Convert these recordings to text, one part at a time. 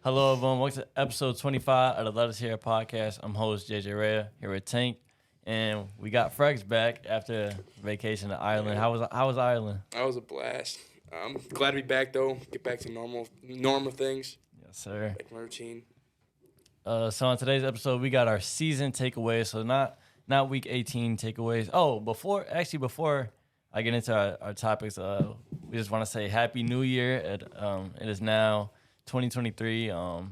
Hello, everyone. Welcome to episode 25 of the Let Us Hear It podcast. I'm host JJ Raya here with Tank, and we got Frecks back after vacation to Ireland. How was Ireland? That was a blast. Glad to be back though. Get back to normal things. Yes, sir. Like my routine. So on today's episode, we got our season takeaways. So not week 18 takeaways. Oh, before I get into our topics, we just want to say Happy New Year. It is now 2023. I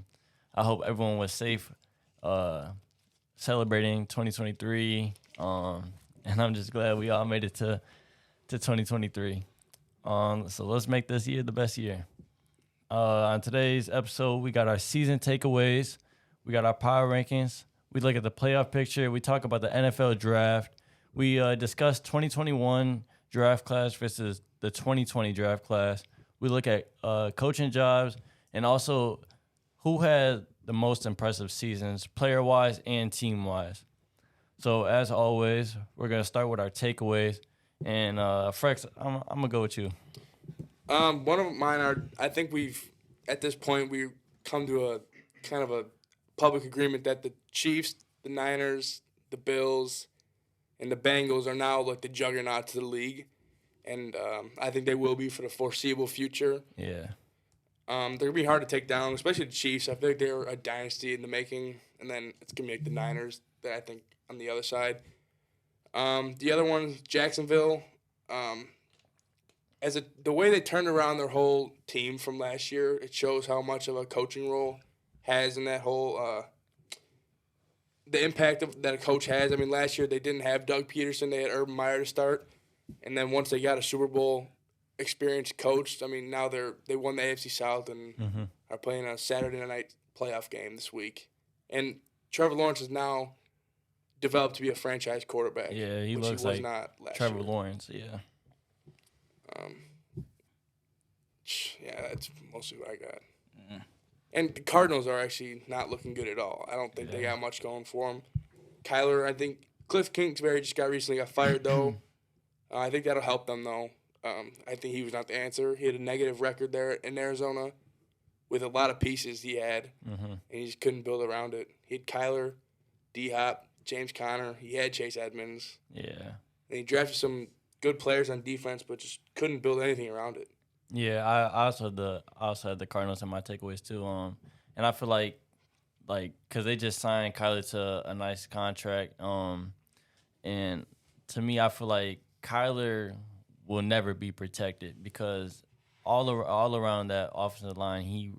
hope everyone was safe celebrating 2023. And I'm just glad we all made it to 2023. So let's make this year the best year. On today's episode, we got our season takeaways. We got our power rankings. We look at the playoff picture. We talk about the NFL draft. We discuss 2021 draft class versus the 2020 draft class. We look at coaching jobs and also who had the most impressive seasons, player-wise and team-wise. So as always, we're gonna start with our takeaways. And Frex, I'm gonna go with you. One of mine are. I think at this point we've come to a kind of a public agreement that the Chiefs, the Niners, the Bills, and the Bengals are now like the juggernauts of the league, and I think they will be for the foreseeable future. Yeah. They're gonna be hard to take down, especially the Chiefs. I feel like they're a dynasty in the making, and then it's gonna be like the Niners that I think on the other side. The other one, Jacksonville. The way they turned around their whole team from last year, it shows how much of a coaching role has in that whole the impact that a coach has. I mean, last year they didn't have Doug Peterson; they had Urban Meyer to start, and then once they got a Super Bowl experienced coach, I mean, now they won the AFC South and are playing a Saturday night playoff game this week. And Trevor Lawrence is now developed to be a franchise quarterback. Yeah, he looks was like not last Trevor year. Lawrence. Yeah. Yeah, that's mostly what I got. And the Cardinals are actually not looking good at all. I don't think they got much going for them. Kyler, I think Cliff Kingsbury just recently got fired though. I think that'll help them though. I think he was not the answer. He had a negative record there in Arizona with a lot of pieces he had, and he just couldn't build around it. He had Kyler, D-Hop, James Conner. He had Chase Edmonds. Yeah. And he drafted some good players on defense, but just couldn't build anything around it. Yeah, I also had the Cardinals in my takeaways too. And I feel like because they just signed Kyler to a nice contract. And to me, I feel like Kyler will never be protected because all around that offensive line, he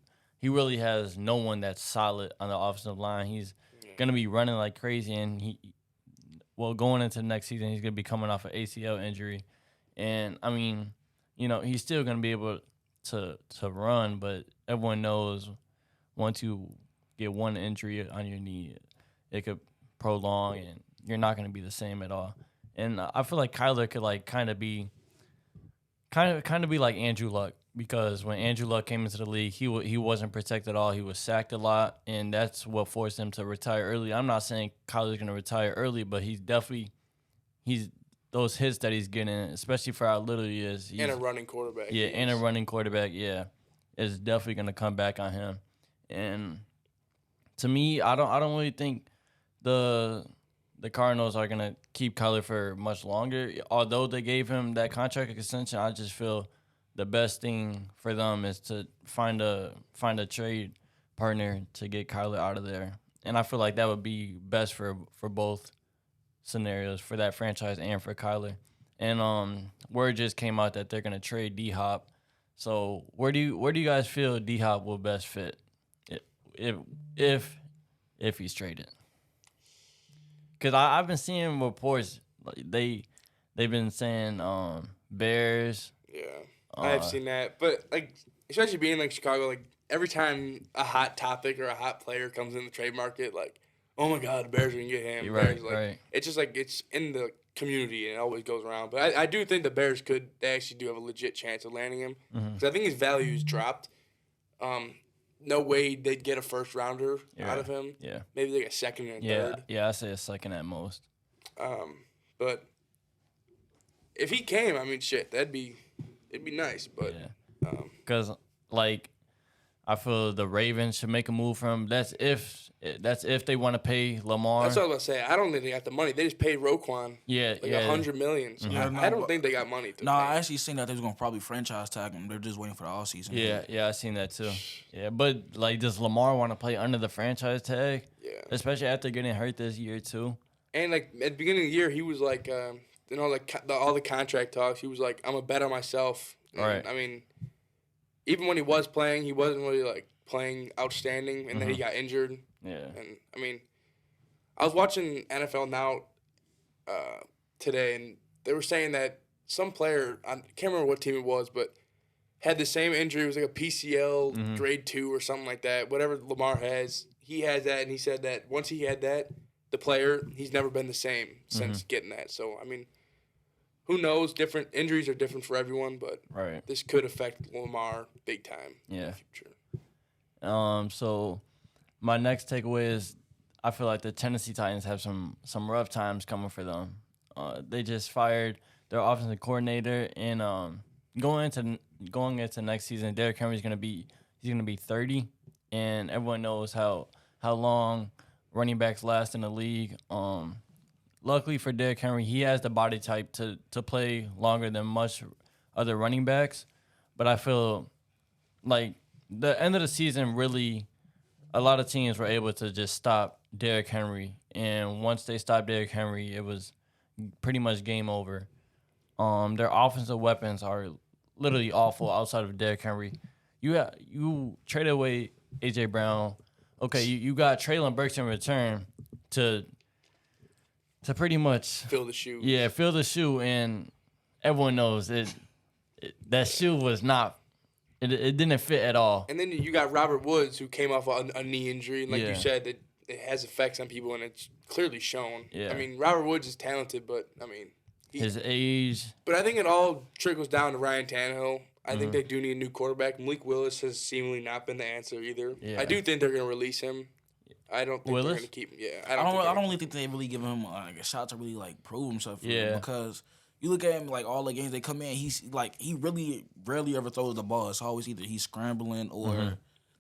really has no one that's solid on the offensive line. He's gonna be running like crazy, and going into the next season, he's gonna be coming off an ACL injury, and I mean, he's still gonna be able to run, but everyone knows once you get one injury on your knee, it could prolong, and you're not gonna be the same at all. And I feel like Kyler could kind of be like Andrew Luck, because when Andrew Luck came into the league, he wasn't protected at all. He was sacked a lot, and that's what forced him to retire early. I'm not saying Kyler's going to retire early, but he's those hits that he's getting, especially for how little he is. And a running quarterback. Yeah, and a running quarterback, yeah, is definitely going to come back on him. And to me, I don't really think the Cardinals are going to keep Kyler for much longer. Although they gave him that contract extension, I just feel the best thing for them is to find a trade partner to get Kyler out of there. And I feel like that would be best for both scenarios, for that franchise and for Kyler. And word just came out that they're going to trade D-Hop. So where do you guys feel D-Hop will best fit if he's traded? Because I've been seeing reports, they've been saying Bears. Yeah, I've seen that. But, especially being, Chicago, every time a hot topic or a hot player comes in the trade market, oh, my God, the Bears are going to get him. Right, Bears, right. It's just, it's in the community, and it always goes around. But I do think the Bears they actually do have a legit chance of landing him. Because I think his value is dropped. No way they'd get a first-rounder out of him. Yeah. Maybe a second and a third. Yeah, I say a second at most. But if he came, I mean, shit, it'd be nice. But because I feel the Ravens should make a move for him. That's if they want to pay Lamar. That's what I was gonna say. I don't think they got the money. They just paid Roquan Yeah, like yeah. $100 million. So I don't think they got money. No, I actually seen that they was gonna probably franchise tag him. They're just waiting for the offseason. Yeah, I seen that too. Yeah, but like, does Lamar want to play under the franchise tag? Yeah. Especially after getting hurt this year too. And like at the beginning of the year, he was like, all the contract talks. He was like, "I'm a bet on myself." And, Right. I mean, even when he was playing, he wasn't really like playing outstanding, and then he got injured. Yeah. And I mean, I was watching NFL Now today, and they were saying that some player, I can't remember what team it was, but had the same injury. It was like a PCL grade 2 or something like that. Whatever Lamar has, he has that, and he said that once he had that, the player, he's never been the same since getting that. So I mean, who knows? Different injuries are different for everyone, but Right. this could affect Lamar big time in the future. So my next takeaway is I feel like the Tennessee Titans have some rough times coming for them. They just fired their offensive coordinator, and going into next season, Derrick Henry's gonna be 30, and everyone knows how long running backs last in the league. Luckily for Derrick Henry, he has the body type to play longer than much other running backs, but I feel like the end of the season, really, a lot of teams were able to just stop Derrick Henry. And once they stopped Derrick Henry, it was pretty much game over. Their offensive weapons are literally awful outside of Derrick Henry. You traded away A.J. Brown. Okay, you got Traylon Burks in return to pretty much Fill the shoe. Yeah, fill the shoe, and everyone knows that shoe was not. It didn't fit at all. And then you got Robert Woods, who came off a knee injury, and like Yeah. you said, it has effects on people, and it's clearly shown. Yeah. I mean, Robert Woods is talented, but I mean, His age. but I think it all trickles down to Ryan Tannehill. I think they do need a new quarterback. Malik Willis has seemingly not been the answer either. Yeah. I do think they're going to release him. I don't think Willis? they're going to keep him. Yeah, I don't really think they really give him a shot to really like prove himself. Yeah. Because you look at him like all the games they come in, he really rarely ever throws the ball. It's always either he's scrambling or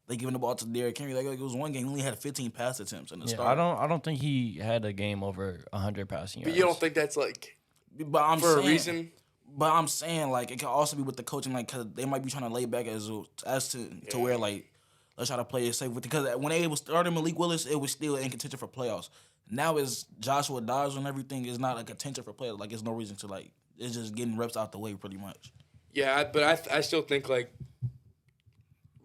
they giving the ball to Derrick Henry. Like it was one game he only had 15 pass attempts in the start. I don't think he had a game over 100 passing yards. But you don't think that's like But I'm for saying, a reason? But I'm saying like it can also be with the coaching, like because they might be trying to lay back as to where like let's try to play it safe with because when they was starting Malik Willis, it was still in contention for playoffs. Now it's Joshua Dobbs and everything is not a contention for playoffs. Like it's no reason to like it's just getting reps out the way pretty much. Yeah, but I still think like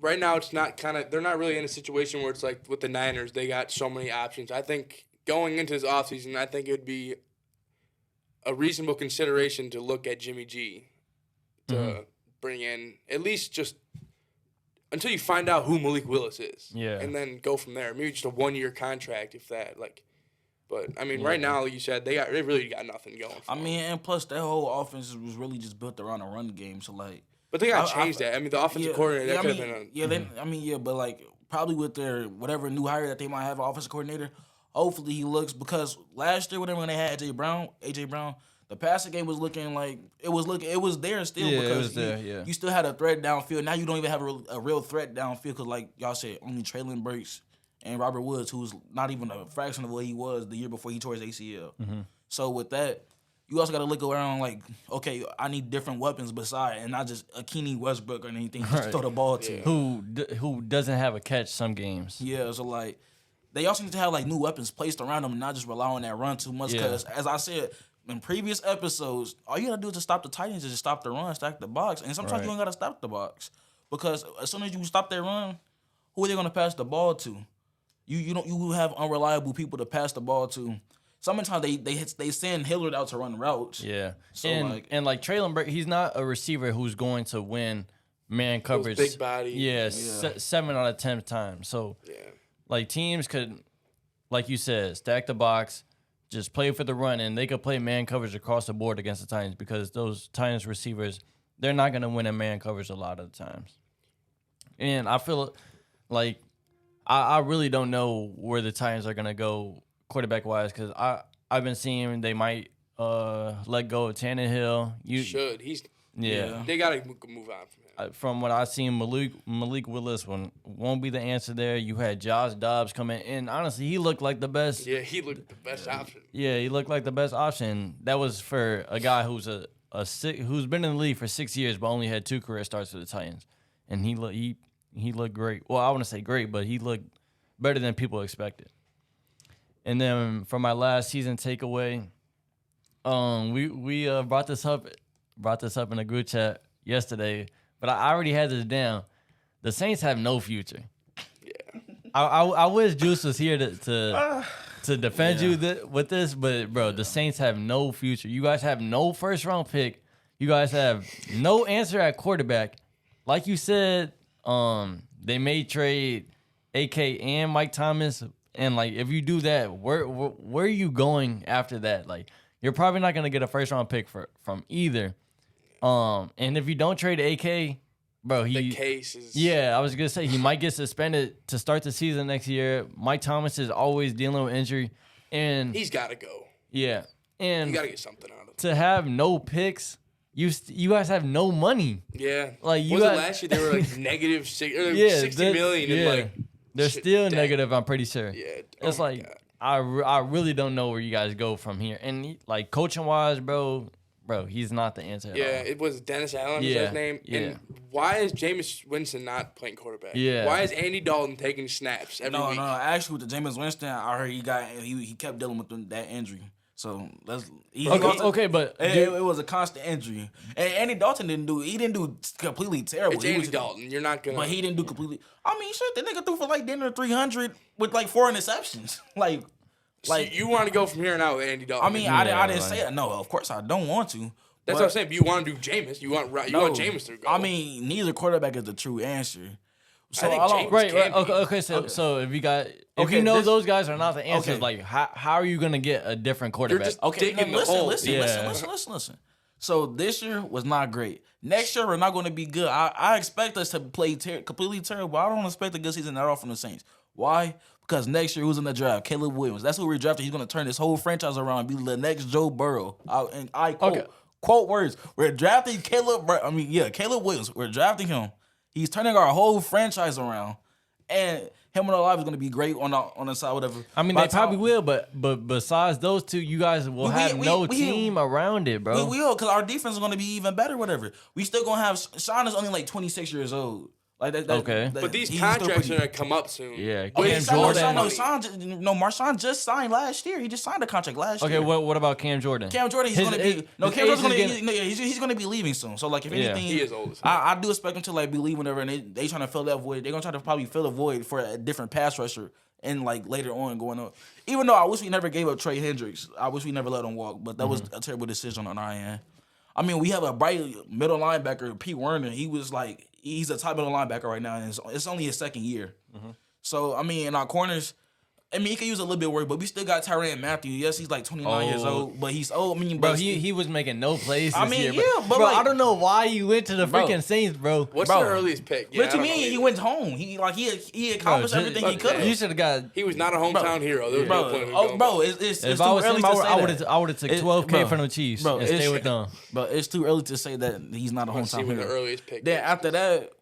right now it's not they're not really in a situation where it's like with the Niners they got so many options. I think going into this offseason, I think it would be a reasonable consideration to look at Jimmy G to bring in at least just until you find out who Malik Willis is. Yeah. And then go from there. Maybe just a 1-year contract if that like but I mean right now like you said they really got nothing going for them. And plus that whole offense was really just built around a run game. So like But they got to change that. I mean the offensive coordinator that could have been a but like probably with their whatever new hire that they might have, offensive coordinator, hopefully he looks because last year when they had AJ Brown, the passing game was looking like it was there still Yeah, it because was there, yeah. you still had a threat downfield. Now you don't even have a real threat downfield because like y'all said, only Traylon Burks and Robert Woods, who's not even a fraction of what he was the year before he tore his ACL. So with that, you also got to look around like, okay, I need different weapons beside and not just a Kenny Westbrook or anything just to throw the ball to. Who doesn't have a catch some games. Yeah, so like they also need to have like new weapons placed around them and not just rely on that run too much. Because as I said in previous episodes, all you gotta do to stop the Titans is just stop the run, stack the box, and sometimes you don't gotta stop the box because as soon as you stop that run, who are they gonna pass the ball to? You have unreliable people to pass the ball to. Sometimes they send Hillard out to run routes. Yeah. So and like Traylon Burks, he's not a receiver who's going to win man coverage. big body. Yeah, 7 out of 10 times. So like teams could, like you said, stack the box, just play for the run, and they could play man coverage across the board against the Titans because those Titans receivers, they're not going to win in man coverage a lot of the times. And I feel like I really don't know where the Titans are going to go quarterback-wise because I've been seeing they might let go of Tannehill. He's They got to move on from him. from what I've seen, Malik Willis won't be the answer there. You had Josh Dobbs coming in. Honestly, he looked like the best. Yeah, he looked the best option. Yeah, he looked like the best option. That was for a guy who's who's been in the league for 6 years, but only had 2 career starts for the Titans, and he looked great. Well, I wouldn't say great, but he looked better than people expected. And then for my last season takeaway, we brought this up in a group chat yesterday, but I already had this down. The Saints have no future. Yeah. I wish Juice was here to defend you with this, but bro, the Saints have no future. You guys have no first round pick. You guys have no answer at quarterback. Like you said, they may trade AK and Mike Thomas, and like if you do that, where are you going after that? Like you're probably not gonna get a first round pick from either. And if you don't trade AK, bro, the case is... Yeah, I was gonna say he might get suspended to start the season next year. Mike Thomas is always dealing with injury, and he's got to go. Yeah, and you got to get something out of it. To have no picks, you guys have no money. Yeah, like was it last year they were like negative 60 million? Yeah, and like they're still negative. I'm pretty sure. Yeah, it's like God. I really don't know where you guys go from here. And like coaching wise, bro, he's not the answer. Yeah, it was Dennis Allen was his name. Yeah. And why is Jameis Winston not playing quarterback? Yeah. Why is Andy Dalton taking snaps every week? No. Actually, with the Jameis Winston, I heard he kept dealing with that injury. So it was a constant injury. And Andy Dalton didn't do completely terrible. It's Andy Dalton. You're not gonna. But he didn't do completely. I mean, shit, the nigga threw for like dinner 300 with like 4 interceptions. Like you want to go from here on out with Andy Dalton? I mean, I didn't say that. No, of course I don't want to. That's what I'm saying. But you want to do Jameis? You want Jameis to go? I mean, neither quarterback is the true answer. So I think Okay. So if you got, those guys are not the answers, like how are you gonna get a different quarterback? You're just digging the hole. Listen. So this year was not great. Next year we're not going to be good. I expect us to play completely terrible. I don't expect a good season at all from the Saints. Why? Because next year who's in the draft? Caleb Williams. That's who we're drafting. He's going to turn this whole franchise around and be the next Joe Burrow. I quote words. We're drafting Caleb Williams. We're drafting him. He's turning our whole franchise around, and him and Olave is going to be great on the side, whatever. I mean, they probably will, but besides those two, you guys will have no team around it, bro. We will, because our defense is going to be even better, whatever. We still going to have Sean is only like 26 years old. Like that, okay. But these contracts are going to come up soon. Yeah. Marshawn just signed last year. He just signed a contract last year. Okay, what about Cam Jordan? Cam Jordan, he's going to be leaving soon. So like if anything, he is old. I do expect him to like be leaving whenever, and they trying to fill that void. They're going to try to probably fill a void for a different pass rusher and like later on going up. Even though I wish we never gave up Trey Hendricks. I wish we never let him walk, but that was a terrible decision on our end. I mean, we have a bright middle linebacker, Pete Werner. He's a top middle linebacker right now, and it's only his second year. Mm-hmm. So, I mean, in our corners, he could use a little bit of work, but we still got Tyrann Mathieu. Yes, he's like 29 years old, but he's old. I mean, bro, he was making no plays this year. But bro, I don't know why you went to the freaking Saints, bro. What's the earliest pick? What you mean? He went home. He accomplished everything he could. You should have got. He was not a hometown hero. There was no point in going. Bro, it's if too I was early him, to say I would have took $12K from the Chiefs and stayed with them. But it's too early to say that he's not a hometown hero. The earliest pick. Then after that,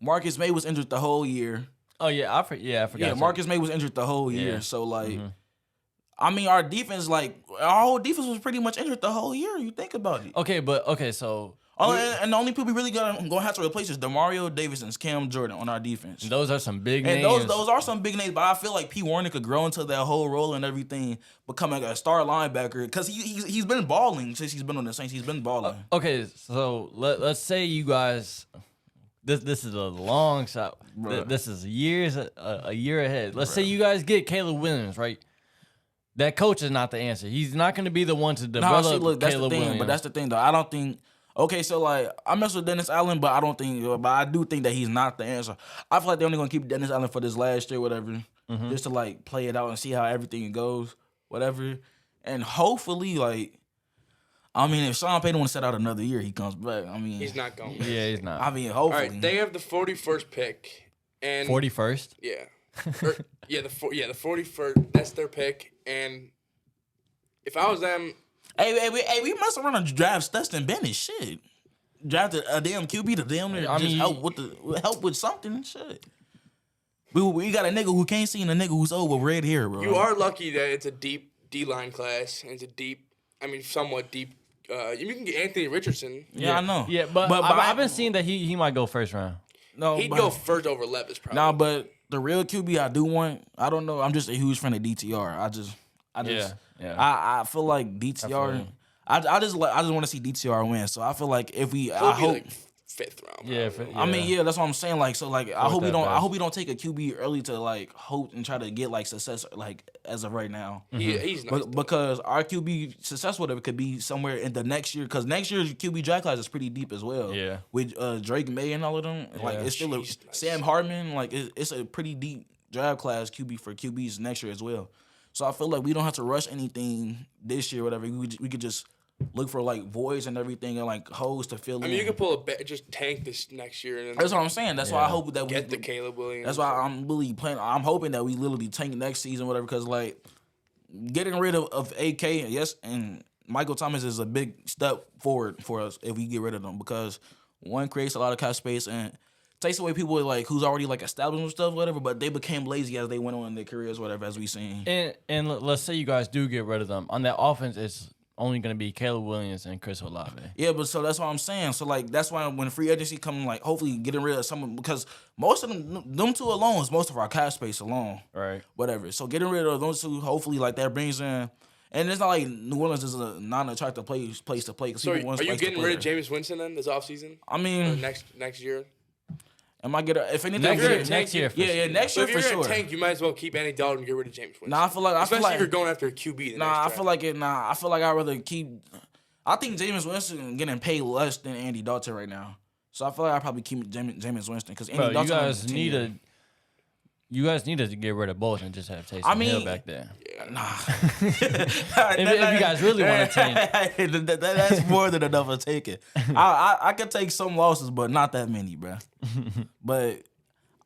Marcus May was injured the whole year. Oh I forgot. Yeah, Marcus May was injured the whole year. So like, I mean, our whole defense was pretty much injured the whole year. You think about it. So. And the only people we really gonna have to replace is Demario Davis and Cam Jordan on our defense. And those are some big names. And those are some big names, but I feel like P. Warner could grow into that whole role and everything, becoming a star linebacker, because he's been balling since he's been on the Saints. He's been balling. Okay, so let's say you guys. This is a long shot. This is a year ahead. Let's say you guys get Caleb Williams, right? That coach is not the answer. He's not going to be the one to develop Caleb Williams. But that's the thing, though. I don't think. Okay, so like I mess with Dennis Allen, but I do think that he's not the answer. I feel like they're only going to keep Dennis Allen for this last year, whatever, just to like play it out and see how everything goes, whatever, and hopefully like. I mean, if Sean Payton want to set out another year, he comes back. I mean, he's not going. Yeah, he's not. I mean, hopefully. All right, they have the 41st pick, and 41st. Yeah, the 41st. That's their pick, and if I was them, hey, we must have run a draft Stetson Bennett. Shit, drafted a damn QB to damn near help with something. Shit. We got a nigga who can't see and a nigga who's old with red hair, bro. You are lucky that it's a deep D-line class. And it's a deep, somewhat deep. You can get Anthony Richardson. Yeah, I know. Yeah, but I've been seeing that he might go first round. No, he'd go first over Levis probably. Nah, but the real QB I do want, I don't know. I'm just a huge fan of DTR. I feel like DTR. I just want to see DTR win. So I feel like if we, I hope. Like 5th round. Yeah. That's what I'm saying. Like, so like, I hope we don't take a QB early to like hope and try to get like success like as of right now. Yeah, he's nice. Because our QB success whatever could be somewhere in the next year. Because next year's QB draft class is pretty deep as well. Yeah, with Drake May and all of them. Like it's still nice. Sam Hartman. Like it's a pretty deep draft class QB for QBs next year as well. So I feel like we don't have to rush anything this year. Whatever we could just look for like voids and everything and like holes to fill in. You could pull just tank this next year. And that's what I'm saying. That's why I hope that get the Caleb Williams. That's why I'm really playing. I'm hoping that we literally tank next season, whatever. Because like getting rid of AK, yes, and Michael Thomas is a big step forward for us if we get rid of them. Because one creates a lot of cap space and takes away people like who's already like established and stuff, whatever. But they became lazy as they went on in their careers, whatever. As we seen. And let's say you guys do get rid of them on that offense. It's only going to be Caleb Williams and Chris Olave. Yeah, but so that's what I'm saying. So, like, that's why when free agency come, like, hopefully getting rid of someone, because most of them two alone is most of our cap space alone. Right. Whatever. So, getting rid of those two, hopefully, like, that brings in, and it's not like New Orleans is a non-attractive place to play. So, are you getting rid of Jameis Winston then this offseason? I mean. Or next year? Am I get if anything next year? Next year for sure. If you're gonna tank, you might as well keep Andy Dalton and get rid of James Winston. Nah, I feel like especially if you're going after a QB. I feel like I'd rather keep. I think Jameis Winston getting paid less than Andy Dalton right now, so I feel like I probably keep Jameis Winston because Andy Dalton. You guys need to get rid of both and just have Taysom Hill back there. Yeah, nah. if you guys really want to tank, that's more than enough of taking. I could take some losses, but not that many, bro. But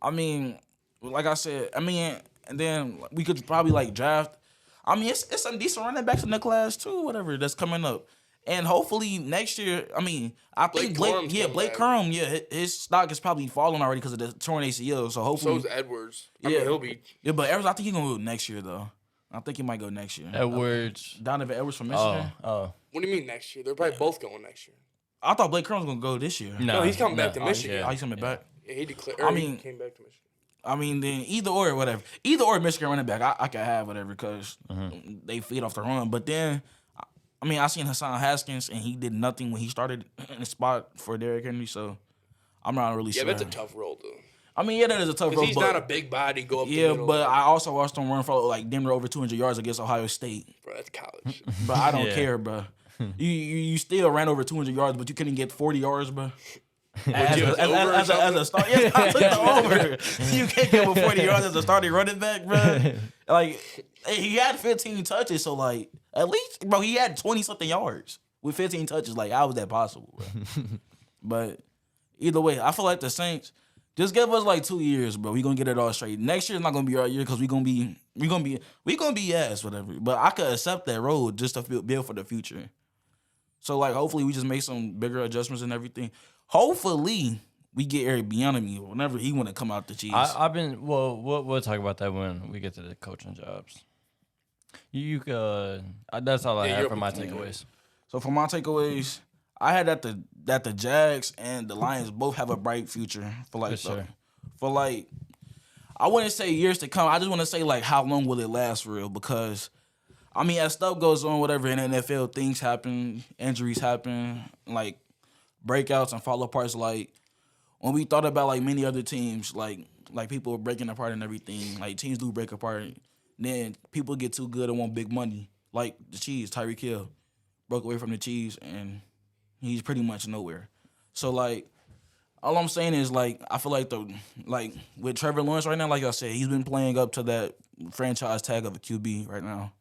I mean, like I said, and then we could probably like draft. I mean, it's some decent running backs in the class too, whatever that's coming up. And hopefully next year, I think Blake Corum, his stock is probably falling already because of the torn ACL. So hopefully, so's Edwards. He'll be. Yeah, but Edwards, I think he's gonna go next year though. I think he might go next year. Donovan Edwards from Michigan. Oh. What do you mean next year? They're probably both going next year. I thought Blake Corum was gonna go this year. No, he's coming back to Michigan. Yeah. Oh, he's coming back. Yeah, he declared. He came back to Michigan. Then either or, whatever. Either or, Michigan running back, I can have whatever because they feed off the run. But then, I seen Hassan Haskins and he did nothing when he started in the spot for Derrick Henry. So I'm not really sure. Yeah, that's a tough role, though. That is a tough role. He's not a big body, go up the middle. But I also watched him run for like damn near over 200 yards against Ohio State. Bro, that's college. But I don't care, bro. You still ran over 200 yards, but you couldn't get 40 yards, bro. As a start, yes, I took the over. You can't get over 40 yards as a starting running back, bro. Like he had 15 touches, so like at least, bro, he had 20-something yards with 15 touches. Like how was that possible, bro? But either way, I feel like the Saints just give us like 2 years, bro. We gonna get it all straight. Next year's not gonna be our year because we gonna be ass, whatever. But I could accept that road just to build for the future. So like hopefully we just make some bigger adjustments and everything. Hopefully, we get Eric Bieniemy whenever he want to come out the Chiefs. We'll talk about that when we get to the coaching jobs. That's all I have for my takeaways. So for my takeaways, I had that the Jags and the Lions both have a bright future for like I wouldn't say years to come. I just want to say like how long will it last for real? Because as stuff goes on, whatever in the NFL, things happen, injuries happen, like breakouts and fall aparts. Like when we thought about like many other teams, like people breaking apart and everything. Like teams do break apart. Then people get too good and want big money. Like the Chiefs, Tyreek Hill broke away from the Chiefs and he's pretty much nowhere. So like all I'm saying is like I feel like with Trevor Lawrence right now, like I said, he's been playing up to that franchise tag of a QB right now.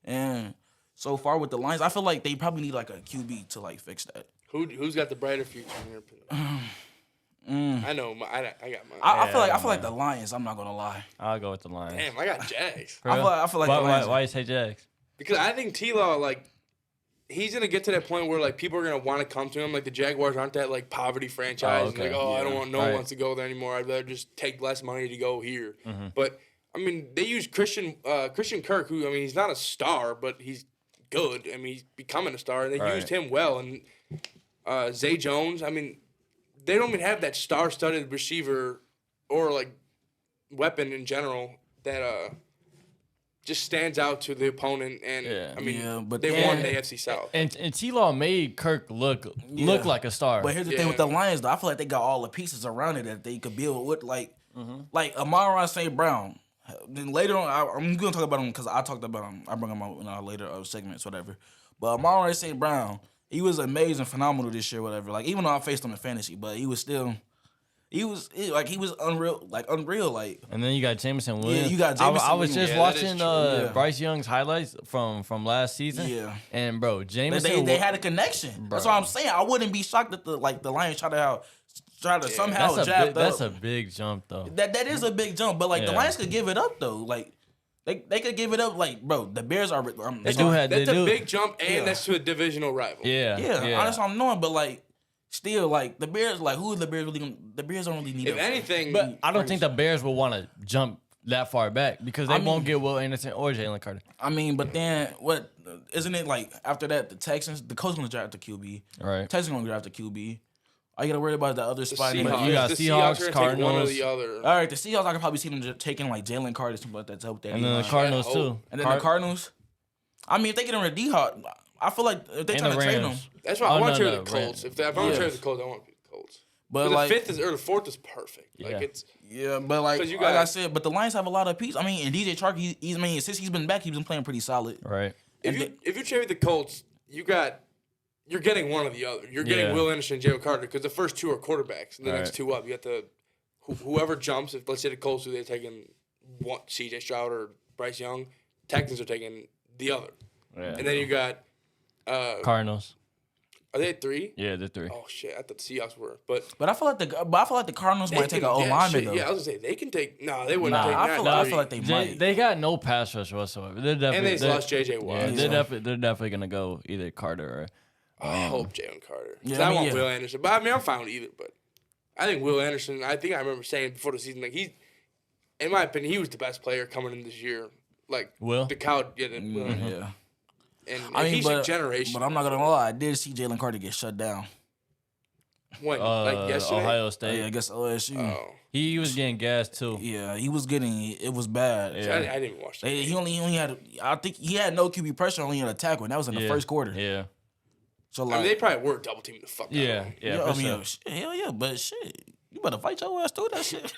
And so far with the Lions, I feel like they probably need like a QB to like fix that. Who's got the brighter future in your opinion? I know. I got mine. I feel like the Lions. I'm not gonna lie. I'll go with the Lions. Damn, I got Jags. I feel like the Lions. Why you say Jags? Because I think T-Law he's gonna get to that point where like people are gonna want to come to him. Like the Jaguars aren't that like poverty franchise. okay. Like, I don't want no one Right. wants to go there anymore. I'd rather just take less money to go here. But I mean, they use Christian Kirk, who I mean, he's not a star, but he's good. I mean, he's becoming a star, and they Right. used him well. And Zay Jones, I mean, they don't even have that star-studded receiver or like weapon in general that just stands out to the opponent. And Yeah. I mean, Yeah, but they then- won the AFC South. And T-Law made Kirk look like a star. But here's the Yeah. thing with the Lions, though. I feel like they got all the pieces around it that they could build with, like Amon-Ra St. Brown. Then later on, I'm going to talk about him because I talked about him. I bring him up in our later segments, whatever. But Amon-Ra St. Brown, he was amazing, phenomenal this year, whatever. Like, even though I faced him in fantasy, but he was still... He was unreal, like. And then you got Jameson Williams. you got I Jameson was just Williams. Yeah, that is watching true. Yeah. Bryce Young's highlights from last season. Yeah. And bro, Jameson. They had a connection. That's what I'm saying. I wouldn't be shocked that the Lions try to somehow draft up. that's a big jump though. That is a big jump, but like the Yeah. Lions could give it up though. Like they could give it up. Like bro, the Bears are. They do have. That's They a do. big jump, and Yeah. that's to a divisional rival. Yeah. Yeah, that's what I'm knowing. But like still, like the Bears, like who are the Bears really? The Bears don't really need. If a- anything, But I don't think the Bears will want to jump that far back because they won't get Will Anderson or Jalen Carter. I mean, but then what? Isn't it like after that the Texans, the Colts gonna draft the QB, Right. Texans gonna draft the QB. Are you gotta worry about the other the spot? Seahawks, you got the Seahawks, Seahawks are gonna take one or Cardinals. the other. All right, the Seahawks I could probably see them just taking like Jalen Carter, something like that to help that. And then the D-line. Cardinals Yeah, too. And then the Cardinals. I mean, if they get rid of D-Hop, I feel like if they And try the to trade him, Rams. That's why I want to trade the Rams. Colts. If I want to trade the Colts, I want to be the Colts. but But like the fifth is or the fourth is perfect. Yeah. Like it's yeah, but like 'Cause you like got- I said, but the Lions have a lot of pieces. I mean, and DJ Chark, he's I mean, since he's been back, he's been playing pretty solid. Right. if you trade the Colts, you're getting one or the other. You're getting Yeah. Will Anderson and Jalen Carter because the first two are quarterbacks, and the next Right. two up, you got whoever jumps. If let's say the Colts, they're taking one C.J. Stroud or Bryce Young, Texans are taking the other, Yeah. and then you got Cardinals. are they at 3? Yeah, they're 3. Oh shit, I thought the Seahawks were, but But I feel like the Cardinals they might take an can O get lineman shit. though. Yeah, I was gonna say they can take. No, they wouldn't Nah, take. I not feel like- I three. feel like they might. They got no pass rush whatsoever. They're definitely And they just they're- lost J.J. Watt. Yeah, Yeah. they're definitely gonna go either Carter or. I hope Jalen Carter. Yeah, 'Cause I I mean, want yeah. Will Anderson, but I mean I'm fine with either. But I think Will Anderson. I think I remember saying before the season, like in my opinion, he was the best player coming in this year. Like Will? the cow, yeah, Will, Yeah. and I mean, he's a generation. But I'm not gonna lie, I did see Jalen Carter get shut down. when like yesterday. Ohio Yeah, State. I guess OSU. Oh, He was getting gassed too. Yeah, he was getting it was bad. Yeah. I didn't even watch that. He only had I think he had no QB pressure, only had a tackle, and that was in the Yeah. first quarter. Yeah. So I like, mean, they probably were double teaming the fuck out of Yeah. him. Yeah. yeah, I for mean, sure. hell yeah, but shit, you better fight your ass through that shit.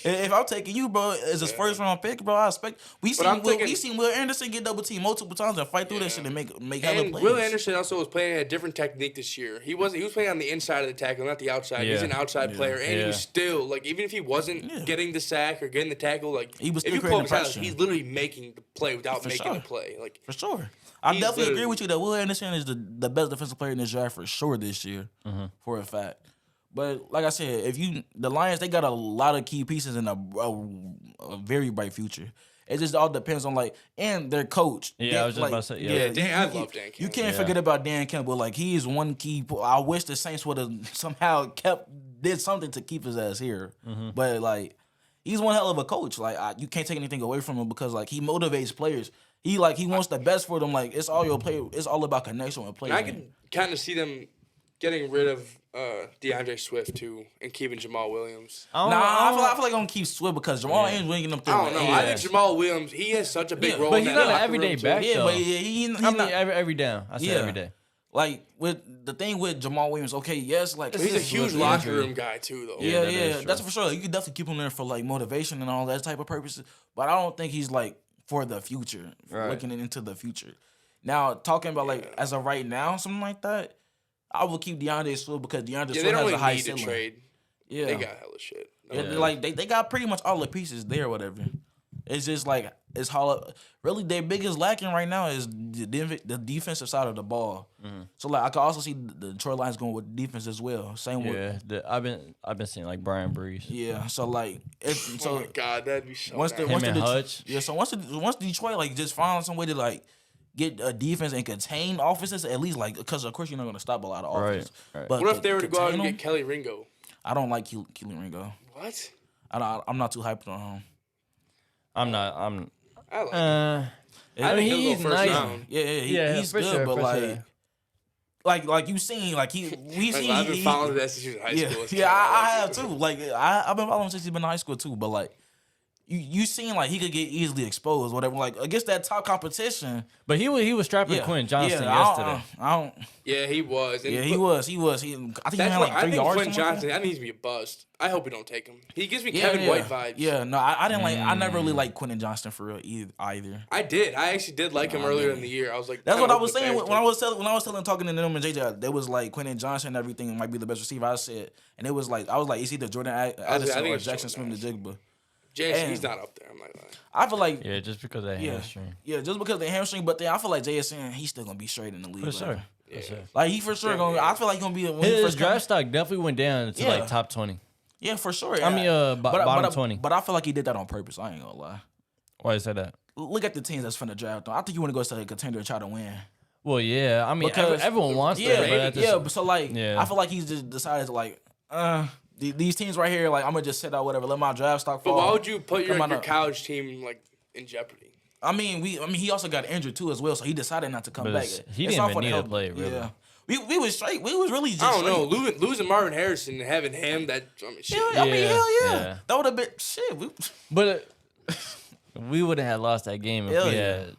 Yeah. If I'm taking you, bro, as his first round pick, bro, I expect we I'm thinking- seen Will Anderson get double teamed multiple times and fight through that shit and make hella And plays. Will Anderson also was playing a different technique this year. He was playing on the inside of the tackle, not the outside. He's Yeah. an outside player, and he was still like even if he wasn't getting the sack or getting the tackle, like He was if still you pull up creating his highlights, pressure. he's literally making the play without For making sure. the play. Like For sure. I He's definitely agree literally- with you that Will Anderson is the best defensive player in this draft for sure this year, for a fact. But like I said, the Lions, they got a lot of key pieces in a very bright future. It just all depends on and their coach. Yeah, I was just about to say, yeah. I love Dan You Campbell. can't Yeah. forget about Dan Campbell. Like he is one key. I wish the Saints would have somehow did something to keep his ass here. But like he's one hell of a coach. Like you can't take anything away from him because like he motivates players. He wants the best for them. Like it's all your play. It's all about connection with players. I can kind of see them getting rid of DeAndre Swift too and keeping Jamal Williams. I don't Nah, know, I feel like I'm gonna keep Swift because Jamal ain't bringing them through. I don't know. Yeah. I think Jamal Williams, he has such a big Yeah, role but in he's that not an locker everyday room, too. back. Yeah, though. but he's I mean, not. every down. I say Yeah. every day. Like with the thing with Jamal Williams, okay, yes, like He's a This huge was locker injury. room guy too, though. Yeah, that is true. that's for sure. You could definitely keep him there for like motivation and all that type of purposes. But I don't think he's like for the future, Right. looking into the future. Now talking about like as of right now, something like that, I will keep DeAndre Swift because DeAndre Yeah, Swift they don't has really a high need to ceiling. trade. Yeah, They got hella shit. Yeah, they got pretty much all the pieces there, whatever. It's just like it's all really their biggest lacking right now is the defensive side of the ball. So like I could also see the Detroit Lions going with defense as well. Same with Yeah, I've been seeing like Brian Breeze. yeah. So like if Oh my god, that'd be so once nice. the Him once and the Hutch. yeah, so once Detroit like just find some way to like get a defense and contain offenses at least, like, because of course you're not going to stop a lot of offense. Right. But What if they were to go out and contain get Kelly Ringo? I don't like Keely Ringo. What? I'm not too hyped on him. I'm not. I like him. I mean, he'll go he's first nice. round. He's for good, sure, but for like. sure. Like you seen, like we've seen. I've been following that since he was in high school. Yeah, I have too. Like I've been following him since he's been in high school too. But like you seen, like he could get easily exposed, whatever. Like against that top competition. But he was strapping Quentin Johnston yesterday. I don't. Yeah, he was. Yeah, he was. I think he had like 3 yards. Quentin Johnson, that needs to be a bust. I hope we don't take him. He gives me Kevin White vibes. Yeah, no, I didn't like. I never really liked Quentin Johnston for real either. I did. I actually did like him earlier in the year. I was like, that's what I was saying when I was telling talking to them and JJ. There was like Quentin Johnson and everything might be the best receiver. I said, and it was like I was like, is either Jordan Addison or Jackson Smith-Njigba? JSN's not up there. I'm not lying. I feel like just because of that hamstring. Yeah, just because of the hamstring. But then I feel like JSN, he's still gonna be straight in the league. For sure. Like he for sure gonna. I feel like he's gonna be. His draft stock definitely went down to like top 20. Yeah, for sure. I mean, bottom 20. But I feel like he did that on purpose. I ain't gonna lie. Why you say that? Look at the teams that's finna draft. I think you want to go to a contender and try to win. Well, yeah. I mean, everyone wants that. But so like, I feel like he's just decided to like, these teams right here, like I'm gonna just sit out whatever, let my draft stock fall. But why would you put your college team like in jeopardy? I mean, he also got injured too as well, so he decided not to come back. He didn't even need to play, really. Yeah. We was straight. We was really just. I don't know. Losing Marvin Harrison and having him, that shit. I mean, hell yeah. That would have been shit. But we would have lost that game if we had.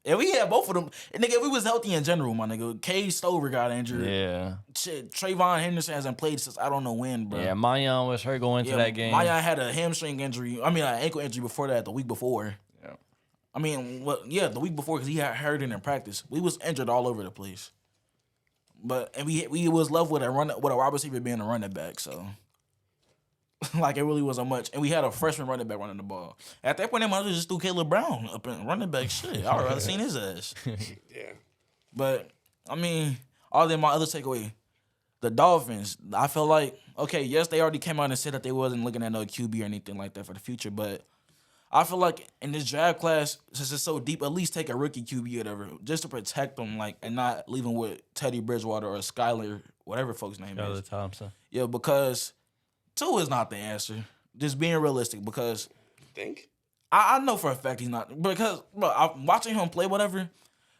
Yeah, we had both of them. And nigga, we was healthy in general, my nigga. Cade Stover got injured. Yeah. Shit, Trayvon Henderson hasn't played since I don't know when, bro. Yeah, Mayan was hurt going into that game. Mayan had a hamstring injury. I mean, an ankle injury before that, the week before. Yeah. I mean, the week before because he had hurt it in practice. We was injured all over the place. But and we was left with a wide receiver being a running back, so like it really wasn't much. And we had a freshman running back running the ball. At that point, they might as well just threw Caleb Brown up in running back. Shit, I would rather seen his ass. Yeah. But I mean, all then my other takeaway, the Dolphins. I feel like yes, they already came out and said that they wasn't looking at no QB or anything like that for the future, but I feel like in this draft class, since it's so deep, at least take a rookie QB or whatever, just to protect them, like, and not leave them with Teddy Bridgewater or Skyler, whatever folks' name is. Thompson. Yeah, because 2 is not the answer. Just being realistic, because you think I know for a fact he's not. Because bro, I'm watching him play, whatever.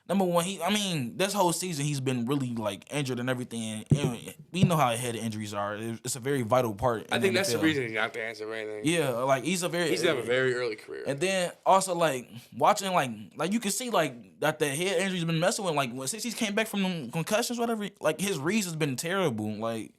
Number one, this whole season he's been really like injured and everything. And we know how head injuries are. It's a very vital part. I think that's the reason he's not the answer for anything. Yeah, like he's gonna have a very early career. And then also like watching like you can see like that the head injury's been messing with since he came back from them concussions, whatever. Like his reads has been terrible. Like.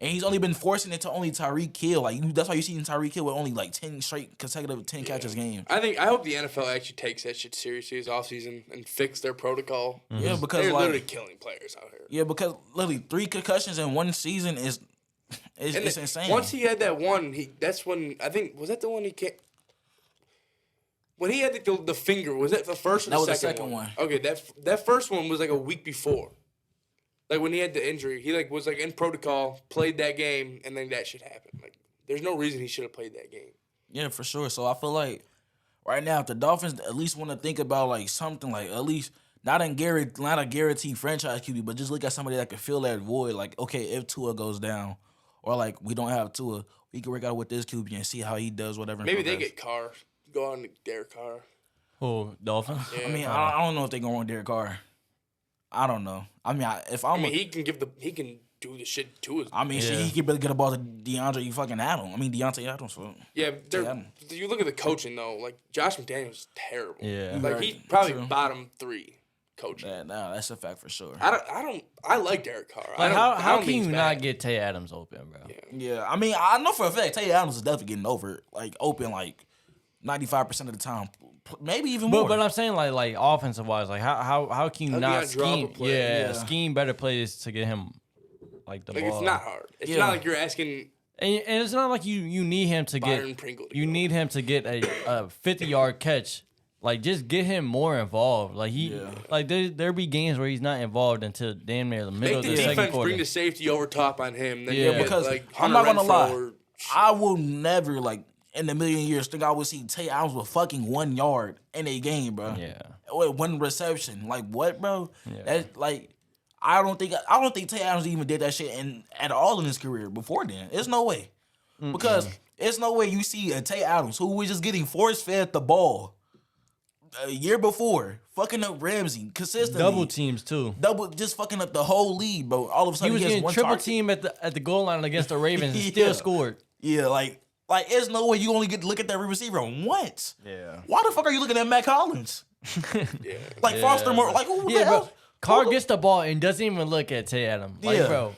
And he's only been forcing it to only Tyreek Hill. Like that's why you see Tyreek Hill with only like 10 straight consecutive 10 catches game. I hope the NFL actually takes that shit seriously this offseason and fix their protocol. Mm-hmm. Yeah, because they're literally killing players out here. Yeah, because literally 3 concussions in one season is insane. Once he had that one, that's when I think was that the one he can't. When he had the finger, was that the first or the second one? Okay, that first one was like a week before. Like when he had the injury, he like was like in protocol, played that game, and then that shit happened. Like there's no reason he should have played that game. Yeah, for sure. So I feel like right now, if the Dolphins at least want to think about like something like at least not a guaranteed franchise QB, but just look at somebody that can fill that void. Like okay, if Tua goes down, or like we don't have Tua, we can work out with this QB and see how he does whatever. Maybe they get Carr, go on to Derek Carr. Oh, Dolphins. Yeah. I mean, I don't know if they gonna want Derek Carr. I don't know. I mean, he can do the shit to his. I mean, he can really get a ball to DeAndre. You fucking Adams. I mean, Deontay Adams. Yeah, you look at the coaching though. Like Josh McDaniels is terrible. Yeah, like he's probably bottom 3 coaching. Yeah, no, that's a fact for sure. I like Derek Carr. Like how can you not get Tay Adams open, bro? Yeah. I mean, I know for a fact Tay Adams is definitely getting open like 95% of the time. Maybe even more. But I'm saying like offensive wise, like how can you not scheme? Scheme better plays to get him like the ball. It's not hard. It's not like you're asking. And it's not like you need him to Byron get. You need him to get a 50-yard catch. Like just get him more involved. Like like there be games where he's not involved until damn near the middle of the second quarter. Bring the safety over top on him. Then because like I'm not gonna lie, I will never like. in a million years think I would see Tay Adams with fucking 1 yard in a game, bro. Yeah. With 1 reception. Like, what, bro? Yeah. That's like, I don't think Tay Adams even did that shit at all in his career before then. There's no way. Because it's no way you see a Tay Adams who was just getting force-fed the ball a year before, fucking up Ramsey consistently. Double teams too. Just fucking up the whole league, bro. All of a He sudden was he gets getting one triple target. team at the goal line against the Ravens and Yeah. still scored. Yeah, like there's no way you only get to look at that receiver once. Yeah. Why the fuck are you looking at Matt Collins? Yeah. Like Foster Moore, like who the Yeah, hell? bro. Carr gets the ball and doesn't even look at Tay Adams. Like, Yeah.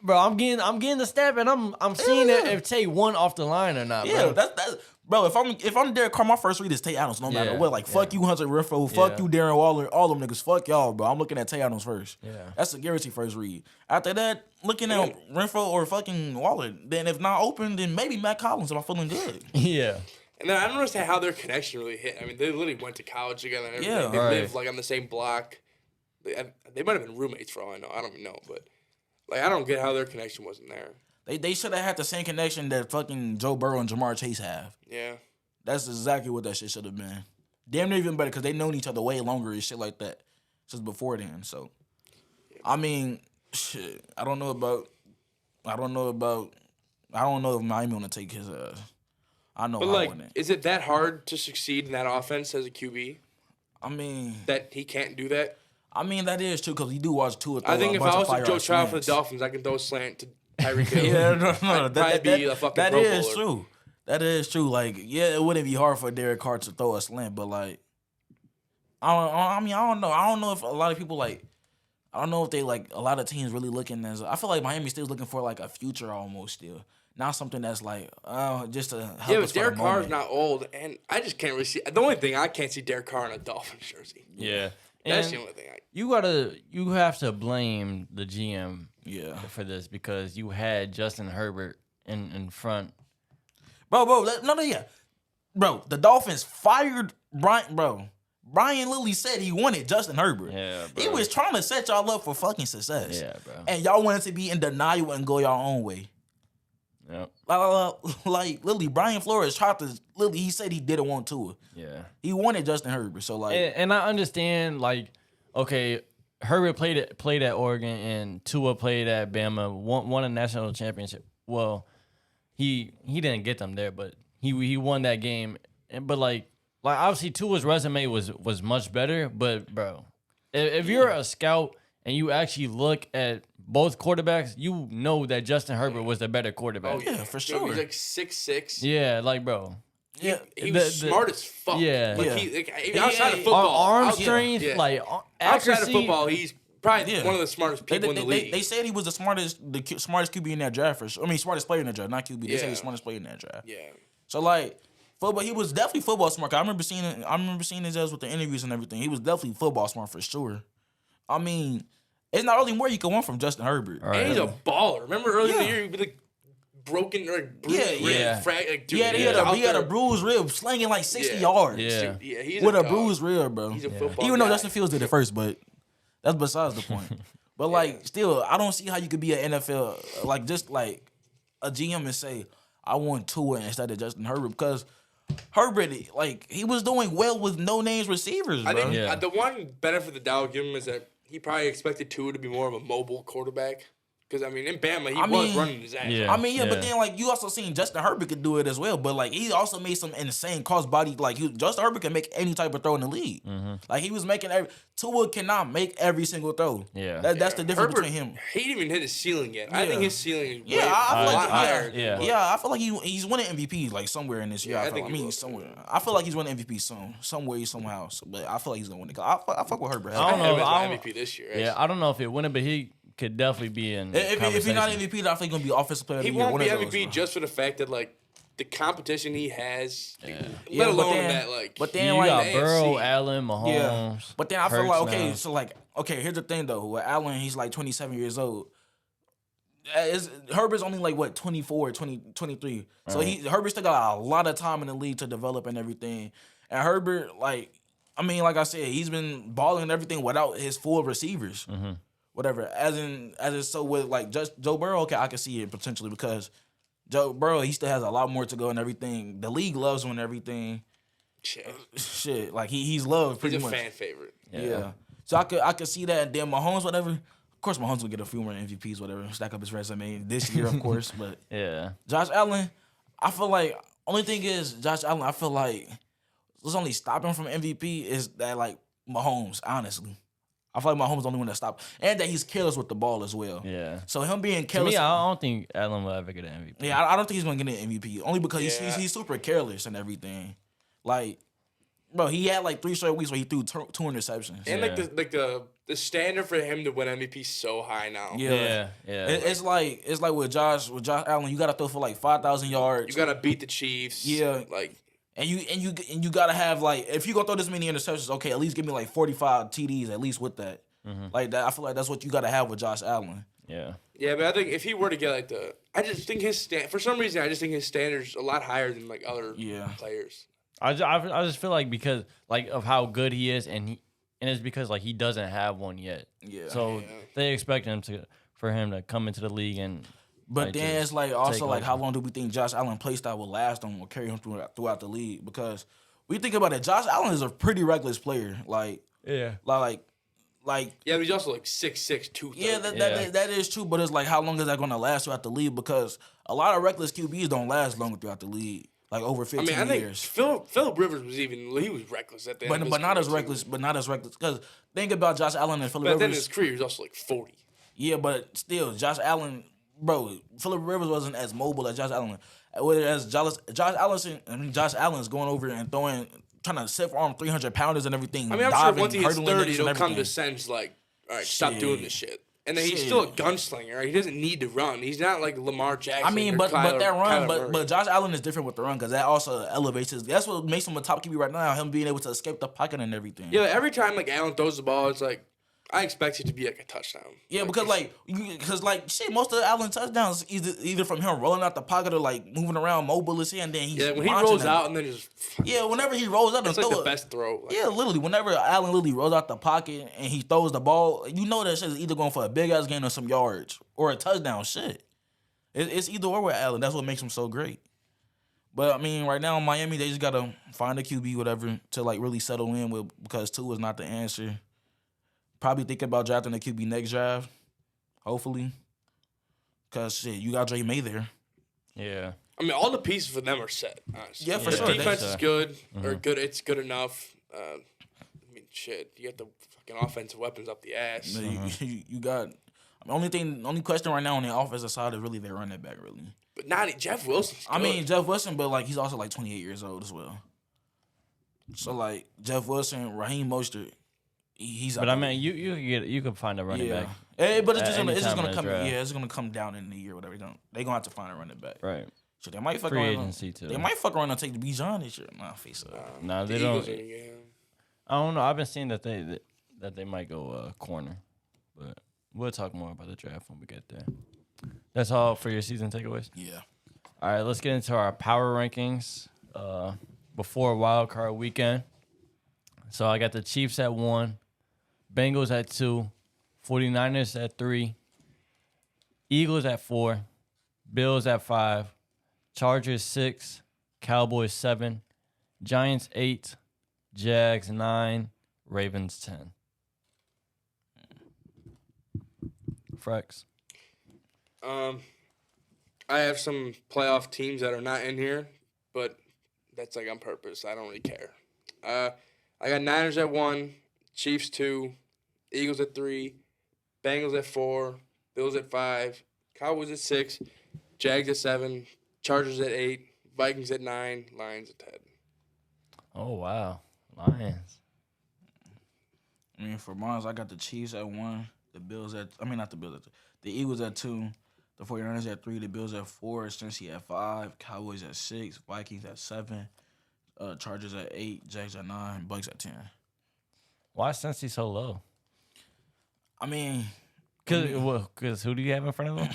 bro, I'm getting the snap and I'm seeing if Tay won off the line or not. Yeah, bro. that's bro. If I'm Derek Carr, my first read is Tay Adams, no matter Yeah, what. Like fuck you, Hunter Renfrow, fuck Yeah. you, Darren Waller, all them niggas, fuck y'all, bro. I'm looking at Tay Adams first. Yeah. That's a guarantee first read. After that, looking at Renfrow or fucking Waller. Then if not open, then maybe Matt Collins if I'm feeling good. Yeah. And then I don't understand how their connection really hit. I mean, they literally went to college together and everything. Yeah. They Right. live, like, on the same block. They might have been roommates for all I know. I don't even know. But, like, I don't get how their connection wasn't there. They should have had the same connection that fucking Joe Burrow and Jamar Chase have. Yeah. That's exactly what that shit should have been. Damn near even better because they known each other way longer and shit like that since before then. So, I mean, shit. I don't know if Miami want to take his I know But, I like, wouldn't. is it that hard to succeed in that offense as a QB? I mean, That he can't do that? that is true because you do watch two or three. I think if I was Joe Trout for the Dolphins, I could throw a slant to Tyreek Hill. Yeah, no, I'd probably be a fucking that Pro is Bowler. true. That is true. Like, yeah, it wouldn't be hard for Derek Carr to throw a slant, but like, I don't know. I don't know if a lot of people like. I don't know if they like a lot of teams really looking as. I feel like Miami still looking for like a future almost still, not something that's like just to help Yeah, us but for Derek the Carr's moment. not old, and I just can't really see. The only thing I can't see Derek Carr in a Dolphins jersey. Yeah. That's And the only thing you have to blame the GM Yeah, for this because you had Justin Herbert in front. bro, bro. The Dolphins fired Brian, bro. Brian Lilly said he wanted Justin Herbert. Yeah, bro. He was trying to set y'all up for fucking success. Yeah, bro. And y'all wanted to be in denial and go your own way. Yep. Like Lilly, Brian Flores tried to Lilly. He said he didn't want to. Yeah. He wanted Justin Herbert. So like, And I understand, like, okay, Herbert played at Oregon and Tua played at Bama, won a national championship. Well, he didn't get them there, but he won that game. But like obviously Tua's resume was much better. But bro, if you're a scout and you actually look at both quarterbacks, you know that Justin Herbert was the better quarterback. Oh, yeah, for sure. He's like 6'6". Yeah, like bro. yeah, He was smart as fuck. Yeah. Like, Yeah. outside of football. Arm outside- strength, yeah. like Outside accuracy. of football, he's probably Yeah. one of the smartest people in the league. They said he was the smartest QB in that draft. Smartest player in that draft, not QB. They said he Yeah. was the smartest player in that draft. yeah. So like football, he was definitely football smart. I remember seeing his ass with the interviews and everything. He was definitely football smart for sure. I mean, it's not really more you can want from Justin Herbert. Right. And he's a baller. Remember earlier in the Yeah. year, he'd be like broken or like bruised Yeah, rib, yeah. like, dude, He had, he's out a there. bruised rib, slinging like 60 Yeah. yards. Yeah. Yeah, he's With a dog. bruised rib, bro. He's a football Even though guy. Justin Fields did it first, but that's besides the point. But like, still, I don't see how you could be an NFL like just like a GM and say I want Tua instead of Justin Herbert because Herbert, like, he was doing well with no names receivers, bro. I think Yeah. the one benefit that Dow give him is that he probably expected Tua to be more of a mobile quarterback. Because, I mean, in Bama, he was running his ass. Yeah. I mean, but then like you also seen Justin Herbert could do it as well, but like he also made some insane cross-body. Like Justin Herbert can make any type of throw in the league. Like he was making Tua cannot make every single throw. Yeah. That's the difference Herbert, between him. He didn't even hit his ceiling yet. I Yeah. think his ceiling is Yeah, way, I feel a like lot higher. yeah. I feel like he's winning MVP like somewhere in this year. Yeah, I think he will. somewhere. I feel like he's winning MVP some way somehow. So, but I feel like he's gonna win it. I fuck with Herbert. I don't know. He was I an don't- MVP this year. Yeah, I don't know if it win it, but he could definitely be in. If he's not conversation. MVP, then I think he's gonna be offensive player of He the year. won't one be of MVP those, just for the fact that, like, the competition he has, Yeah, let but alone then- that, like, but then You like got the Burrow, AFC. Allen, Mahomes. Yeah, but then I feel Hurts like okay, now. so like okay, here's the thing though. With Allen, he's like 27 years old. Herbert's only like what 24, 20, 23. So Herbert still got a lot of time in the league to develop and everything. And Herbert, like I said, he's been balling and everything without his full receivers. Whatever. As in so with like just Joe Burrow, okay, I can see it potentially because Joe Burrow, he still has a lot more to go and everything. The league loves him and everything. Shit, like he's loved pretty much. He's a fan favorite. Yeah. So I could see that. And then Mahomes, whatever. Of course, Mahomes will get a few more MVPs, whatever. Stack up his resume this year, of course. But Yeah. Josh Allen, I feel like only thing is Josh Allen. I feel like what's only stopping him from MVP is that like Mahomes. Honestly, I feel like Mahomes is the only one that stopped, and that he's careless with the ball as well. Yeah. So him being To careless. me, I don't think Allen will ever get an MVP. Yeah, I don't think he's gonna get an MVP only because Yeah. he's super careless and everything. Like, bro, he had like 3 straight weeks where he threw 2 interceptions. And like the standard for him to win MVP is so high now. Yeah. It's like with Josh Allen, you gotta throw for like 5,000 yards. You gotta beat the Chiefs. Yeah. Like And you gotta have like if you gonna throw this many interceptions, okay, at least give me like 45 TDs at least with that. Like that, I feel like that's what you gotta have with Josh Allen. Yeah. Yeah, but I think if he were to get like I just think for some reason I just think his standard's a lot higher than like other players. I just feel like because like of how good he is, and it's because like he doesn't have one yet. Yeah. So they expect for him to come into the league and. But like, then it's like also like over. how long do we think Josh Allen play style will last him or carry him throughout the league? Because we think about it, Josh Allen is a pretty reckless player. Like Yeah. Yeah, but he's also like 6'6", 230. Yeah, that is true. But it's like how long is that going to last throughout the league? Because a lot of reckless QBs don't last long throughout the league. Like over 15 years. I think Phillip Rivers he was reckless at the end. But not as reckless. But not as reckless. Because think about Josh Allen and Phillip But Rivers. then his career he was also like 40. Yeah, but still, Josh Allen, bro, Phillip Rivers wasn't as mobile as Josh Allen. Whereas Josh Allen's going over and trying to set arm 300-pounders and everything. I mean, I'm diving, sure once he hits hurdling 30, niggas it'll and come to everything. sense like, all right, stop doing this shit. And then he's Shit. still a gunslinger. Right? He doesn't need to run. He's not like Lamar Jackson. I mean, or but that run, Kyler but Josh Allen is different with the run because that also elevates his. That's what makes him a top QB right now. Him being able to escape the pocket and everything. Yeah, every time like Allen throws the ball, it's like I expect it to be like a touchdown. Yeah, because most of Allen touchdowns either from him rolling out the pocket or like moving around mobile as he, and then he's when he launching rolls them. out and then just whenever he rolls out and it's like throw the it. best throw. Like, Yeah, literally, whenever Allen literally rolls out the pocket and he throws the ball, you know that shit is either going for a big ass gain or some yards or a touchdown. Shit, it's either or with Allen. That's what makes him so great. But I mean, right now in Miami, they just gotta find a QB, whatever, to like really settle in with because 2 is not the answer. Probably thinking about drafting a QB next draft, hopefully, because shit, you got Dre May there. Yeah. I mean, all the pieces for them are set. Honestly. Yeah, for The sure. defense is good or good. It's good enough. I mean, shit, you got the fucking offensive weapons up the ass. You got. Only question right now on the offensive side is really their running back, really. But not Jeff Wilson. I mean, Jeff Wilson, but like he's also like 28 years old as well. So like Jeff Wilson, Raheem Mostert, he's. But I mean, you could find a running back. But it's just at gonna any time come. in the draft. Yeah, it's gonna come down in the year, whatever. They're gonna have to find a running back. Right. So they might fuck Free around. agency too. They might fuck around and take the Bijan this year. Nah, face up. Nah, the they don't. Eagles are gonna get him. I don't know. I've been seeing that they might go corner, but we'll talk more about the draft when we get there. That's all for your season takeaways. Yeah. All right, let's get into our power rankings before Wild Card Weekend. So I got the Chiefs at 1, Bengals at 2, 49ers at 3, Eagles at 4, Bills at 5, Chargers 6, Cowboys 7, Giants 8, Jags 9, Ravens 10. Frecks. I have some playoff teams that are not in here, but that's like on purpose. I don't really care. I got Niners at 1, Chiefs 2, Eagles at 3, Bengals at 4, Bills at 5, Cowboys at 6, Jags at 7, Chargers at 8, Vikings at 9, Lions at 10. Oh, wow. Lions. I mean, for mine, I got the Chiefs at 1, the Bills at. I mean, not the Bills at 2. The Eagles at 2, the 49ers at 3, the Bills at 4, Cincy at 5, Cowboys at 6, Vikings at 7, Chargers at 8, Jags at 9, Bucks at 10. Why is Cincy so low? I mean, Because who do you have in front of them?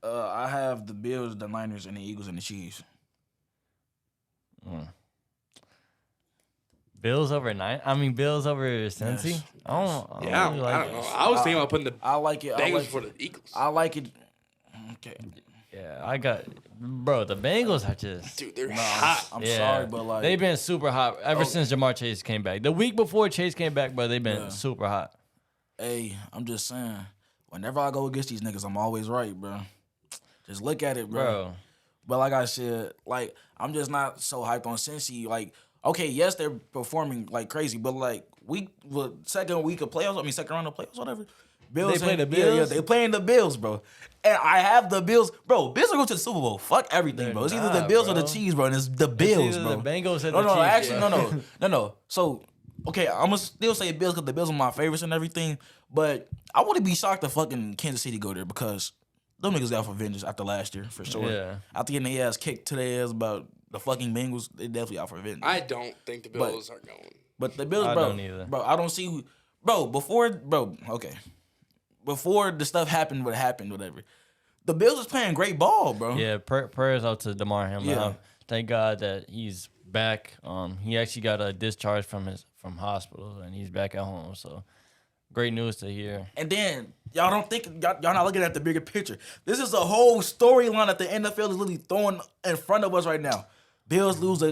I have the Bills, the Niners, and the Eagles and the Chiefs. Bills over 9? I mean, Bills over Cincy? Yes. I don't Yeah, really I like don't it. know. I was thinking about putting the I like it. Bengals for the Eagles. I like it. Okay. Yeah, I got, bro. The Bengals are just, Dude, they're hot. I'm yeah. sorry, but like they've been super hot ever since Jamar Chase came back. The week before Chase came back, bro, they've been Yeah. super hot. hey, I'm just saying, whenever I go against these niggas, I'm always right, bro. Just look at it, Bro. But like I said, like I'm just not so hyped on Cincy. Like, okay, yes, they're performing like crazy, but like second week of playoffs, second round of playoffs, whatever. Bills They play the Yeah, Bills? they playing the Bills, bro. And I have the Bills, bro. Bills are going to the Super Bowl. Fuck everything, bro. It's either the not, Bills or the bro. Chiefs, bro. And it's the Bills, either bro. the Bengals or no, the no, Chiefs, actually, bro. no. So, okay, I'm gonna still say Bills because the Bills are my favorites and everything. But I wouldn't be shocked if fucking Kansas City go there because them niggas out for vengeance after last year for sure. Yeah. After getting their ass kicked to their ass about the fucking Bengals, they definitely out for vengeance. I don't think the Bills are going. But the Bills, I bro, don't either. bro, I don't see who, bro. Before the stuff happened, what happened, whatever. The Bills was playing great ball, bro. Yeah, prayers out to DeMar Hamlin. Yeah. Thank God that he's back. He actually got a discharge from hospital and he's back at home. So great news to hear. And then y'all don't think y'all not looking at the bigger picture. This is a whole storyline that the NFL is literally throwing in front of us right now. Bills lose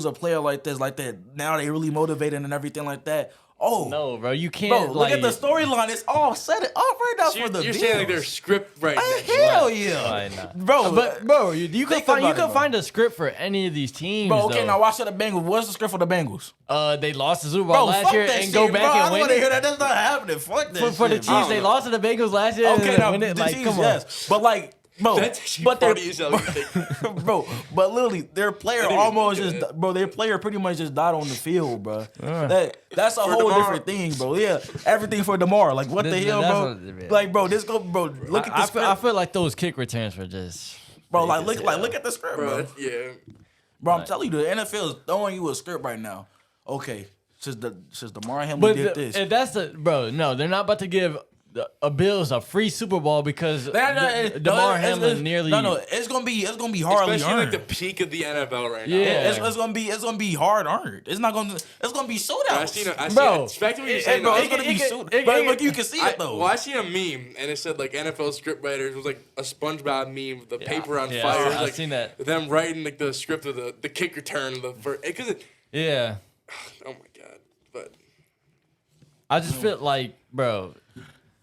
a player like that. Now they really motivated and everything like that. Oh No, bro, you can't. bro, look at the storyline. It's all set it up right now So for the you're Bills. saying like their script right now. Hell yeah, Why not? bro. But bro, you can Think find about it, bro. find a script for any of these teams. Bro, okay, though. now watch the Bengals. What's the script for the Bengals? They lost the Super Bowl Bro, last fuck year that and shit, go back bro. I and don't win want to it. hear that. That's not happening. Fuck that For the shit, Chiefs, bro. they lost to the Bengals last year. Okay, and now win it. the Like, Chiefs, come on. yes, but like, bro, That's actually but they're funny as hell. You think. bro, but literally, their player didn't almost even think just, of bro, their player pretty much just died on the field, bro. That's a whole DeMar. different thing, bro. Yeah, everything for DeMar. Like, what the That's hell, bro? what- Like, bro, look at the I script, feel like those kick returns were just. bro. fake as hell. Look at the script, bro. Bro, yeah. Bro, I'm telling you, the NFL is throwing you a script right now. Okay, since DeMar Hamlin But did this. if that's the bro, no, they're not about to give a Bills a free Super Bowl because DeMar Hamlin nearly. No, it's gonna be hardly Especially earned. like the peak of the NFL right now. Yeah. It's gonna be hard earned. It's gonna be sold out. I seen Bro, it. Back to what you're Hey, saying. bro, though. it's gonna be sold. it- But it- look, you can see it though. Well, I seen a meme and it said like NFL scriptwriters. It was like a SpongeBob meme with the paper on yeah, fire. I've Like, seen that. Them writing like the script of the kick return. Because Yeah, oh my god. But I just feel like, bro.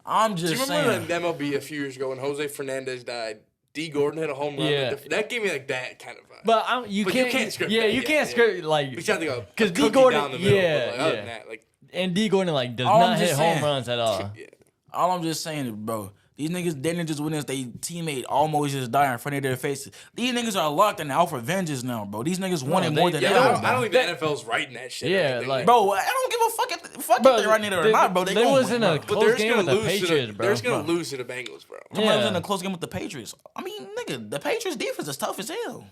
I'm do you just remember saying. the MLB a few years ago when Jose Fernandez died? D. Gordon hit a home run. Yeah. Like, that gave me like that kind of vibe. But you But you can't. can't script Yeah, that, you yeah, can't yeah. script like. We got to go Because D. D. Gordon, down the middle. yeah, But, like, other yeah. than that, like And D. Gordon like does All I'm not just hit saying- home runs at all. yeah. All I'm just saying is, bro, these niggas didn't just witness their teammate almost just die in front of their faces. These niggas are locked and out for vengeance now, bro. These niggas wanted they- more than yeah, Yeah, ever, I don't bro. think the NFL's writing that shit. Yeah, Like, like- Bro, I don't give a fuck if they writing it or not, bro. They there gonna was win, in a bro. but close game with the lose Patriots, to bro. They're just gonna lose to the Bengals, bro. Come on, it was in Yeah. a close game with the Patriots. I mean, nigga, the Patriots defense is tough as hell.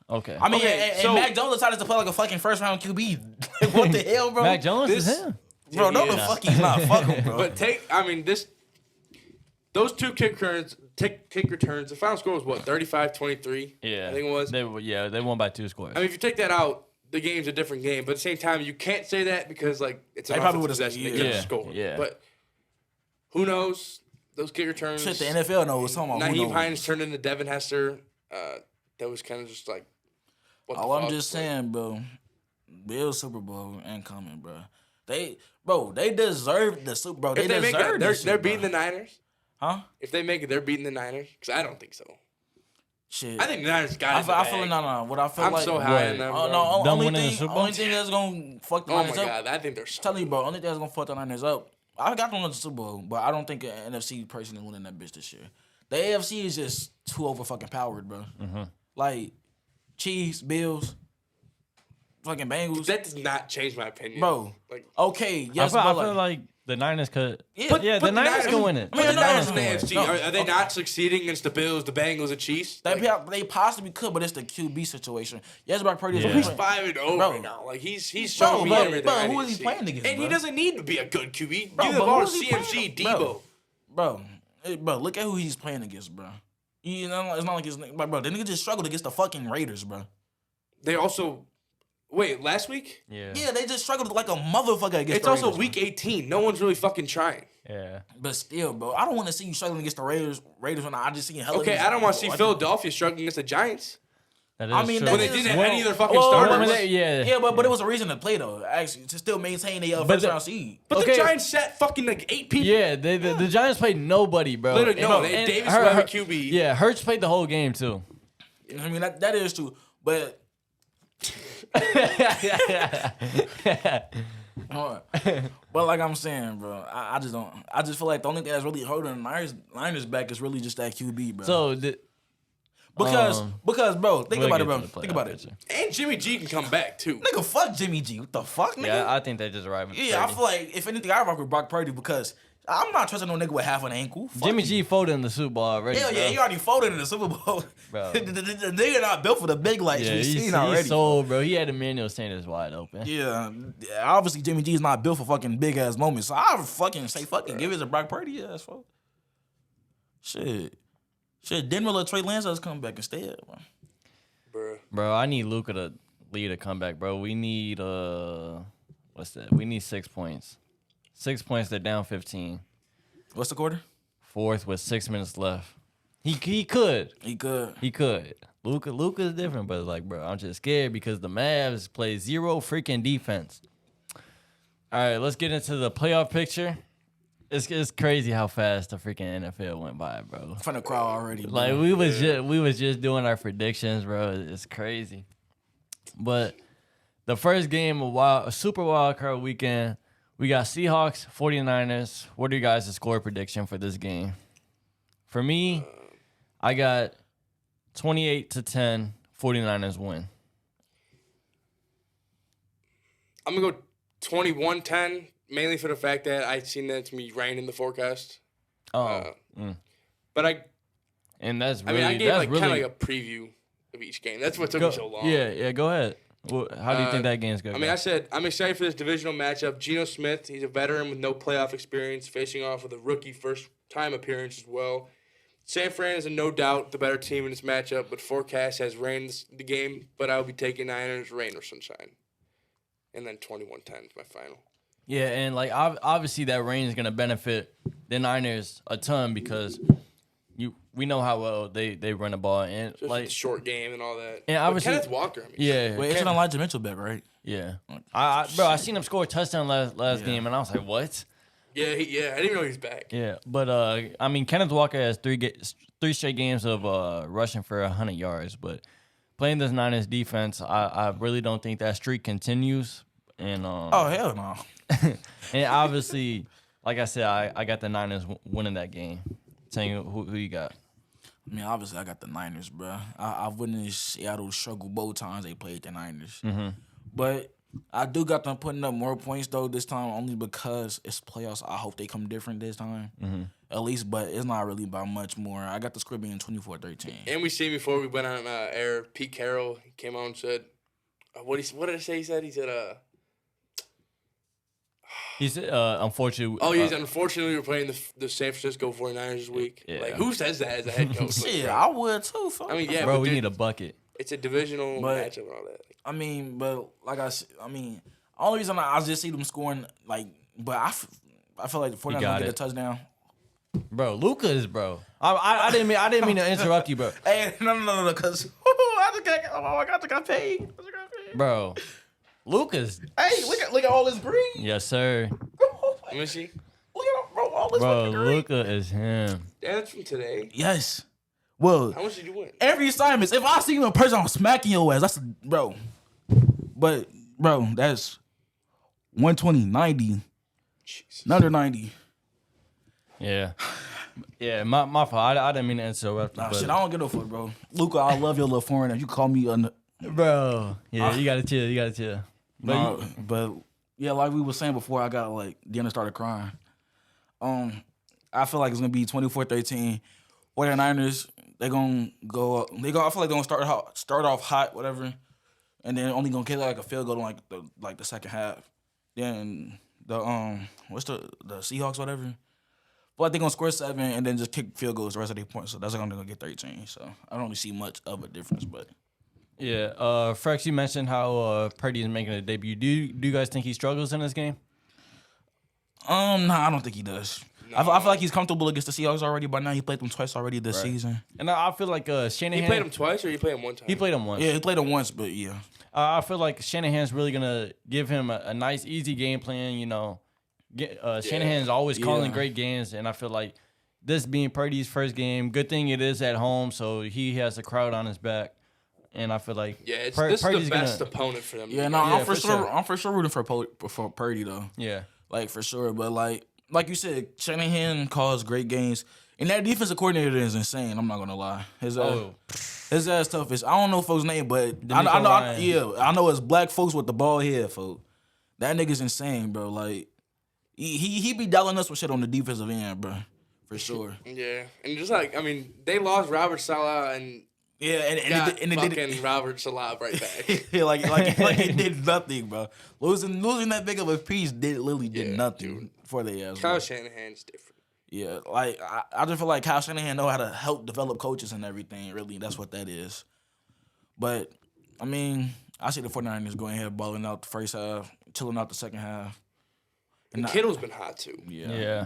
Okay. I mean, Okay, and so- Mac Jones decided to play like a fucking first round QB. Like, what the hell, bro? Mac Jones is this- him. Bro, no, the Yeah. fuck he's not. Fuck him, bro. But those two kick returns. The final score was what 35-23. Yeah, I think it was. They won by 2 scores. I mean, if you take that out, the game's a different game. But at the same time, you can't say that because like it's an They probably offensive would've- possession. They yeah. could have scored. Yeah. But who knows? Those kick returns. Shit, the NFL knows. Talking about who Naheem knows. Hines turned into Devin Hester. That was kind of just like. What the All I'm fuck? just saying, bro, Bills Super Bowl ain't coming, bro. They deserve the Super Bowl. If they make deserve that, this they're shit, beating bro. the Niners. Huh? If they make it, they're beating the Niners. Because I don't think so. Shit. I think the Niners got it. I feel no. What I feel I'm like. so high What? on them. Oh bro. no! Them Only winning the thing, Super Bowl? only thing that's gonna fuck the Oh my Niners up. god, I think they're. Tell you, bro. Only thing that's gonna fuck the Niners up. I got them on the Super Bowl, but I don't think an NFC person is winning that bitch this year. The AFC is just too over fucking powered, bro. Like Chiefs, Bills, fucking Bengals, That does not change my opinion, bro. Like, Okay, I yes, feel, I but feel like the Niners could. Yeah, Yeah, but the Niners can win it. I mean, the no, Niners no, can the win. AFC, No, are they okay. not succeeding against the Bills, the Bengals, the Chiefs? Like, they possibly could, but it's the QB situation. Yes, Brock Purdy is Yeah. he's playing. 5-0 Bro. right now. Like he's Bro, showing me but- everything. but I who need is he to see. playing against, And he bro? doesn't need to be a good QB. Bro, Give the but ball who to is he CMC, playing? Debo. Bro, look at who he's playing against, bro. You know, it's not like his name, bro. The nigga just struggled against the fucking Raiders, bro. They also Wait, last week? Yeah. Yeah, they just struggled like a motherfucker against It's the also Raiders, week man. 18. No one's really fucking trying. Yeah. But still, bro, I don't want to see you struggling against the Raiders when I just seen hella. Okay, niggas- I don't want to see I- Philadelphia struggling against the Giants. That I is mean, true. that When they is- didn't have any of their fucking Well, starters. when they- yeah. Yeah, but it was a reason to play though. Actually, to still maintain the But first the- round seed. But Okay. the Giants sat fucking like 8 people. Yeah, the Giants played nobody, bro. Literally, no. They had And Davis Hur- Webb Hur- at QB. Yeah, Hurts played the whole game too. I mean, that is true, but. But like I'm saying, bro, I just don't. I just feel like the only thing that's really holding the Niners back is really just that QB, bro. So because bro, think we'll about get it, bro. to the Think about playoff it. picture. And Jimmy G can come back, too. Nigga, fuck Jimmy G. What the fuck, nigga? Yeah, I think they just arrived. Yeah, I feel like if anything, I rock with Brock Purdy because I'm not trusting no nigga with half an ankle. Fuck Jimmy you. G folded in the Super Bowl already. Hell yeah, bro. he already folded in the Super Bowl. Bro. the nigga not built for the big lights Yeah, we he's seen already. sold, bro. He had Emmanuel Sanders wide open. Yeah, obviously Jimmy G is not built for fucking big ass moments. So I fucking say give it to Brock Purdy ass fuck. Shit, Denver let Trey Lance us come back instead. Man. Bro, I need Luka to lead a comeback, bro. We need what's that? We need 6 points. 6 points. They're down 15. What's the quarter? Fourth with 6 minutes left. He could. He good. He could. Luka is different, but like, bro, I'm just scared because the Mavs play zero freaking defense. All right, let's get into the playoff picture. It's crazy how fast the freaking NFL went by, bro. From the crowd already. Bro. Like we was just doing our predictions, bro. It's crazy. But the first game of Super Wild Card weekend, we got Seahawks, 49ers. What are you guys' score prediction for this game? For me, I got 28-10, 49ers win. I'm going to go 21-10, mainly for the fact that I've seen that it's going to be rain in the forecast. Oh. But And that's I really, mean, I gave that's like really, kind of like a preview of each game. That's what took me so long. Yeah, go ahead. How do you think that game's going I to mean, go? I said I'm excited for this divisional matchup. Geno Smith, he's a veteran with no playoff experience, facing off with a rookie first-time appearance as well. San Fran is no doubt the better team in this matchup, but forecast has rain the game. But I'll be taking Niners, rain or sunshine. And then 21-10 is my final. Yeah, and like obviously that rain is gonna benefit the Niners a ton because we know how well they run the ball and Just like the short game and all that. And But obviously- Kenneth Walker, I mean, yeah, Wait, isn't Elijah Mitchell back, right? yeah. Bro, I seen him score a touchdown last game and I was like, what? yeah, I didn't even know he was back. Yeah, but I mean Kenneth Walker has three straight games of rushing for 100 yards, but playing this Niners defense, I really don't think that streak continues. And Oh hell no. and obviously, like I said, I got the Niners winning that game. Tell you who you got. I mean, obviously, I got the Niners, bro. I've witnessed Seattle struggle both times they played the Niners. Mm-hmm. But I do got them putting up more points, though, this time, only because it's playoffs. I hope they come different this time. Mm-hmm. At least, but it's not really by much more. I got the script being 24-13. And we seen before we went on air, Pete Carroll came out and said, what did I say? He said, He said, unfortunately. unfortunately, we're playing the San Francisco 49ers this week. Yeah. Like, who says that as a head coach? Shit, Like, I would too. Fuck. I mean, yeah, bro, but we dude, need a bucket. it's a divisional But- matchup and all that. I mean, but like only reason I just see them scoring, like, but I feel like the 49ers got gonna get it. a touchdown. Bro, Luka is bro. I didn't mean to interrupt you, bro. Hey, no, because I got paid. Bro, Luka's Hey, look at all this green. yes sir. Let me see. Look at all this Bro, fucking green. Luka is him. Yeah, that's from today. Yes. Well, How much did you win? every assignment, if I see you in person, I'm smacking your ass. That's bro. But bro, that's 120, 90, Jesus. another 90. Yeah. Yeah, my fault. I didn't mean to interrupt you. Nah, but- shit, I don't give no fuck, bro. Luca, I love your little foreigner. You call me Bro. Yeah, you gotta chill. but yeah, like we were saying before, I got like Deanna started crying. I feel like it's gonna be 24-13. 49ers, they're gonna go. I feel like they're gonna start off hot, whatever, and then only gonna get like a field goal in like the second half. Then the what's the Seahawks, whatever. But they're gonna score 7 and then just kick field goals the rest of their points. So that's only gonna get 13. So I don't really see much of a difference, but. Yeah. Frecks, you mentioned how Purdy is making a debut. Do you guys think he struggles in this game? Nah, I don't think he does. No. I feel like he's comfortable against the Seahawks already by now. He played them twice already this season. And I feel like Shanahan. He played him twice, or he played him one time? He played him once. Yeah, he played him once, but yeah. I feel like Shanahan's really gonna give him a nice, easy game plan. You know, Shanahan's always calling great games, and I feel like this being Purdy's first game, good thing it is at home, so he has a crowd on his back, and I feel like this Purdy's is the best opponent for them. Yeah, no, I'm for sure. I'm for sure rooting for Purdy though. Yeah, like for sure. But like you said, Shanahan calls great games, and that defensive coordinator is insane. I'm not gonna lie. His ass tough is. I don't know folks' name, but I know. I know it's black folks with the bald head, folks. That nigga's insane, bro. Like he be dialing us with shit on the defensive end, bro. For sure. Yeah, and just like they lost Robert Salah and they did Robert Salah right back. like it did nothing, bro. Losing that big of a piece literally did nothing for the ass. Kyle Shanahan's different. Yeah, like I just feel like Kyle Shanahan know how to help develop coaches and everything. Really, that's what that is. But I mean, I see the 49ers going ahead balling out the first half, chilling out the second half. And Kittle's been hot too. Yeah.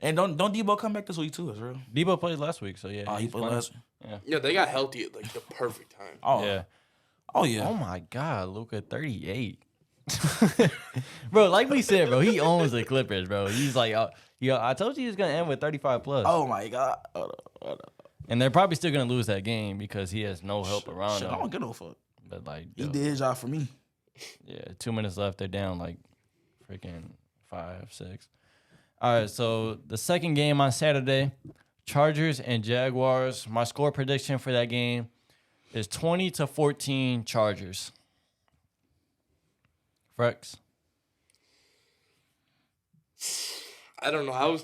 And don't Debo come back this week too, is real? Debo played last week, so yeah. Oh, he played last week. Yeah, they got healthy at like the perfect time. Oh yeah. Oh yeah. Oh my God, Luka 38. Bro, like we said, bro, he owns the Clippers, bro. He's like, I told you he was gonna end with 35 plus. Oh my God. Hold up. And they're probably still gonna lose that game because he has no help around him. I don't give no fuck. But like, he did his job for me. Yeah, 2 minutes left. They're down like freaking 5, 6. All right, so the second game on Saturday, Chargers and Jaguars. My score prediction for that game is 20-14 Chargers. Frecks? I don't know.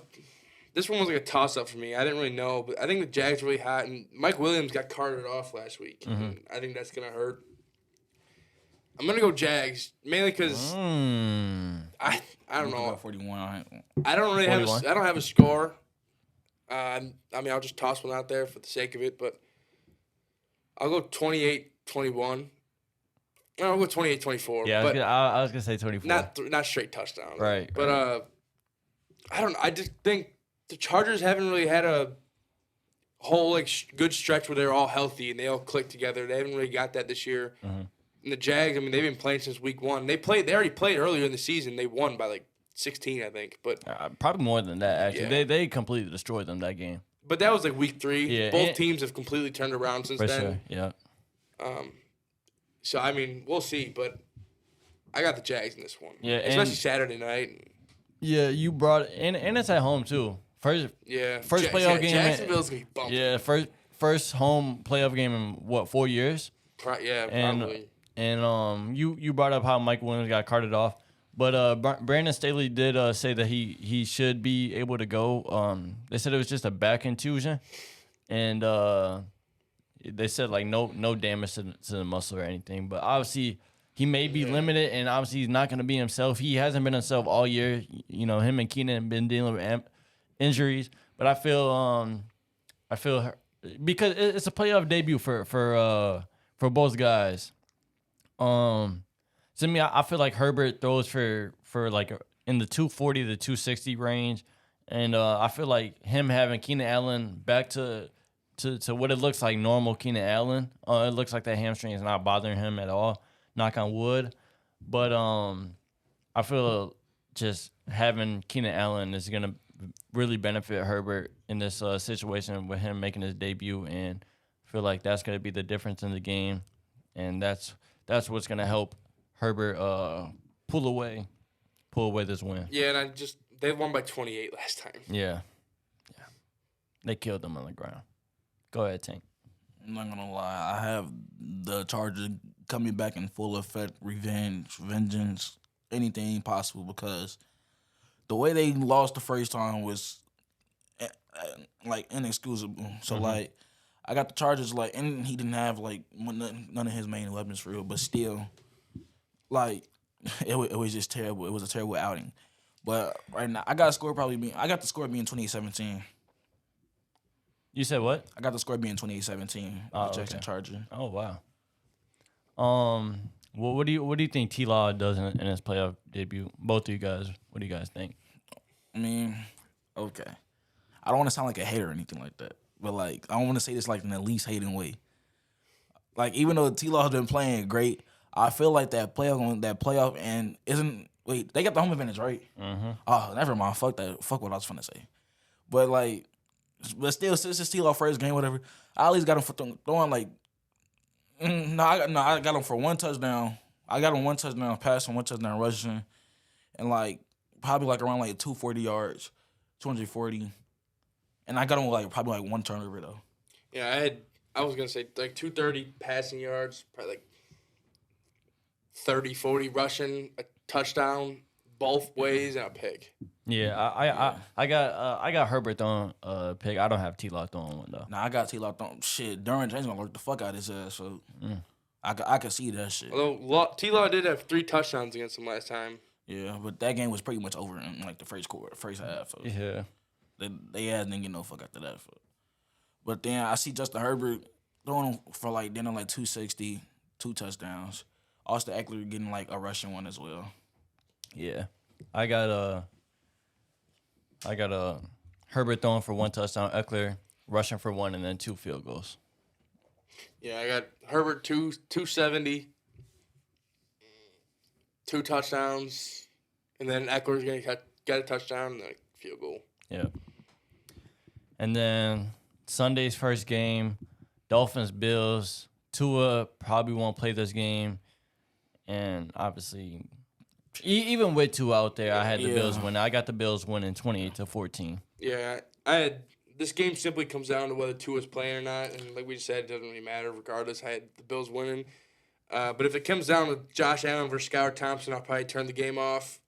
This one was like a toss-up for me. I didn't really know, but I think the Jags are really hot, and Mike Williams got carted off last week. Mm-hmm. I think that's going to hurt. I'm going to go Jags, mainly because I don't know. 41. I don't really have I don't have a score. I mean, I'll just toss one out there for the sake of it, but I'll go 28-21. I'll go 28-24. Yeah, I was gonna say 24. Not straight touchdown. Right. But I don't know. I just think the Chargers haven't really had a whole good stretch where they're all healthy and they all click together. They haven't really got that this year. Mm-hmm. And the Jags, I mean, they've been playing since week 1. They already played earlier in the season. They won by like 16, I think. But probably more than that, actually. Yeah. They completely destroyed them that game. But that was like week 3. Yeah, both teams have completely turned around since then. Sure. Yeah. So, I mean, we'll see. But I got the Jags in this one. Yeah, especially Saturday night. Yeah, you brought – and it's at home, too. First playoff game. Jacksonville's going to be bumping. Yeah, first home playoff game in, what, 4 years? Probably. And you brought up how Mike Williams got carted off. But Brandon Staley did say that he should be able to go. They said it was just a back contusion. And they said, like, no damage to the muscle or anything. But obviously – he may be limited, and obviously he's not going to be himself. He hasn't been himself all year. You know, him and Keenan have been dealing with injuries. But I feel because it's a playoff debut for both guys. To me, I feel like Herbert throws for like in the 240 to 260 range, and I feel like him having Keenan Allen back to what it looks like normal Keenan Allen. It looks like that hamstring is not bothering him at all. Knock on wood. But I feel just having Keenan Allen is going to really benefit Herbert in this situation with him making his debut, and I feel like that's going to be the difference in the game, and that's what's going to help Herbert pull away this win. Yeah, and they won by 28 last time. Yeah. They killed them on the ground. Go ahead, Tank. I'm not gonna lie. I have the Chargers coming back in full effect, vengeance, anything possible, because the way they lost the first time was like inexcusable. So like, I got the Chargers and he didn't have none of his main weapons for real, but still, like it was just terrible. It was a terrible outing. But right now, I got the score being 2017. You said what? I got the score being 2017. Oh, Jackson Charger. Oh, wow. What do you think T Law does in his playoff debut? Both of you guys, what do you guys think? I mean, okay. I don't want to sound like a hater or anything like that, but like I don't want to say this like in the least hating way. Like even though T Law has been playing great, I feel like that playoff and isn't. Wait, they got the home advantage, right? Mm-hmm. Oh, never mind. Fuck that. Fuck what I was finna say. But like, but still, since it's T Law first game, whatever, I at least got him for throwing like. I got him for one touchdown. I got him one touchdown passing, one touchdown rushing, and like probably like around like 240 yards, 240, and I got him like probably like one turnover though. Yeah, I was gonna say like 230 passing yards, probably like 30, 40 rushing, a touchdown both ways, and a pick. Yeah, I got Herbert throwing a pick. I don't have T Law throwing one though. Nah, I got T Law throwing shit. Derwin James gonna work the fuck out of his ass, so I can see that shit. Although T Law did have 3 touchdowns against him last time. Yeah, but that game was pretty much over in like the first half. So Yeah. They didn't get no fuck after that. But then I see Justin Herbert throwing for like 260, 2 touchdowns. Austin Eckler getting like a rushing one as well. Yeah. I got Herbert throwing for 1 touchdown, Eckler rushing for 1, and then 2 field goals. Yeah, I got Herbert 270, 2 touchdowns, and then Eckler's gonna get a touchdown and a field goal. Yeah. And then Sunday's first game, Dolphins Bills. Tua probably won't play this game, and obviously, even with Tua out there, I had the Bills winning. I got the Bills winning 28-14. Yeah, this game simply comes down to whether Tua's playing or not, and like we just said, it doesn't really matter. Regardless, I had the Bills winning. But if it comes down to Josh Allen versus Skylar Thompson, I'll probably turn the game off.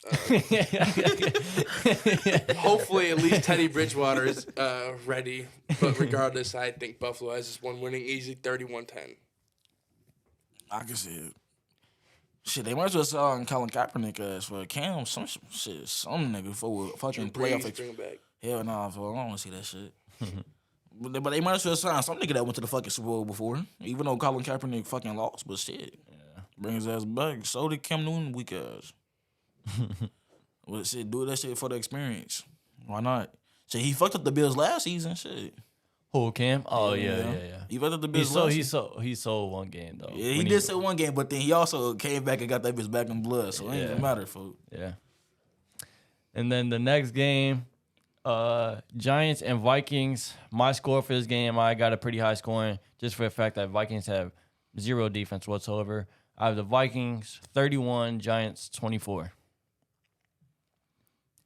Hopefully, at least Teddy Bridgewater is ready. But regardless, I think Buffalo has this one winning easy 31-10. I can see it. Shit, they might as well sell Colin Kaepernick as for Cam, some nigga for fucking playoff. Bring him back. Hell nah, I don't want to see that shit. But they might as well sign some nigga that went to the fucking Super Bowl before, even though Colin Kaepernick fucking lost. But shit, bring his ass back. So did Cam Newton, weak ass. Well, shit, do that shit for the experience. Why not? Shit, he fucked up the Bills last season. Shit. Who, Cam? Oh yeah. He fucked up the Bills last season. He sold one game though. Yeah, he did sell one game, but then he also came back and got that bitch back in blood. So it ain't even matter, folks. Yeah. And then the next game, Giants and Vikings. My score for this game, I got a pretty high scoring just for the fact that Vikings have 0 defense whatsoever. I have the Vikings 31, Giants 24.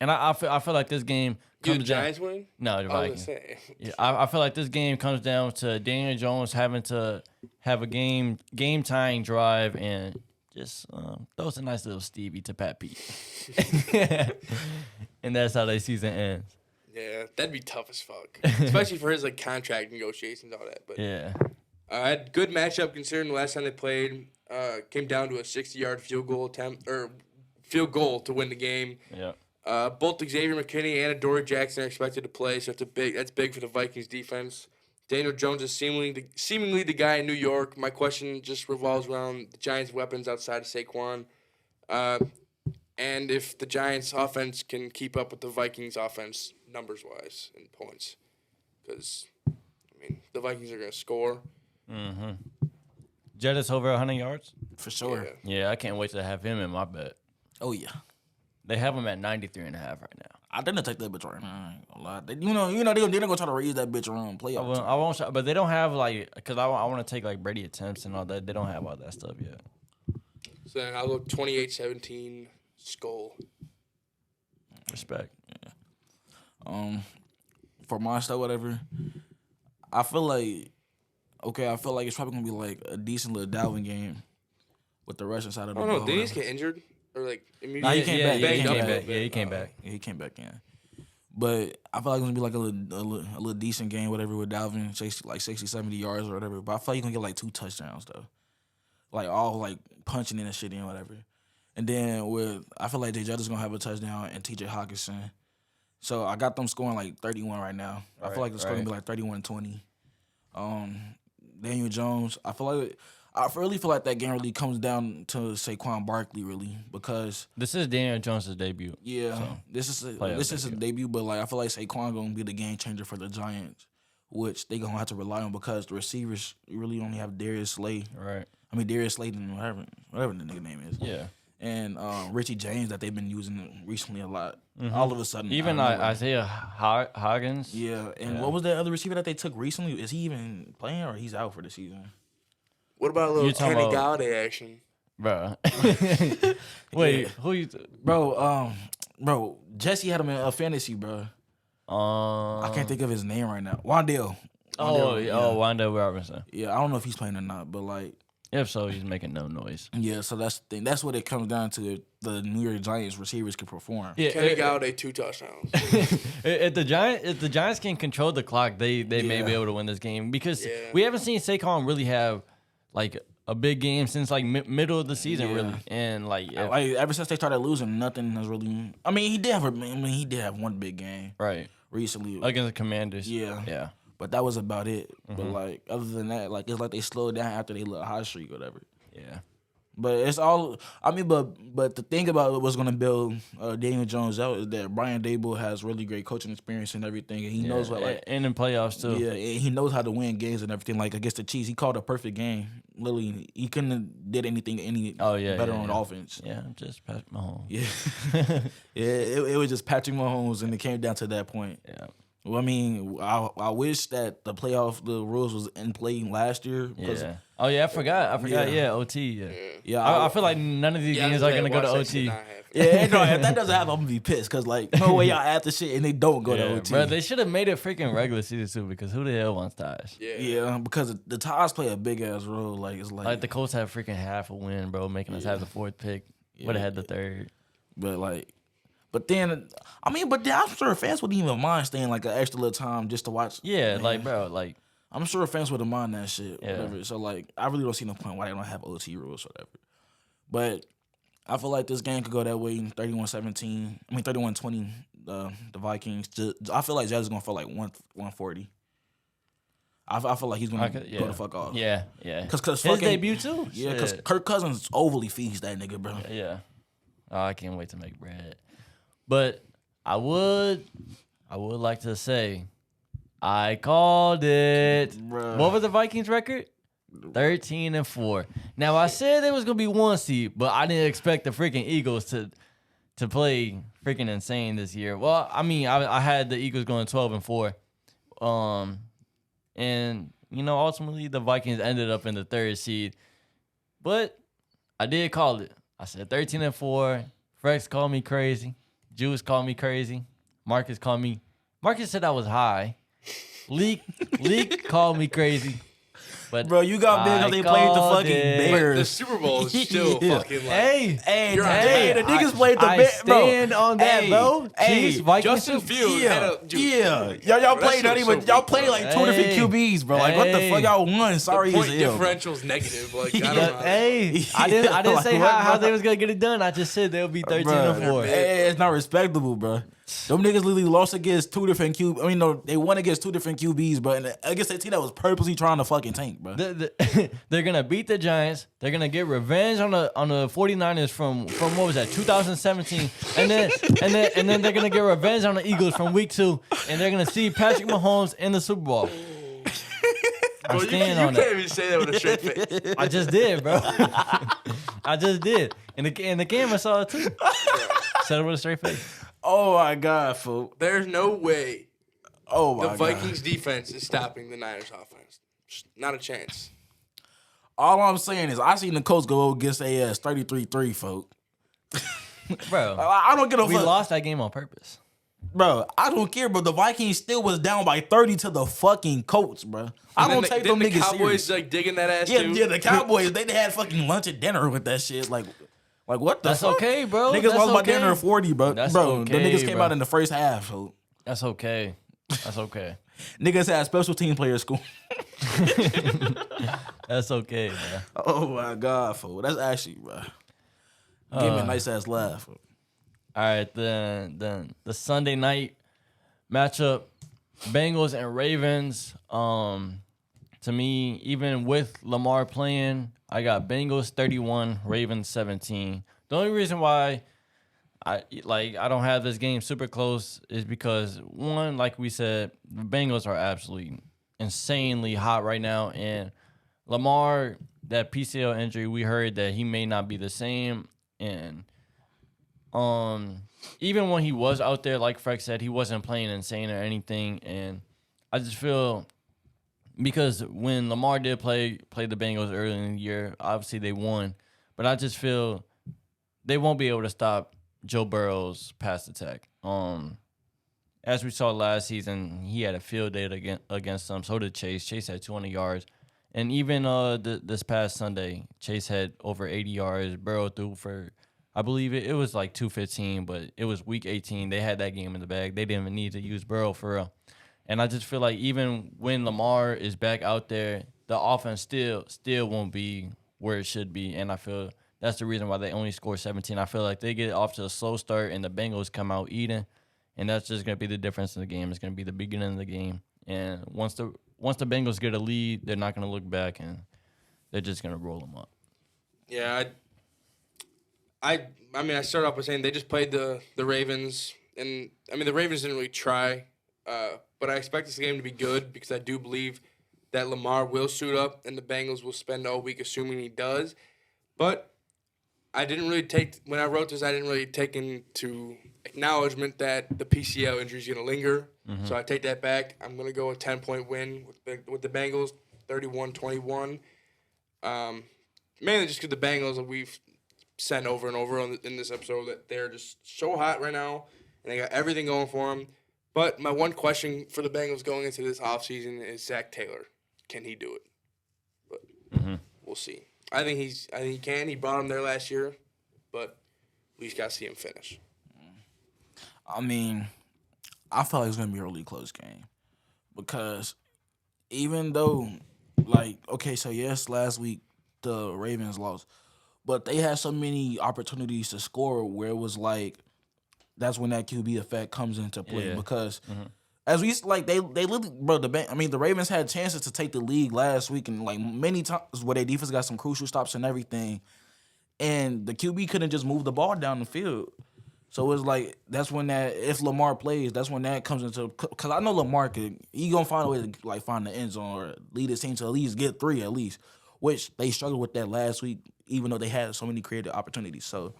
And I feel like this game comes the Giants win? No, the Vikings. I was gonna say. Yeah, I feel like this game comes down to Daniel Jones having to have a game tying drive and just throws a nice little Stevie to Pat Pete. And that's how their season ends. Yeah, that'd be tough as fuck, especially for his like contract negotiations, all that. But yeah, I had good matchup considering the last time they played. Came down to a 60-yard field goal to win the game. Yeah. Both Xavier McKinney and Adoree Jackson are expected to play, so that's big for the Vikings defense. Daniel Jones is seemingly the guy in New York. My question just revolves around the Giants' weapons outside of Saquon, and if the Giants' offense can keep up with the Vikings' offense numbers-wise and points, because the Vikings are going to score. Mm-hmm. Jettis over 100 yards for sure. Yeah, I can't wait to have him in my bet. Oh yeah. They have him at 93.5 right now. I didn't take that bitch right now. I ain't gonna lie. They're gonna try to raise that bitch around playoff. I won't, but they don't have because I want to take Brady attempts and all that. They don't have all that stuff yet. So then I'll look 28-17 Skull. Respect. Yeah. For my stuff, whatever. I feel like it's probably gonna be like a decent little Dalvin game with the Russian side of the ball. Oh no, did he just get injured? Or immediately? Nah, he came back. Yeah, he came back. Yeah, he came back. Yeah, he came back in. But I feel like it's gonna be a little decent game, whatever, with Dalvin, 60, 70 yards or whatever. But I feel like he's gonna get 2 touchdowns though, all punching in and shit in whatever. And then I feel like Jay Jettis gonna have a touchdown and T.J. Hawkinson. So I got them scoring 31 right now. I feel like the score gonna be 31-20. Daniel Jones, I feel I really feel like that game really comes down to Saquon Barkley, really, because This is Daniel Jones' debut. this is a debut. debut, but like I feel like Saquon gonna be the game changer for the Giants, which they gonna have to rely on because the receivers really only have Darius Slay. Right. I mean Darius Slayton, whatever the nigga name is. Yeah. And Richie James that they've been using recently a lot. All of a sudden, Even Isaiah Hoggins. Yeah, and what was that other receiver that they took recently? Is he even playing or he's out for the season? What about a little You talking Kenny about- Galladay action? Bro. Wait, who you? Bro, Jesse had him in a fantasy, bro. I can't think of his name right now. Wandale. Wandale Robinson. Yeah, I don't know if he's playing or not, but like, If so, he's making no noise. yeah. So that's the thing. That's what it comes down to. If the New York Giants receivers can perform. Yeah, Kenny Galladay 2 touchdowns. if the Giants can control the clock, they may be able to win this game because we haven't seen Saquon really have like a big game since like middle of the season, really, and like ever since they started losing, nothing has really. I mean, he did have one big game right recently against the Commanders. Yeah. But that was about it. But like other than that, like it's like they slowed down after they little hot streak or whatever. Yeah. But it's all. I mean, but the thing about what's gonna build Daniel Jones out is that Brian Daboll has really great coaching experience and everything, and he knows what like. And in playoffs too. Yeah, and he knows how to win games and everything. Like against the Chiefs, he called a perfect game. Literally, he couldn't have did anything better on offense. Yeah, just Patrick Mahomes. Yeah, it was just Patrick Mahomes, and it came down to that point. Yeah. Well, I mean, I wish that the rules was in play last year. Yeah. Oh yeah, I forgot. Yeah, OT. Yeah. Yeah, I feel like none of these games are gonna go to OT. Yeah, no, if that doesn't happen, I'm gonna be pissed because like no way y'all add the shit and they don't go to OT. Bro, they should have made it freaking regular season too because who the hell wants ties? Yeah, because the ties play a big ass role. Like it's like the Colts have freaking half a win, bro, making us have the fourth pick. Would have had the third. But then I'm sure fans wouldn't even mind staying like an extra little time just to watch. Yeah, man. like bro, like I'm sure fans wouldn't mind that shit. Yeah. Whatever. So like I really don't see no point why they don't have OT rules or whatever. But I feel like this game could go that way, 31-17. I mean 31-20. The Vikings. I feel like Jazz is gonna feel like 140. I feel like he's gonna go the fuck off. Yeah. Cause his fucking debut too. Yeah, because Kirk Cousins overly feeds that nigga, bro. Yeah. Oh, I can't wait to make bread. But I would like to say I called it. Bruh. What was the Vikings record? 13-4. Now I said it was gonna be 1 seed, but I didn't expect the freaking Eagles to play freaking insane this year. Well, I mean, I had the Eagles going 12-4. And ultimately the Vikings ended up in the 3rd seed. But I did call it. I said 13-4. Frecks called me crazy. Juice called me crazy. Marcus said I was high. Leak called me crazy. But bro, you got big because they played the fucking Bears. But the Super Bowl is still fucking like. Hey, the niggas played the Bears. I stand on that, bro. Chiefs, Vikings, Justin Fields had a y'all played not even. Y'all played like 2 different QBs, bro. Like what the fuck y'all won? Sorry, the point differential's negative. Like I don't know. Hey, I didn't say how they was gonna get it done. I just said they'll be 13-4. Hey, it's not respectable, bro. Them niggas literally lost against 2 different QBs. I mean, no, they won against 2 different QBs, bro. And against a team that was purposely trying to fucking tank, bro. They're gonna beat the Giants. They're gonna get revenge on the 49ers from what was that 2017, and then they're gonna get revenge on the Eagles from week 2, and they're gonna see Patrick Mahomes in the Super Bowl. I'm staying on that. You can't even say that with a straight face. I just did, bro. I just did, and the camera saw it too. Said it with a straight face. Oh my God, fool. There's no way the Vikings defense is stopping the Niners offense. Not a chance. All I'm saying is I seen the Colts go against AS 33-3, folk. Bro, I don't get a fuck. We lost that game on purpose. Bro, I don't care, bro. The Vikings still was down by 30 to the fucking Colts, bro. I don't take them niggas serious. The Cowboys like digging that ass too? Yeah, the Cowboys, they had fucking lunch and dinner with that shit. Like what the That's fuck? okay, bro. Niggas lost by dinner 40, bro. That's bro, okay, the niggas came out in the first half. So. That's okay. That's okay. Niggas had special team player school. That's okay, man. Oh my God, fool. That's actually, bro. Gave me a nice ass laugh. Fool. All right, then the Sunday night matchup, Bengals and Ravens. To to me, even with Lamar playing, I got Bengals 31, Ravens 17. The only reason why I don't have this game super close is because one, like we said, the Bengals are absolutely insanely hot right now, and Lamar, that PCL injury, we heard that he may not be the same, and even when he was out there, like Frecks said, he wasn't playing insane or anything, and I just feel because when Lamar did play the Bengals early in the year, obviously they won, but I just feel they won't be able to stop Joe Burrow's pass attack. As we saw last season, he had a field day against them. So did Chase. Chase had 200 yards. And even this past Sunday, Chase had over 80 yards. Burrow threw for, I believe it was like 215, but it was week 18. They had that game in the bag. They didn't even need to use Burrow for real. And I just feel like even when Lamar is back out there, the offense still won't be where it should be. And I feel that's the reason why they only score 17. I feel like they get off to a slow start and the Bengals come out eating. And that's just going to be the difference in the game. It's going to be the beginning of the game. And once the Bengals get a lead, they're not going to look back, and they're just going to roll them up. Yeah, I mean, I started off by saying they just played the Ravens. And, I mean, the Ravens didn't really try. But I expect this game to be good because I do believe that Lamar will suit up and the Bengals will spend all week assuming he does. But I didn't really when I wrote this, I didn't really take into acknowledgement that the PCL injury is going to linger. Mm-hmm. So I take that back. I'm going to go a 10-point win with the Bengals, 31-21. Mainly just because the Bengals, we've said over and over in this episode that they're just so hot right now and they got everything going for them. But my one question for the Bengals going into this offseason is Zach Taylor. Can he do it? But we'll see. I think he can. He brought him there last year, but we just got to see him finish. I mean, I felt like it's going to be a really close game because even though, so yes, last week the Ravens lost, but they had so many opportunities to score where it was like, that's when that QB effect comes into play because as we they literally, bro, the Ravens had chances to take the league last week and many times where their defense got some crucial stops and everything, and the QB couldn't just move the ball down the field. So it's that's when if Lamar plays, that's when that comes into, because I know Lamar he gonna find a way to find the end zone or lead his team to at least get 3 at least, which they struggled with that last week even though they had so many creative opportunities. So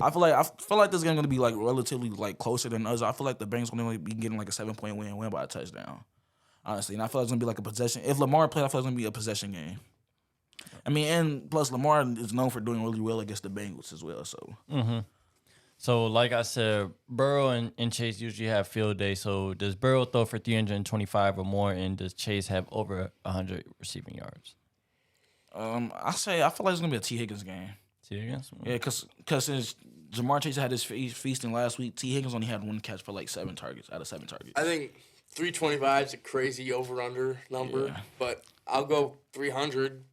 I feel like this game gonna be relatively closer than others. I feel like the Bengals gonna be getting a 7-point win by a touchdown, honestly. And I feel like it's gonna be a possession. If Lamar plays, I feel like it's gonna be a possession game. I mean, and plus Lamar is known for doing really well against the Bengals as well. So. So like I said, Burrow and Chase usually have field day. So does Burrow throw for 325 or more, and does Chase have over 100 receiving yards? I feel like it's gonna be a T. Higgins game. T. Higgins? Yeah, because since Jamar Chase had his feasting last week, T. Higgins only had one catch for 7 targets out of 7 targets. I think 325 is a crazy over-under number, but I'll go 300.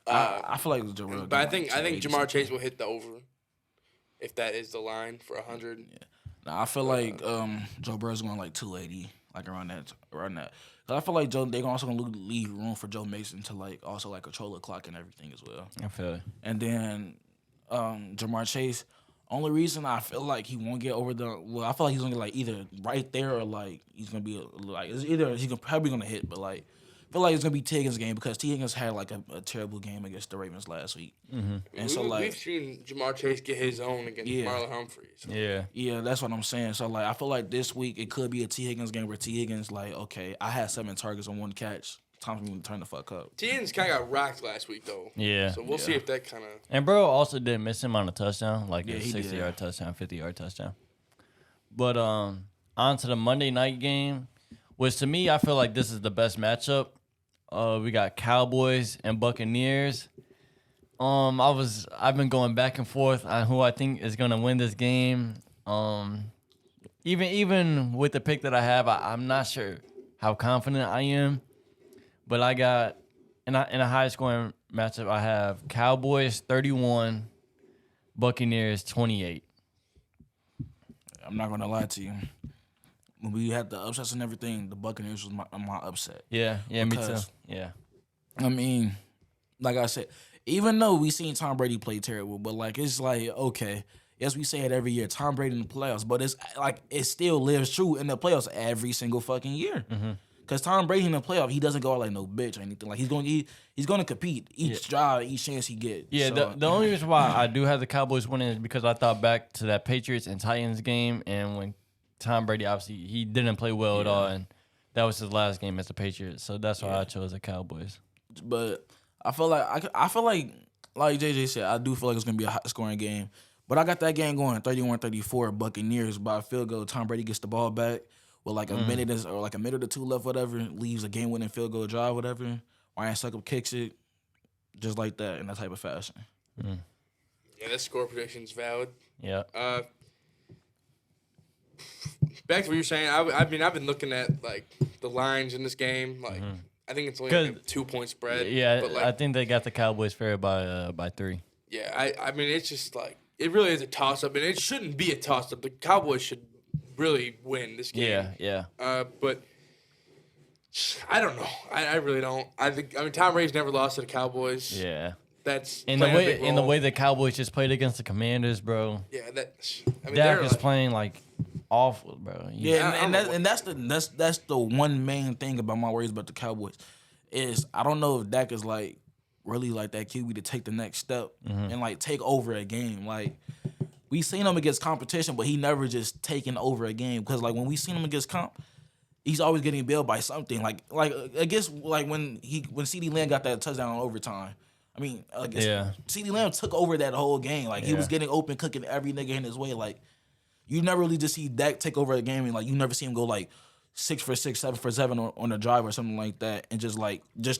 I feel like it was Jamar. But I think Jamar Chase will hit the over if that is the line for 100. Yeah. Now I feel like Joe Burrow's going 280, around that. Cause I feel like they're also gonna leave room for Joe Mason to also control the clock and everything as well. I feel it. And then Jamar Chase. Only reason I feel like he won't get over I feel like he's gonna get either right there or he's gonna be it's either he's probably gonna hit, but I feel like it's gonna be T. Higgins' game because T. Higgins had a terrible game against the Ravens last week. Mm-hmm. And so we've seen Jamar Chase get his own against Marlon Humphrey. So. Yeah, that's what I'm saying. So I feel like this week it could be a T. Higgins game where T. Higgins okay, I had 7 targets on 1 catch. Time for me to turn the fuck up. T. Higgins kind of got rocked last week though. Yeah. So we'll see if that kind of. And Burrow also didn't miss him on a touchdown, a 60-yard touchdown, 50-yard touchdown. But on to the Monday night game, which to me I feel like this is the best matchup. We got Cowboys and Buccaneers. I've been going back and forth on who I think is gonna win this game. Even with the pick that I have, I'm not sure how confident I am. But I got in a high scoring matchup, I have Cowboys 31, Buccaneers 28. I'm not gonna lie to you. When we had the upsets and everything, the Buccaneers was my upset. Yeah, me too. Yeah. I mean, like I said, even though we seen Tom Brady play terrible, but like it's like okay, yes, we say it every year, Tom Brady in the playoffs, but it's like it still lives true in the playoffs every single fucking year. Cause Tom Brady in the playoff, he doesn't go out like no bitch or anything. Like he's going to compete each drive, each chance he gets. Yeah, So, the only reason why I do have the Cowboys winning is because I thought back to that Patriots and Titans game, and when Tom Brady obviously he didn't play well at all, and that was his last game as the Patriots. So that's why I chose the Cowboys. but I feel like JJ said, I do feel like it's gonna be a high scoring game. But I got that game going 31-34 Buccaneers by a field goal. Tom Brady gets the ball back with like a minute or like a minute or two left, whatever. Leaves a game winning field goal drive, whatever. Ryan Suckup kicks it, just like that in that type of fashion. Yeah, that score prediction's valid. Yeah. Back to what you're saying. I mean, I've been looking at like the lines in this game. Like, I think it's only like a 2-point spread. Yeah, but, like, I think they got the Cowboys fair by 3. Yeah, I mean, it's just like it really is a toss up, and it shouldn't be a toss up. The Cowboys should really win this game. Yeah. But I don't know. I really don't. I mean, Tom Brady's never lost to the Cowboys. Yeah. That's In playing the way the Cowboys just played against the Commanders, bro. Yeah, I mean, Dak they're is like, playing like awful, bro. That's the one main thing about my worries about the Cowboys is I don't know if Dak is like really like that QB to take the next step and like take over a game. Like we seen him against competition, but he never just taken over a game because like when we seen him against comp, he's always getting bailed by something. Like I guess like when CeeDee Lamb got that touchdown on overtime. I mean, CeeDee Lamb took over that whole game. Like he was getting open, cooking every nigga in his way. Like you never really just see Dak take over a game and like you never see him go like 6 for 6, 7 for 7 on a drive or something like that, and just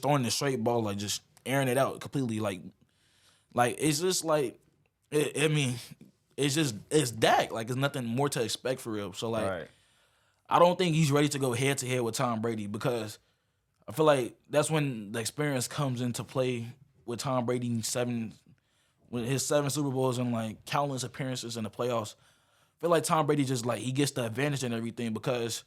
throwing the straight ball, like just airing it out completely. Like it's just like it's Dak. Like there's nothing more to expect for real. So like I don't think he's ready to go head to head with Tom Brady because I feel like that's when the experience comes into play with Tom Brady with his 7 Super Bowls and like countless appearances in the playoffs. I feel like Tom Brady just like he gets the advantage and everything because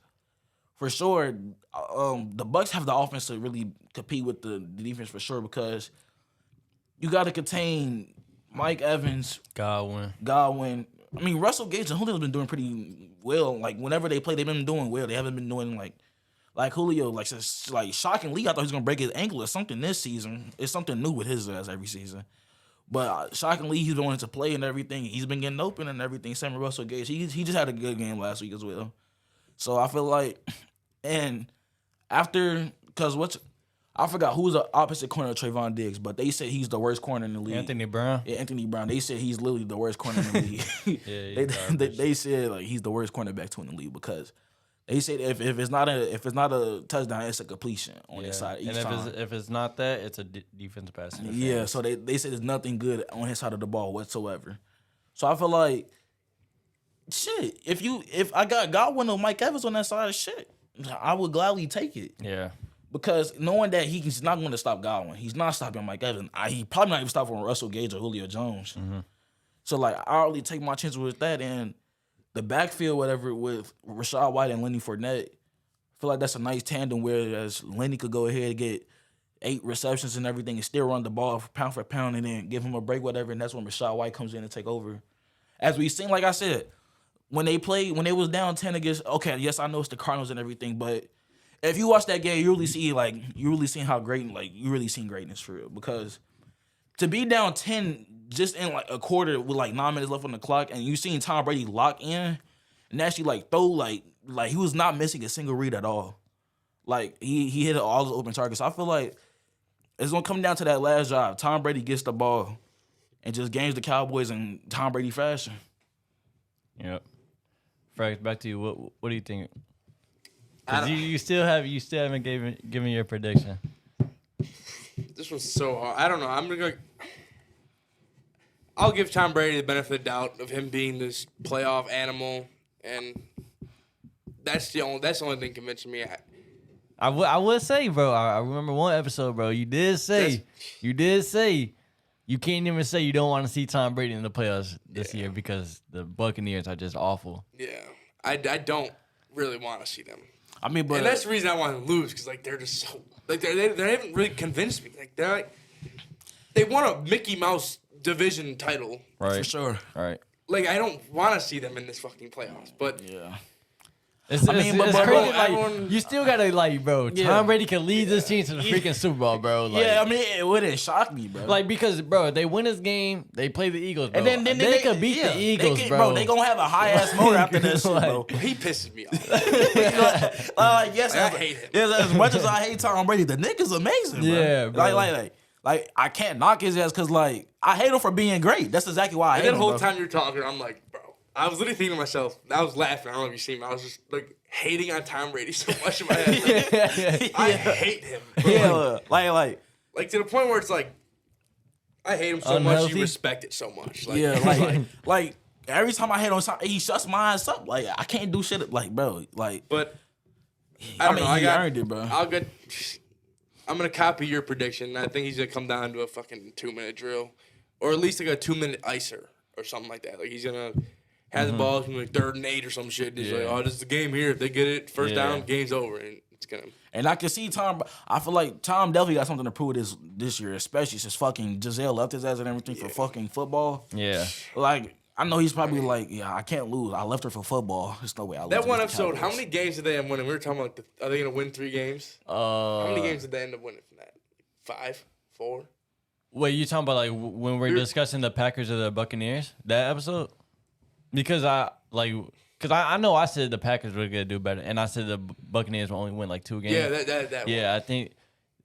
for sure the Bucs have the offense to really compete with the defense for sure because you got to contain Mike Evans, Godwin. I mean Russell Gage and Julio's been doing pretty well. Like whenever they play, they've been doing well. They haven't been doing like Julio, like shockingly, I thought he was gonna break his ankle or something this season. It's something new with his ass every season. But shockingly, he's going to play and everything. He's been getting open and everything. Same with Russell Gage. He just had a good game last week as well. So I feel like, and after I forgot who was the opposite corner of Trayvon Diggs, but they said he's the worst corner in the league. Anthony Brown. Yeah, Anthony Brown. They said he's literally the worst corner in the league. They said like he's the worst cornerback in the league because. He said if it's not a touchdown, it's a completion on his side each time. If it's not that, it's a defensive pass interference. Yeah, so they said there's nothing good on his side of the ball whatsoever. So I feel like shit. If I got Godwin or Mike Evans on that side, shit, I would gladly take it. Yeah. Because knowing that he's not going to stop Godwin, he's not stopping Mike Evans. He probably not even stopping Russell Gage or Julio Jones. So like I already take my chances with that and. The backfield, whatever, with Rashad White and Lenny Fournette, I feel like that's a nice tandem. Whereas Lenny could go ahead and get 8 receptions and everything, and still run the ball pound for pound, and then give him a break, whatever. And that's when Rashad White comes in and take over. As we seen, like I said, when they was down 10 against. Okay, yes, I know it's the Cardinals and everything, but if you watch that game, you really see how great, like you really seen greatness for real. Because to be down 10. Just in like a quarter with like 9 minutes left on the clock, and you seen Tom Brady lock in and actually like throw like he was not missing a single read at all. Like he hit all the open targets. So I feel like it's gonna come down to that last drive. Tom Brady gets the ball and just games the Cowboys in Tom Brady fashion. Yep. Frecks, back to you. What do you think? Because you still haven't given your prediction. This one's so hard. I don't know. I'll give Tom Brady the benefit of the doubt of him being this playoff animal, and that's the only thing convincing me. I would say, bro. I remember one episode, bro. You did say you can't even say you don't want to see Tom Brady in the playoffs this year because the Buccaneers are just awful. Yeah, I don't really want to see them. I mean, but and that's the reason I want to lose because like they're just so like they haven't really convinced me. Like they're like they won a Mickey Mouse division title Right. for sure. Right. Like I don't want to see them in this fucking playoffs, but Yeah. It's but crazy. everyone- You still gotta bro. Yeah. Tom Brady can lead this team to the freaking Super Bowl, bro. Like, Yeah, I mean, it wouldn't shock me, bro. like because bro, they win this game, they play the Eagles, bro. and then they could beat the Eagles, bro. They gonna have a high ass motor after this, shit, bro. he pisses me off. Yes, I hate him. Yes, as much as I hate Tom Brady, the nigga's amazing, bro. Yeah, bro. Like I can't knock his ass because like I hate him for being great. That's exactly why I And hate that him. whole bro. time you're talking, I'm like, bro. I was literally thinking to myself, I was laughing. I don't know if you see me. I was just like hating on Tom Brady so much in my head. Like, I hate him. Bro. Yeah, like Like to the point where it's like, I hate him so much. Unhealthy? You respect it so much. Like, yeah, like every time I hate on something, he shuts my ass up. Like I can't do shit. Like bro, like But I don't know. he earned it, bro. I'm gonna copy your prediction. I think he's gonna come down to a fucking 2-minute drill, or at least like a 2-minute icer or something like that. Like he's gonna have the ball from like 3rd and 8 or some shit. And he's like, oh, this is the game here. If they get it first down, game's over, and it's gonna. And I can see Tom. I feel like Tom definitely got something to prove this year, especially since fucking Giselle left his ass and everything for fucking football. Yeah. Like I know he's probably like, yeah, I can't lose. I left her for football. There's no way I lose. That one against the episode, how Cowboys. many games did they end winning? We were talking about are they gonna win 3 games? How many games did they end up winning from that? 5, 4. Wait, you talking about like when we're discussing the Packers or the Buccaneers? That episode? Because I know I said the Packers were gonna do better, and I said the Buccaneers will only win like 2 games. Yeah, that Yeah, I think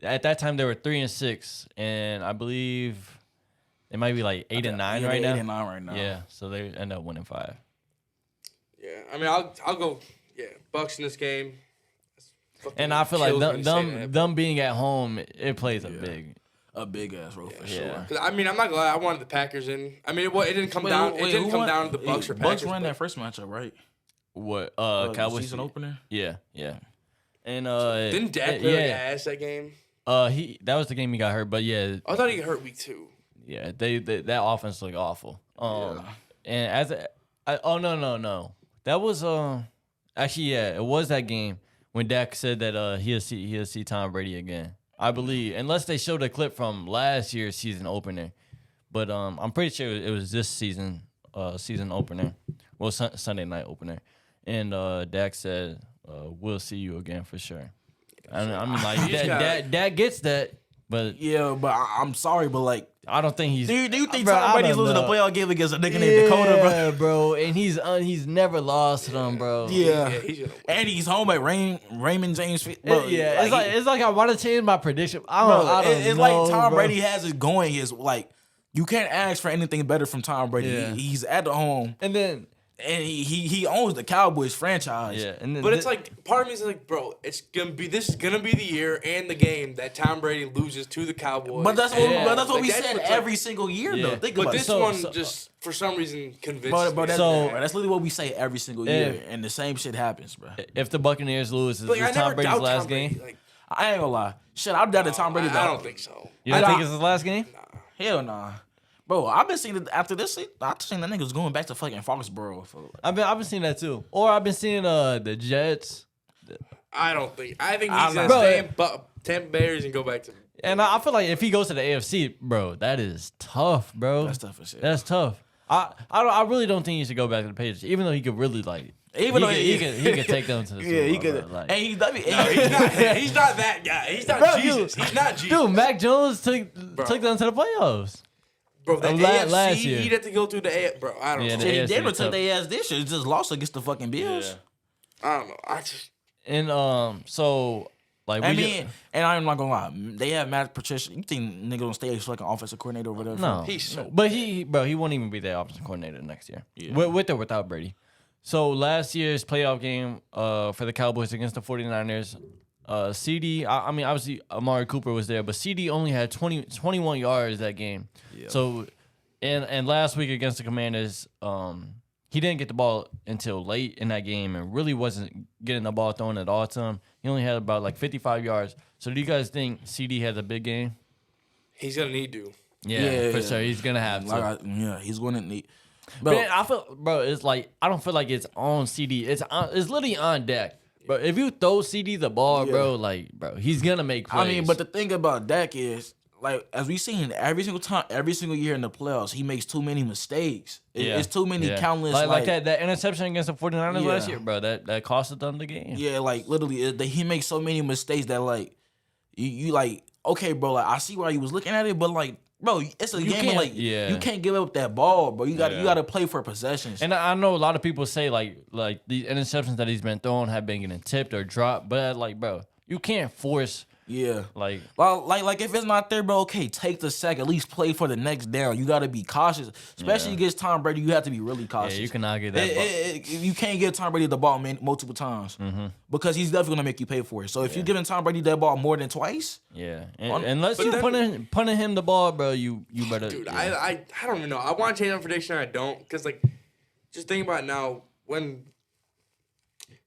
at that time they were 3-6, and I believe it might be like 8 and 9 right now. 8 and 9 right now. Yeah, so they end up winning 5. Yeah, I mean, I'll go. Yeah, Bucks in this game. And I feel like Kills me saying that. them being at home, it plays a big ass role for Yeah. sure. 'Cause, I mean, I'm not gonna lie. I wanted the Packers in. I mean, it didn't come down. It didn't come down to the Bucks or Packers. Bucks won but- that first matchup, right? What The Cowboys season opener. Yeah. And Didn't Dak play like ass that game? that was the game he got hurt, but yeah, I thought he got hurt week 2. yeah, they that offense looked awful. And no, that was actually it was that game when Dak said that he'll see Tom Brady again. I believe, unless they showed a clip from last year's season opener, but I'm pretty sure it was this season opener, well Sunday night opener, and Dak said we'll see you again for sure. I mean like Dak gets that, but Yeah, but I'm sorry, but like, I don't think he's. do you think Bro, Tom I Brady's don't losing a know. playoff game against a nigga named Dakota, bro? bro, and he's never lost to them, bro. Yeah, he's gonna win. and he's home at Raymond James. Bro, It's like I want to change my prediction. I bro, don't it's know, like Tom bro. Brady has it going. Is like you can't ask for anything better from Tom Brady. Yeah. He's at the home, And then and he owns the Cowboys franchise. and then But it's like part of me is like, bro, this is gonna be the year and the game that Tom Brady loses to the Cowboys. But that's what, Yeah. but that's what Like, we that's said what's every like- single year, Yeah. though. Think But about this it. one so- just for some reason convinced But me. that's, So- that's literally what we say every single year, and the same shit happens, bro. if the Buccaneers lose, is Like, I this never Tom Brady's doubt last Tom Brady. game? Like, I ain't gonna lie. Shit, I've doubted Tom Brady. I don't think so. You don't I- think it's his last game? Hell nah. Bro, I've been seeing it after this. I've seen that niggas going back to fucking Foxborough. I've been seeing that too. Or I've been seeing the Jets. I don't think. I think I'm he's gonna not- stay in Tampa Bears and go back to. And I feel like if he goes to the AFC, bro, that is tough, bro. That's tough as shit. That's tough. I really don't think he should go back to the Patriots, even though he could really like. Even though he could take them to the Super Yeah, he Bowl, could. bro, like- And he's No, he's not that guy. He's not Bro, Jesus. He's not Jesus. Dude, Mac Jones took them to the playoffs. Bro, the last AFC, year. he'd have to go through the AFC. Bro, I don't Yeah, know. the Shit, he AFC did was took tough. their ass this year. He just lost against the fucking Bills. I don't know. I just. And so like I mean, and I'm not gonna lie, they have Matt Patricia. You think nigga gonna stay as fucking offensive coordinator over there? no, He's so- but he won't even be the offensive coordinator next year, Yeah. with or without Brady. So last year's playoff game for the Cowboys against the 49ers, CD, I mean, obviously Amari Cooper was there, but CD only had 21 yards that game. Yeah. So, and last week against the Commanders, he didn't get the ball until late in that game and really wasn't getting the ball thrown at all to him. He only had about like 55 yards. So do you guys think CD has a big game? He's gonna need to. Yeah, for sure. He's going to have to. Yeah, he's gonna need. Bro, Man, I feel, bro, it's like, I don't feel like it's on CD. It's literally on deck. Bro, if you throw CD the ball, Yeah. bro, he's gonna make plays. I mean, but the thing about Dak is, like, as we seen every single year in the playoffs, he makes too many mistakes. It's too many countless. Like that interception against the 49ers last Yeah. year, bro. That costed them the game. Yeah, like literally, he makes so many mistakes that like you like, okay, bro, like I see why you was looking at it, but like, bro, it's a game of, like, you can't give up that ball, bro. You got to play for possessions. And I know a lot of people say like these interceptions that he's been throwing have been getting tipped or dropped, but like, bro, you can't force. Yeah, like if it's not there, bro, okay, take the sack. At least play for the next down. You got to be cautious, especially against Tom Brady. You have to be really cautious. Yeah, you cannot get that. You can't give Tom Brady the ball multiple times because he's definitely gonna make you pay for it. So if you're giving Tom Brady that ball more than twice, unless you punting him the ball, bro, you better. Dude, I don't even know. I want to change my prediction. I don't, because like, just think about it now, when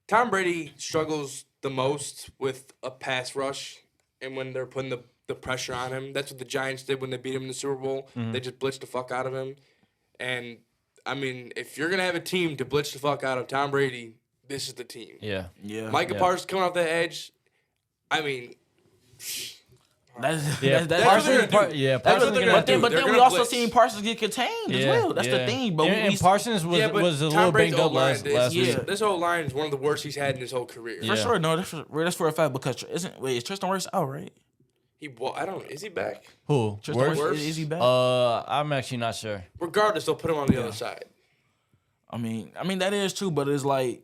Tom Brady struggles the most with a pass rush. And when they're putting the pressure on him, that's what the Giants did when they beat him in the Super Bowl. They just blitzed the fuck out of him. And, I mean, if you're going to have a team to blitz the fuck out of Tom Brady, this is the team. Yeah. Micah Parsons coming off the edge, I mean... That's Parsons. but then we also seen Parsons get contained as well. That's the thing, but and Parsons was a little banged up last week. This whole line is one of the worst he's had in his whole career. For sure, no, that's for a fact. Because is Tristan Wirfs out, right? I don't know. Is he back? Who? Tristan Wirfs? Is he back? I'm actually not sure. Regardless, they'll put him on the other side. I mean that is true, but it's like,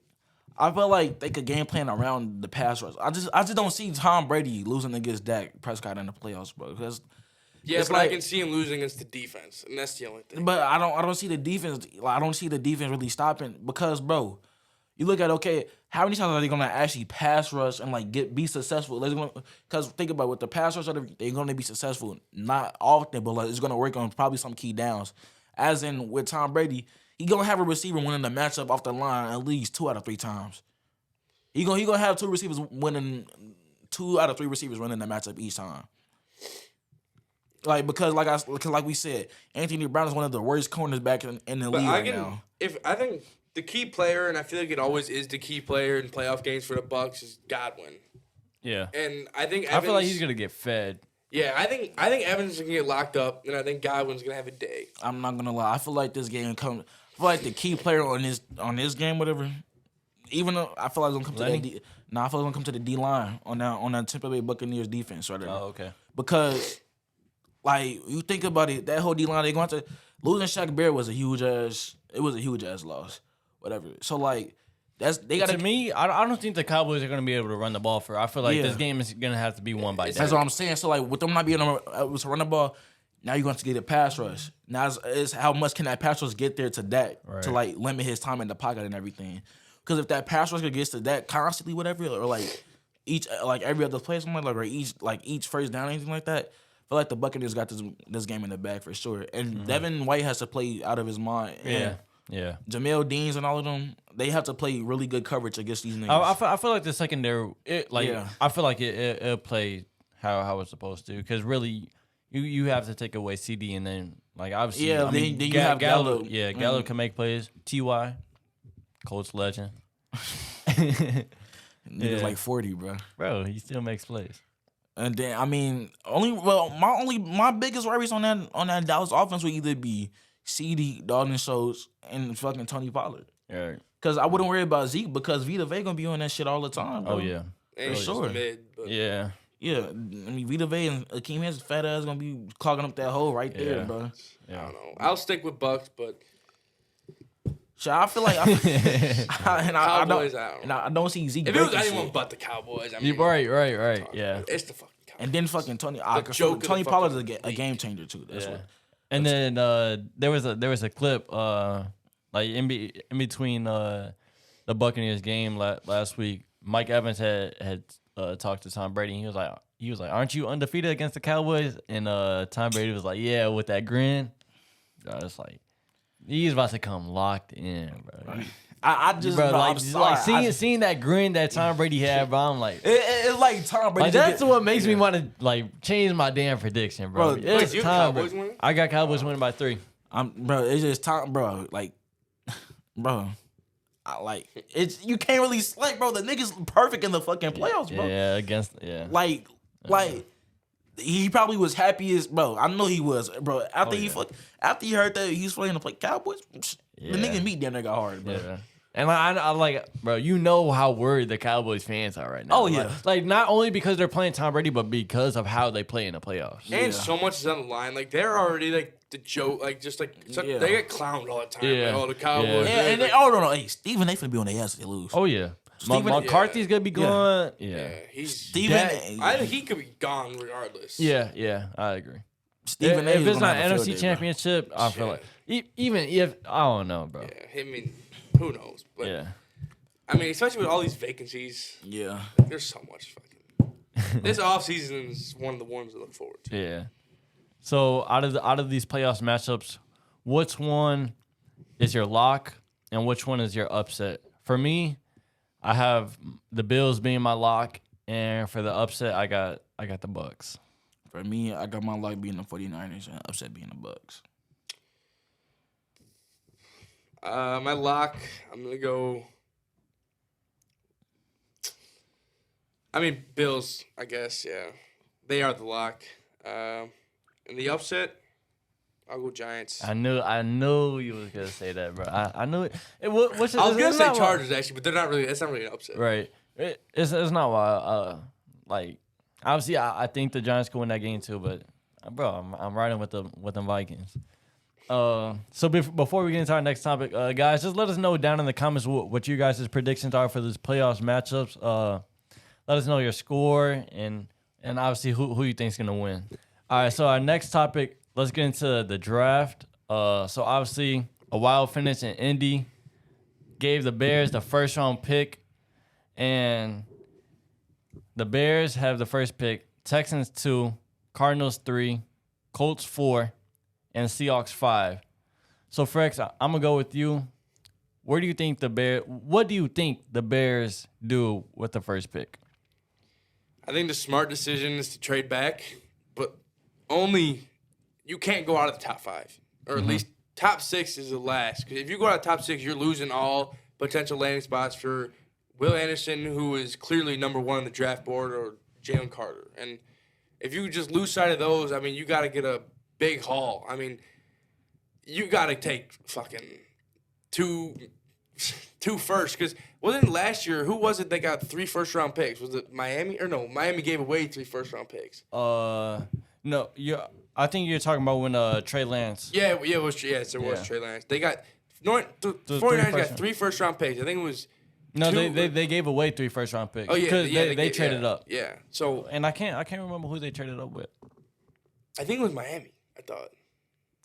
I feel like they could game plan around the pass rush. I just don't see Tom Brady losing against Dak Prescott in the playoffs, bro. Because I can see him losing against the defense, and that's the only thing. But I don't see the defense. I don't see the defense really stopping because, bro, you look at how many times are they gonna actually pass rush and like be successful? Because think about it, with the pass rush, they're gonna be successful not often, but like, it's gonna work on probably some key downs. As in with Tom Brady. He gonna have a receiver winning the matchup off the line at least 2 out of 3 times. He gonna have 2 receivers winning 2 out of 3 receivers running the matchup each time. Like because like we said, Anthony Brown is one of the worst corners back in the league right now. I think the key player, and I feel like it always is the key player in playoff games for the Bucs, is Godwin. Yeah, and I think I feel like he's gonna get fed. Yeah, I think Evans is gonna get locked up, and I think Godwin's gonna have a day. I'm not gonna lie. I feel like this game comes. I feel like the key player on this game, whatever. Even though I feel like it's gonna come to that. I feel like it's gonna come to the D line on that Tampa Bay Buccaneers defense right there. Oh, okay. Because, like, you think about it, that whole D line, they're going to losing Shaq Barrett was a huge ass loss, whatever. So like, they got to me. I don't think the Cowboys are gonna be able to run the ball for. I feel like this game is gonna have to be won by Dak. That's what I'm saying. So like, with them not being able to run the ball. Now you're going to get a pass rush. Now it's how much can that pass rush get there to Dak to like limit his time in the pocket and everything. Because if that pass rush gets to Dak constantly, whatever, or like every other play, something or each first down, anything like that, I feel like the Buccaneers got this game in the bag for sure. And Devin White has to play out of his mind. Yeah. Jamel Deans and all of them, they have to play really good coverage against these niggas. I feel like the secondary, I feel like it'll play how it's supposed to. Because really. You have to take away CD and then obviously then you have Gallup. Yeah, Gallup can make plays. Ty, Colts legend. Nigga's like 40, bro. Bro, he still makes plays. And then my biggest worries on that Dallas offense would either be CD, Dalton Schultz, and fucking Tony Pollard. Yeah. Because I wouldn't worry about Zeke because Vita Vea gonna be on that shit all the time. Bro. Oh yeah, for sure. Yeah. Yeah, I mean Vita Vea and Akeem Hicks fat ass gonna be clogging up that hole right there, bro. Yeah. I don't know. I'll stick with Bucks, but I feel like Cowboys. I don't see Zeke. If it was anyone but the Cowboys, I mean, right. Yeah, it's the fucking Cowboys. And then fucking Tony Pollard is a game changer too. That's what. And then there was a clip in between the Buccaneers game last week. Mike Evans had talked to Tom Brady. And he was like, "Aren't you undefeated against the Cowboys?" And Tom Brady was like, "Yeah," with that grin. I was like, he's about to come locked in, bro. Seeing that grin that Tom Brady had, bro. I'm like, it's like Tom Brady. That's what makes me want to change my damn prediction, bro. Wait, you Cowboys winning? I got Cowboys winning by 3. Bro, it's just Tom, bro. Like, bro. You can't really bro. The nigga's perfect in the fucking playoffs, bro. Yeah, Like he probably was happy as bro. I know he was, bro. After he heard that he was playing to play Cowboys, the nigga meat damn nigga got hard, bro. Yeah. And I like, bro, you know how worried the Cowboys fans are right now. Oh, yeah. Like not only because they're playing Tom Brady, but because of how they play in the playoffs. And so much is on the line. Like they're already like the joke, like just like they get clowned all the time. Yeah. Like, the Cowboys. Yeah, and no. Hey, Steven, they finna be on their ass if they lose. Oh yeah. McCarthy's gonna be gone. Yeah. He's Steven. I think he could be gone regardless. Yeah, I agree. Steven, if it's not NFC Championship, I feel like even if I don't know, bro. Yeah, I mean, who knows? But yeah. I mean, especially with all these vacancies. Yeah. There's so much fucking. This offseason is one of the ones to look forward to. Yeah. So out of these playoffs matchups, which one is your lock and which one is your upset? For me, I have the Bills being my lock, and for the upset, I got the Bucks. For me, I got my lock being the 49ers and upset being the Bucks. My lock, I'm gonna go. I mean, Bills, I guess, yeah. They are the lock. And the upset, I'll go Giants. I knew you was gonna say that, bro. I knew it. I was gonna say Chargers actually, but they're not really. It's not really an upset, right? It's not why. Like obviously, I think the Giants could win that game too, but bro, I'm riding with the Vikings. So before we get into our next topic, guys, just let us know down in the comments what you guys' predictions are for this playoffs matchups. Let us know your score and obviously who you think's gonna win. All right, so our next topic, let's get into the draft. So obviously a wild finish in Indy gave the Bears the first round pick, and the Bears have the first pick, Texans 2, Cardinals 3, Colts 4, and Seahawks 5. So Frecks, I'm gonna go with you. What do you think the Bears do with the first pick? I think the smart decision is to trade back, but only you can't go out of the top 5, or at least top 6 is the last. Because if you go out of the top 6, you're losing all potential landing spots for Will Anderson, who is clearly number 1 on the draft board, or Jalen Carter. And if you just lose sight of those, I mean, you got to get a big haul. I mean, you got to take fucking two first, because wasn't last year, who was it that got 3 first-round picks? Was it Miami? Or no, Miami gave away 3 first-round picks. No, I think you're talking about when Trey Lance. Yeah, it was Trey Lance. They got the 49ers got 3 first-round picks. I think it was No, they gave away 3 first-round picks. Oh, yeah. Because they traded up. Yeah. So, and I can't remember who they traded up with. I think it was Miami, I thought.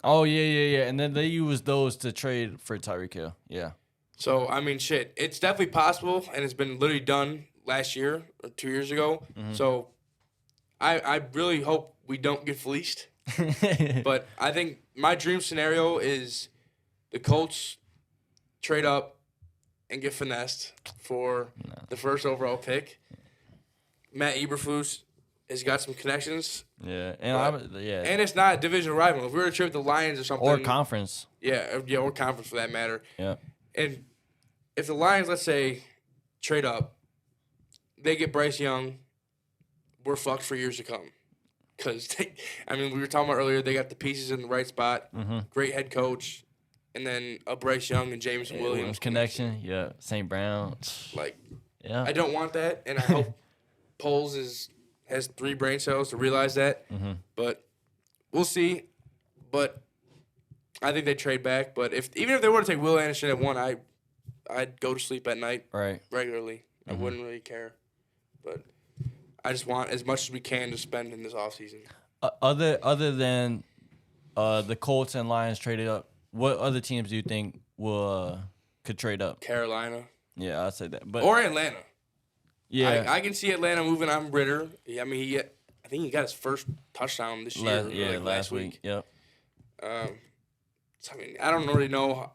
Oh, yeah. And then they used those to trade for Tyreek Hill. Yeah. So, I mean, shit, it's definitely possible, and it's been literally done last year or 2 years ago. Mm-hmm. So, I really hope we don't get fleeced. But I think my dream scenario is the Colts trade up and get finessed for the first overall pick. Matt Eberflus has got some connections. Yeah, and it's not a division rival. If we were to trade with the Lions or something, or conference. Yeah, or conference for that matter. Yeah. And if the Lions, let's say, trade up, they get Bryce Young, we're fucked for years to come. Because, we were talking about earlier, they got the pieces in the right spot, great head coach, and then a Bryce Young and James Williams connection. Yeah, St. Brown. Yeah. I don't want that, and I hope Poles has 3 brain cells to realize that. Mm-hmm. But we'll see. But I think they trade back. But even if they were to take Will Anderson at 1, I'd go to sleep at night regularly. I wouldn't really care. But I just want as much as we can to spend in this offseason. Other than the Colts and Lions traded up, what other teams do you think could trade up? Carolina. Yeah, I'd say that. Or Atlanta. Yeah. I can see Atlanta moving on Ritter. I think he got his first touchdown this year. Last week. Yep. I don't really know.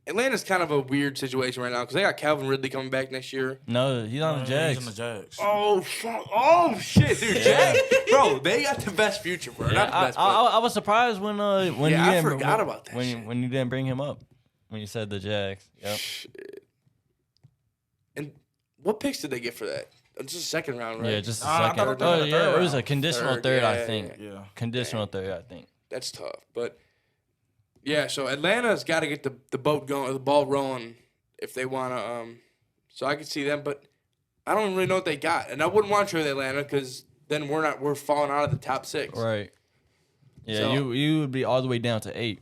Atlanta's kind of a weird situation right now because they got Calvin Ridley coming back next year. No, he's on the Jags. He's on the Jags. Oh, fuck. Oh, shit, dude. Jags. Bro, they got the best future, bro. Yeah, Not the best. I was surprised when I forgot about that when you didn't bring him up when you said the Jags. Yep. Shit. And what picks did they get for that? Just a second round, right? Yeah, just a I second. thought they were in the third It was a round. conditional third, I think. Yeah. Conditional third, I think. That's tough. But yeah, so Atlanta's got to get the boat going, the ball rolling if they want to. So I could see them, but I don't really know what they got, and I wouldn't want to trade Atlanta because then we're falling out of the top 6. Right. Yeah, So- you would be all the way down to 8.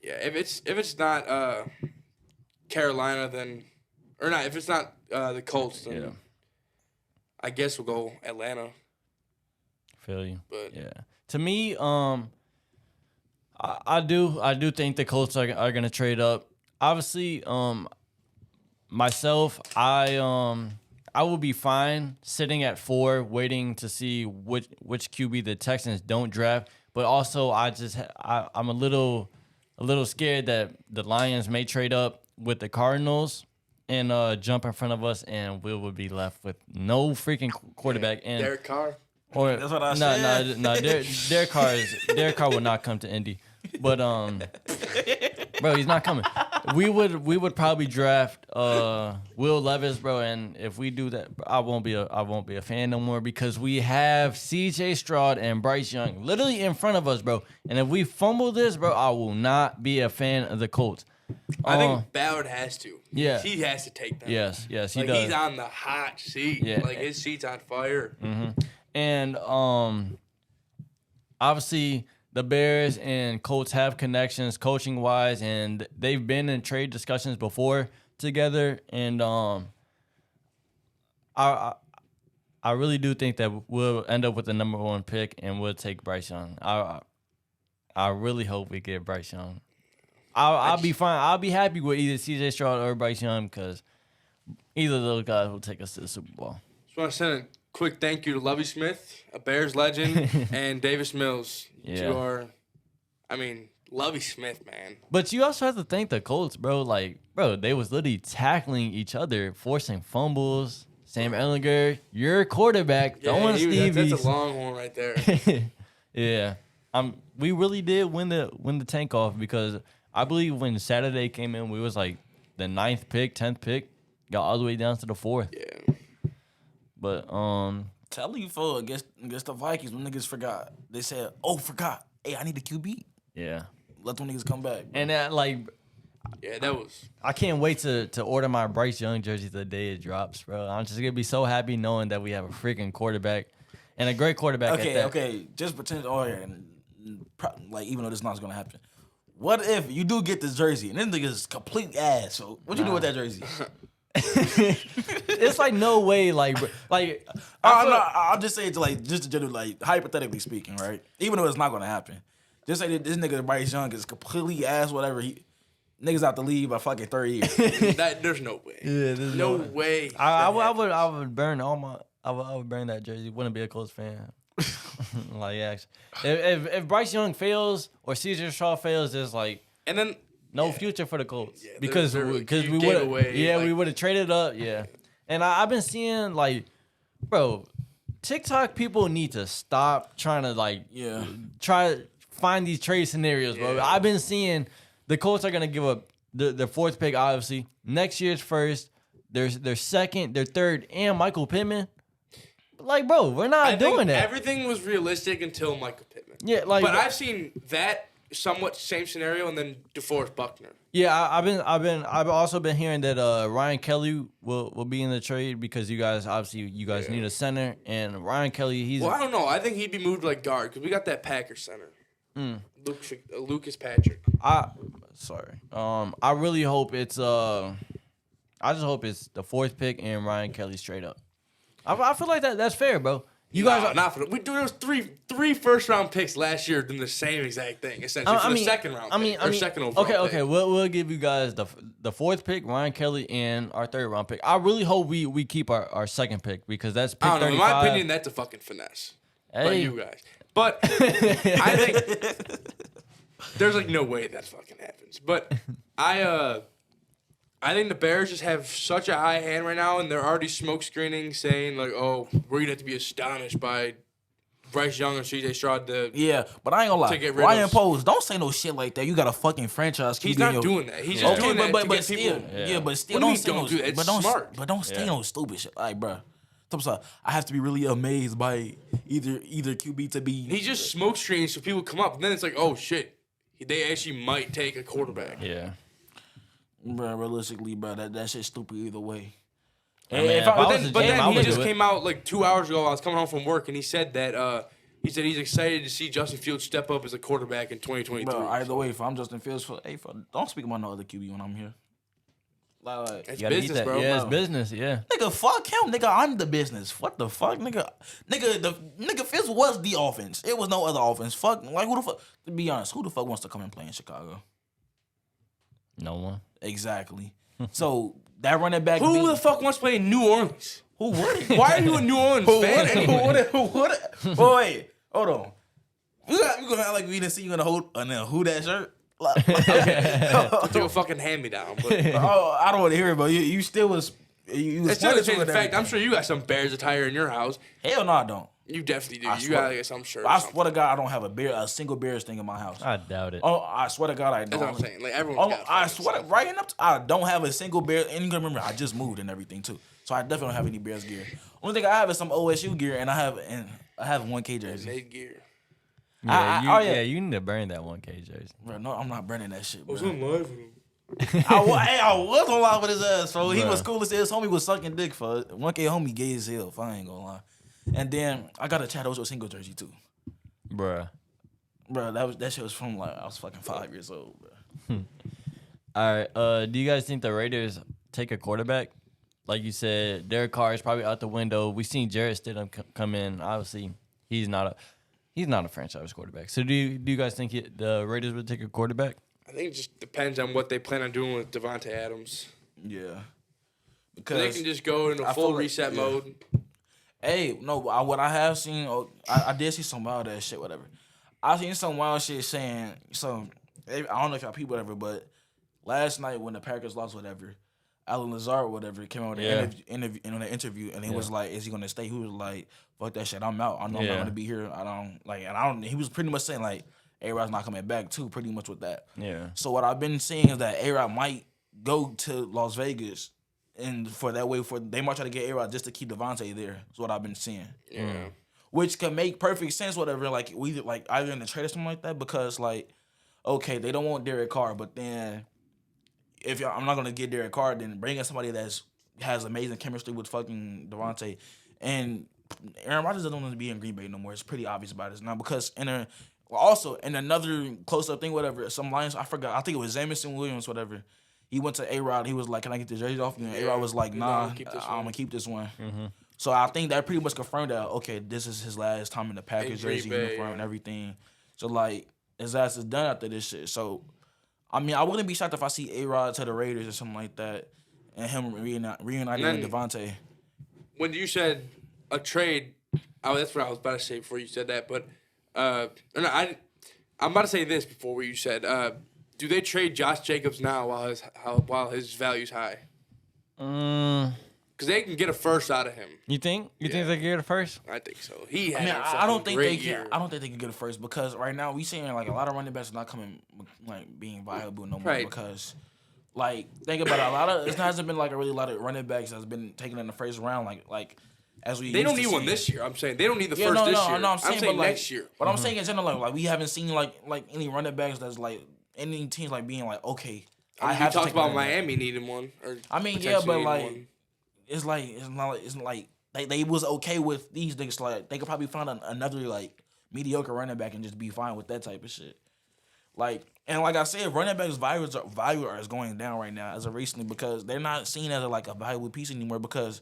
Yeah, if it's not Carolina, then or not if it's not the Colts, then Yeah. I guess we'll go Atlanta. Feel you. But Yeah. To me, I do think the Colts are gonna trade up. Obviously, myself, I will be fine sitting at 4, waiting to see which QB the Texans don't draft. But also, I'm a little scared that the Lions may trade up with the Cardinals and jump in front of us, and we would be left with no freaking quarterback. And Derek Carr. or That's what I said. No, Derek Carr will not come to Indy, but bro, he's not coming. We would probably draft Will Levis, bro, and if we do that, I won't be a fan no more because we have C.J. Stroud and Bryce Young literally in front of us, bro. And if we fumble this, bro, I will not be a fan of the Colts. I think Ballard has to. Yeah. He has to take them. Yes, he Like does. he's on the hot seat. Yeah. Like his seat's on fire. And obviously the Bears and Colts have connections coaching wise, and they've been in trade discussions before together. And I really do think that we'll end up with the number 1 pick, and we'll take Bryce Young. I really hope we get Bryce Young. I'll be fine. I'll be happy with either C.J. Stroud or Bryce Young because either of those guys will take us to the Super Bowl. Just want to send a quick thank you to Lovie Smith, a Bears legend, and Davis Mills. Yeah. Lovie Smith, man. But you also have to thank the Colts, bro. Like, bro, they was literally tackling each other, forcing fumbles. Sam Ellinger, your quarterback, throwing Stevie's. That's a Longhorn right there. Yeah. We really did win the tank off because I believe when Saturday came in, we was like the 9th pick, 10th pick, got all the way down to the 4th. Yeah. But Tell you for against the Vikings when niggas forgot. They said, forgot. Hey, I need a QB. yeah. Let them niggas come back. And that Yeah, that was. I can't wait to order my Bryce Young jersey the day it drops, bro. I'm just gonna be so happy knowing that we have a freaking quarterback and a great quarterback. Okay. Just pretend. Even though this not gonna happen. What if you do get this jersey and this nigga's complete ass? So what you do with that jersey? It's like no way, I'm just saying just generally, hypothetically speaking, right? Even though it's not gonna happen, just say that this nigga Bryce Young is completely ass. Whatever niggas out to leave by fucking 3 years. There's no way. Yeah, there's no way. I would burn I would burn that jersey. Wouldn't be a close fan. Actually, if Bryce Young fails or Caesar Shaw fails, there's and then no future for the Colts Yeah, because you we gave would away, we would have traded up. Yeah, and I've been seeing bro, TikTok people need to stop trying to try to find these trade scenarios, bro. Yeah. I've been seeing the Colts are gonna give up the 4th pick, obviously next year's first, their 2nd, their 3rd, and Michael Pittman. Bro, we're not doing that. Everything was realistic until Michael Pittman. Yeah, but I've seen that somewhat same scenario, and then DeForest Buckner. Yeah, I've also been hearing that Ryan Kelly will be in the trade because you guys need a center, and Ryan Kelly I don't know. I think he'd be moved like guard because we got that Packers center, Lucas Patrick. I really hope it's I just hope it's the 4th pick and Ryan Kelly straight up. I feel like that's fair, bro. You guys are not for there was three first-round picks last year doing the same exact thing essentially for the second round. Second overall. Okay. We'll give you guys the 4th pick, Ryan Kelly, and our 3rd round pick. I really hope we keep our 2nd pick because that's pick 35. In my opinion, that's a fucking finesse by you guys. But I think there's no way that fucking happens. But I think the Bears just have such a high hand right now, and they're already smoke screening, saying we're gonna have to be astonished by Bryce Young and C.J. Stroud but I ain't gonna lie. to get rid Ryan of. Poles, don't say no shit like that. You got a fucking franchise. He's QB not in doing that. He's just okay, doing that to but get still, people. but still, What do you don't mean say don't no. do that? It's But smart. don't say no stupid shit, like, bro. I have to be really amazed by either QB to be. He just smoke screens so people come up, and then it's like, oh shit, they actually might take a quarterback. Yeah. Bro, realistically, bro, that shit's stupid either way. I mean, if I was a But GM, I then he would just do it. came out like 2 hours ago. I was coming home from work, and he said that he's excited to see Justin Fields step up as a quarterback in 2023. Bro, either way, if I'm Justin Fields, don't speak about no other QB when I'm here. Like, It's You gotta eat business, that. bro. Yeah, it's business. Yeah. nigga, fuck him, nigga. I'm the business. What the fuck, nigga? Nigga, Fields was the offense. It was no other offense. Fuck, like who the fuck? To be honest, who the fuck wants to come and play in Chicago? No one. Exactly. So that running back. Who the fuck wants to play in New Orleans? Who would? Why are you a New Orleans fan anyway? Who would? Oh wait, hold on. You gonna act like we didn't see you in a who that shirt? Like, Took a fucking hand me down. But oh, I don't want to hear it, but you still was. You was it's not a change with the fact. I'm everything. sure you got some Bears attire in your house. Hell no, I don't. You definitely do. I You swear- gotta get some shirt. I swear to God, I don't have a single Bears thing in my house. I doubt it. Oh, I swear to God, I don't. That's what I'm saying. Like everyone's got. I fucking swear, stuff. right up, I don't have a single Bears. And you gotta remember, I just moved and everything too, so I definitely don't have any Bears gear. Only thing I have is some OSU gear, and I have 1K jersey. Mid gear. Yeah, you need to burn that 1K jersey. Bro, no, I'm not burning that shit, bro. on live with him. I was on live with his ass, bro. He Bruh. was cool as hell. His homie was sucking dick for 1K. Homie gay as hell. If I ain't gonna lie. And then I got a Chad Ocho single jersey too, Bruh. bro. That shit was from like I was fucking 5 years old, bro. All right. Do you guys think the Raiders take a quarterback? Like you said, Derek Carr is probably out the window. We seen Jarrett Stidham come in. Obviously, he's not a franchise quarterback. So do you guys think the Raiders would take a quarterback? I think it just depends on what they plan on doing with Devontae Adams. Yeah, They because can just go into I full feel like- reset yeah. mode. hey, no, what I have seen, I did see some wild ass shit, whatever. I seen some wild shit saying some. I don't know if y'all people whatever, but last night when the Packers lost, whatever, Alan Lazard, whatever, came out with an interview, and he was like, "Is he gonna stay?" He was like, "Fuck that shit, I'm out. I know I'm not gonna be here. I don't like." And I don't. He was pretty much saying like, A-Rod's not coming back too, pretty much with that. Yeah. So what I've been seeing is that A-Rod might go to Las Vegas, and for that way, they might try to get A-Rod just to keep Devontae there. Is what I've been seeing. Yeah. Which can make perfect sense, whatever. Like either in the trade or something like that, because like, okay, they don't want Derek Carr, but then if I'm not gonna get Derek Carr, then bring in somebody has amazing chemistry with fucking Devontae, and Aaron Rodgers doesn't want to be in Green Bay no more. It's pretty obvious about it now because also in another close up thing, whatever. Some Lions, I forgot. I think it was Jamison Williams, whatever. He went to A-Rod. He was like, "Can I get the jersey off you?" And A-Rod was like, "Nah, I'm gonna keep this one." Mm-hmm. So I think that pretty much confirmed that okay, this is his last time in the Packers Green jersey Bay, uniform yeah. and everything. So like his ass is done after this shit. So I mean, I wouldn't be shocked if I see A-Rod to the Raiders or something like that, and him reuniting with Devontae. When you said a trade, that's what I was about to say before you said that. But I'm about to say this before you said, do they trade Josh Jacobs now while his value's high? Because they can get a first out of him. You think? You think they can get it first? I think so. He I had mean, a I don't fucking think great they can. year. I don't think they can get it first because right now we seeing like a lot of running backs not coming like being viable no more Right. because like think about it, it hasn't been like a really lot of running backs that's been taken in the first round like as we They used don't to need one see. this year. I'm saying they don't need the Yeah, first this year. I'm saying, but like, next year. But I'm saying in general, like we haven't seen like any running backs that's like any teams like being like okay. I mean, you have to talked take a about running back. Miami needing one. Or I mean, yeah, potentially but needing like one. it's like they was okay with these niggas. Like they could probably find another like mediocre running back and just be fine with that type of shit. Like and like I said, running backs value is going down right now as of recently because they're not seen as a valuable piece anymore because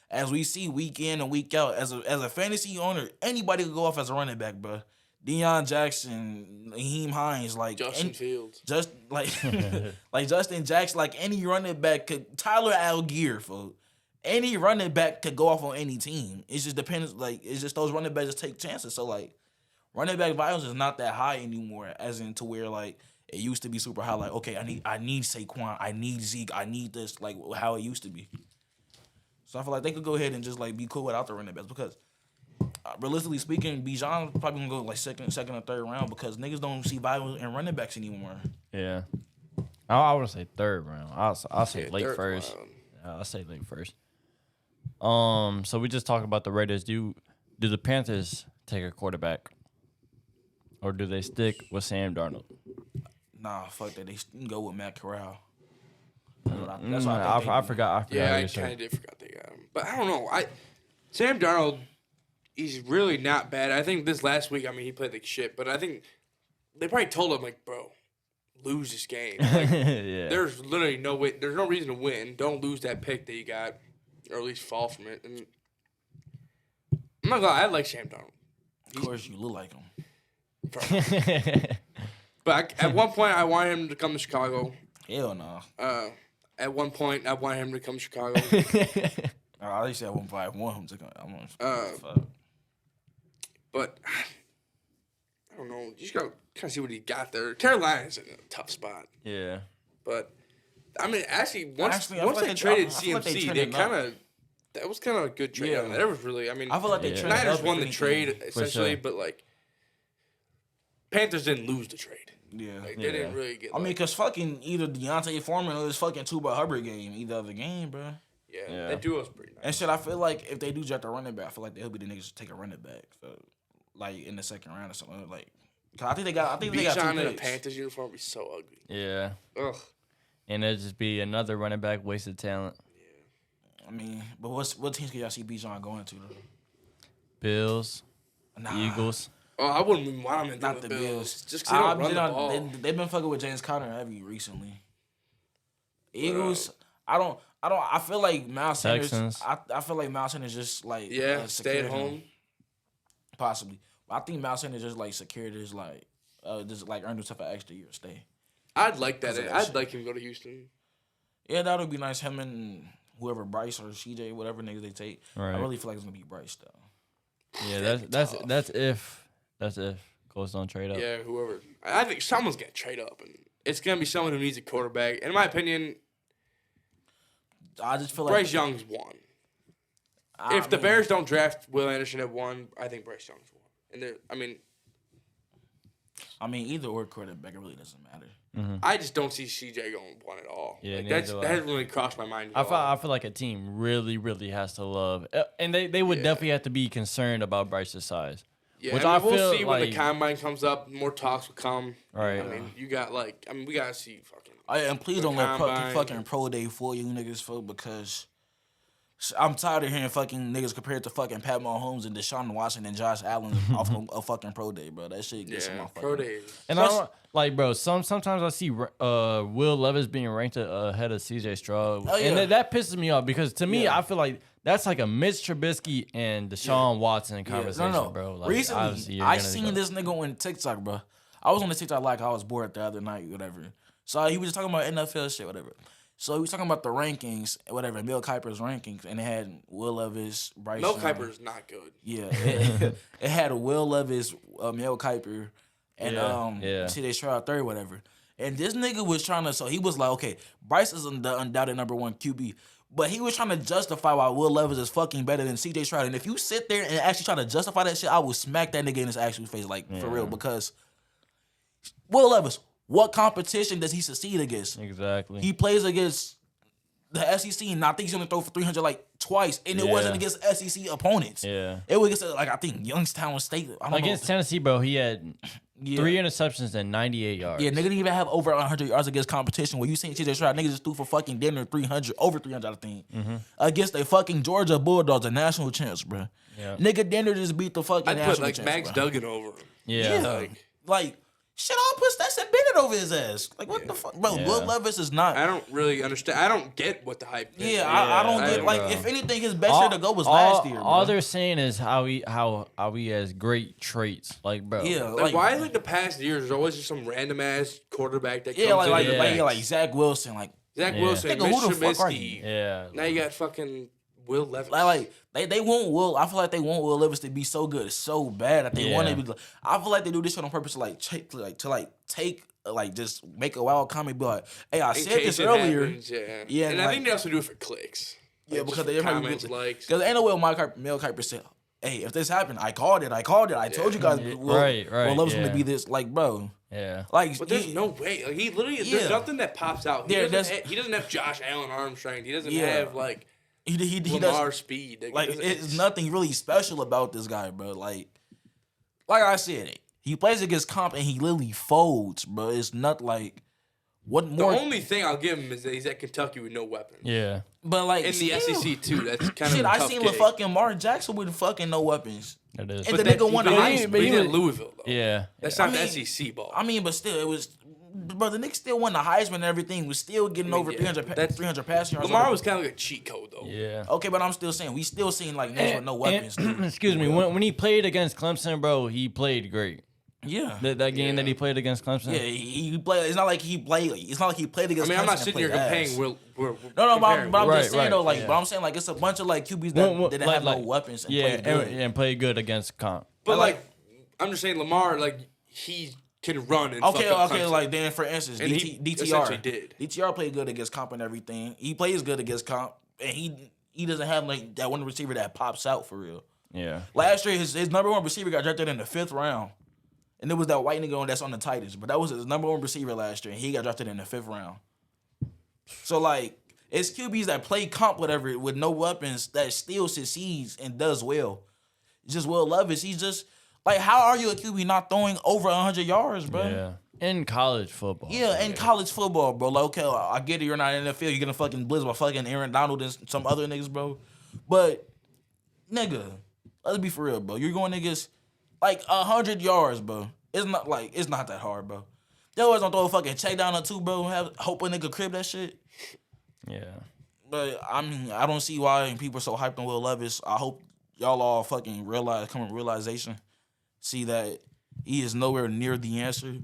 as we see week in and week out as a fantasy owner, anybody could go off as a running back, bro. Deion Jackson, Naheem Hines, like Justin Fields. just like like Justin Jackson, like any running back could Tyler Algier, folks. Any running back could go off on any team. It just depends. Like it's just those running backs just take chances. So like running back violence is not that high anymore. As in to where like it used to be super high. Like okay, I need Saquon, I need Zeke, I need this. Like how it used to be. So I feel like they could go ahead and just like be cool without the running backs because realistically speaking, Bijan probably gonna go like second or third round because niggas don't see value in running backs anymore. Yeah. I would say third round. I'll say late third first. round. I'll say late first. So we just talked about the Raiders. Do the Panthers take a quarterback, or do they stick with Sam Darnold? Nah, fuck that. They can go with Matt Corral. That's why I forgot. Yeah, I who you kind said. of did forgot they got him, but I don't know. Sam Darnold, he's really not bad. I think this last week, I mean, he played like shit, but I think they probably told him like, bro, lose this game. Like, Yeah. there's literally no way. There's no reason to win. Don't lose that pick that you got, or at least fall from it. And I'm not gonna lie, I like Sam Darnold. Of course, you look like him. But at one point, I wanted him to come to Chicago. Hell no. At one point, I wanted him to come to Chicago. At least at one point, I want him to come. I want. But I don't know. You just gotta kind of see what he got there. Carolina's in a tough spot. Yeah. But I mean, actually, once I they feel like traded I feel like they CMC, they traded kind of that was kind of a good trade. Yeah. That was really. I mean, I feel like they Yeah. traded Niners up, won if the trade anything. essentially, sure. but like Panthers didn't lose the trade. Yeah. Like, they didn't really get. I mean, cause fucking either Deontay Foreman or this fucking Tuba Hubbard game, either other game, bro. yeah, that duo's pretty nice. And shit, I feel like if they do draft a running back, I feel like they'll be the niggas to take a running back, so, like in the second round or something. Like, cause I think they got Bijan two in a picks. Panthers uniform would be so ugly. Yeah. Ugh. And it'd just be another running back wasted talent. I mean, but what teams can y'all see Bijan going to? Though? Bills, Nah, Eagles. Oh, I wouldn't even want him to not do the the Bills. Just because they don't run the ball. They've been fucking with James Conner heavy recently. Eagles, I feel like Miles Sanders. Texans. I feel like Miles Sanders just like Yeah, stay at secured him. home. Possibly. But I think Miles Sanders just like secured his like just like earned himself an extra year to stay. I'd like that. Because of that I'd shit. like him to go to Houston. Yeah, that would be nice. Him and whoever Bryce or CJ, whatever niggas they take. Right. I really feel like it's gonna be Bryce though. Yeah, that's if Colts don't trade up. Yeah, whoever. I think someone's gonna trade up, and it's gonna be someone who needs a quarterback. In my opinion, I just feel like Bryce Young's one. If the Bears don't draft Will Anderson at 1, I think Bryce Young's 1. And I mean, either or quarterback, it really doesn't matter. I just don't see CJ going 1 at all. Yeah, Like, neither do that I. hasn't really crossed my mind. I feel like a team really, really has to love, and they would definitely have to be concerned about Bryce's size. Yeah, Which I I mean, we'll feel see when the like- combine comes up. More talks will come. Right. I mean, we gotta see fucking. And please the don't let combine. fucking pro day fool you niggas for because I'm tired of hearing fucking niggas compared to fucking Pat Mahomes and Deshaun Watson and Josh Allen off of a fucking pro day, bro. That shit gets in my fucking. Pro days. And I don't, like, bro, sometimes I see Will Levis being ranked ahead of CJ Stroud, Oh, yeah. and that pisses me off because to me, I feel like that's like a Mitch Trubisky and Deshaun Watson conversation, No. bro. Like, Recently, obviously you're I gonna seen go- this nigga on TikTok, bro. I was on the TikTok like I was bored the other night, whatever. So he was just talking about NFL shit, whatever. So he was talking about the rankings, whatever, Mel Kiper's rankings, and it had Will Levis, Bryce. Mel Young. Kiper is not good. Yeah, it had Will Levis, Mel Kiper, and Yeah. CJ Stroud third, whatever. And this nigga was trying to, so he was like, okay, Bryce is the undoubted number 1 QB. But he was trying to justify why Will Levis is fucking better than CJ Stroud. And if you sit there and actually try to justify that shit, I will smack that nigga in his actual face, like, for real. Because Will Levis, what competition does he succeed against? Exactly. He plays against the SEC, and I think he's gonna throw for 300 like twice, and it Yeah. wasn't against SEC opponents. Yeah. It was against like I think Youngstown State. I don't Against know. Tennessee, bro, he had Yeah. 3 interceptions and 98 yards. Yeah, nigga didn't even have over 100 yards against competition. Where you seen CJ Stroud, niggas just threw for fucking dinner 300, over 300, I think, against the fucking Georgia Bulldogs, the national champs, bro. Yeah. Nigga dinner just beat the fucking I'd national put like champs, Max bro. Duggan over him. Yeah. Like shit, I'll put Stetson Bennett over his ass. Like what the fuck, bro? Yeah. Will Levis is not. I don't really understand. I don't get what the hype is. Yeah, I don't get like bro. if anything, his best year to go was last year. Bro. All they're saying is how he has great traits. Like, bro. Yeah, Like, why like the past years there's always just some random ass quarterback that yeah, comes like in like, and like Zach Wilson, like Zach Yeah. Wilson, Nigga, Mitch who the fuck are Trubisky. Yeah. Now you got fucking Will Levis. like they want Will. I feel like they want Will Levis to be so good, so bad that they want to be. I feel like they do this shit on purpose to take just make a wild comment, be like, hey, I In said case this it earlier. happens, yeah. Yeah, and I like- think they also do it for clicks. Yeah, Like, because just they for comments, likes. Because ain't no way Mel Kiper said, hey, if this happened, I called it. I told you guys, Right, Will Levis going to yeah. be this. Like, bro. Yeah. Like, But there's no way. Like, he literally, there's nothing that pops out. He doesn't have Josh Allen arm strength. He doesn't have, like, he Lamar does, speed. like, it's nothing really special about this guy, bro. Like I said, he plays against comp and he literally folds, bro. It's not like what more. The only thing I'll give him is that he's at Kentucky with no weapons. Yeah. But like In the SEC too, that's kind of shit. a I tough seen gig. fucking Mark Jackson with fucking no weapons. It is. And the nigga won the Heisman. But he's in Louisville though. Yeah. That's not the SEC ball. I mean, but still, it was. But the nigga still won the Heisman and everything. Was still getting over 300 passing yards. Lamar was kind of like a cheat code though. Yeah. Okay, but I'm still saying we still seen like niggas with no weapons. Excuse me. When he played against Clemson, bro, he played great. Yeah. That game that he played against Clemson. Yeah, he played. It's not like he played. It's not like he played against. I mean, I'm Clemson not and sitting played here ass. comparing. No, but I'm Right, just saying right, though, like, yeah. but I'm saying like it's a bunch of like QBs that didn't have no weapons and played good. and played good against comp. But like, I'm just saying, Lamar, like he can run. And Okay, fuck up okay. Clemson. Like then, for instance, And he DTR essentially did. DTR played good against comp and everything. He plays good against comp, and he doesn't have like that one receiver that pops out for real. Yeah. Last year, his number one receiver got drafted in the 5th round. And it was that white nigga that's on the Titans. But that was his number one receiver last year. And he got drafted in the 5th round. So, like, it's QBs that play comp, whatever, with no weapons that still succeeds and does well. It's just Will Levis. He's just, like, how are you a QB not throwing over 100 yards, bro? Yeah. In college football. Yeah, in college football, bro. Like, okay, I get it. You're not in the field. You're going to fucking blitz by fucking Aaron Donald and some other niggas, bro. But, nigga, let's be for real, bro. You're going niggas like 100 yards, bro. It's not that hard, bro. They always don't throw a fucking check down or two, bro. Hope a nigga crib that shit. Yeah. But I mean, I don't see why people are so hyped on Will Levis. I hope y'all all fucking come to realization, see that he is nowhere near the answer.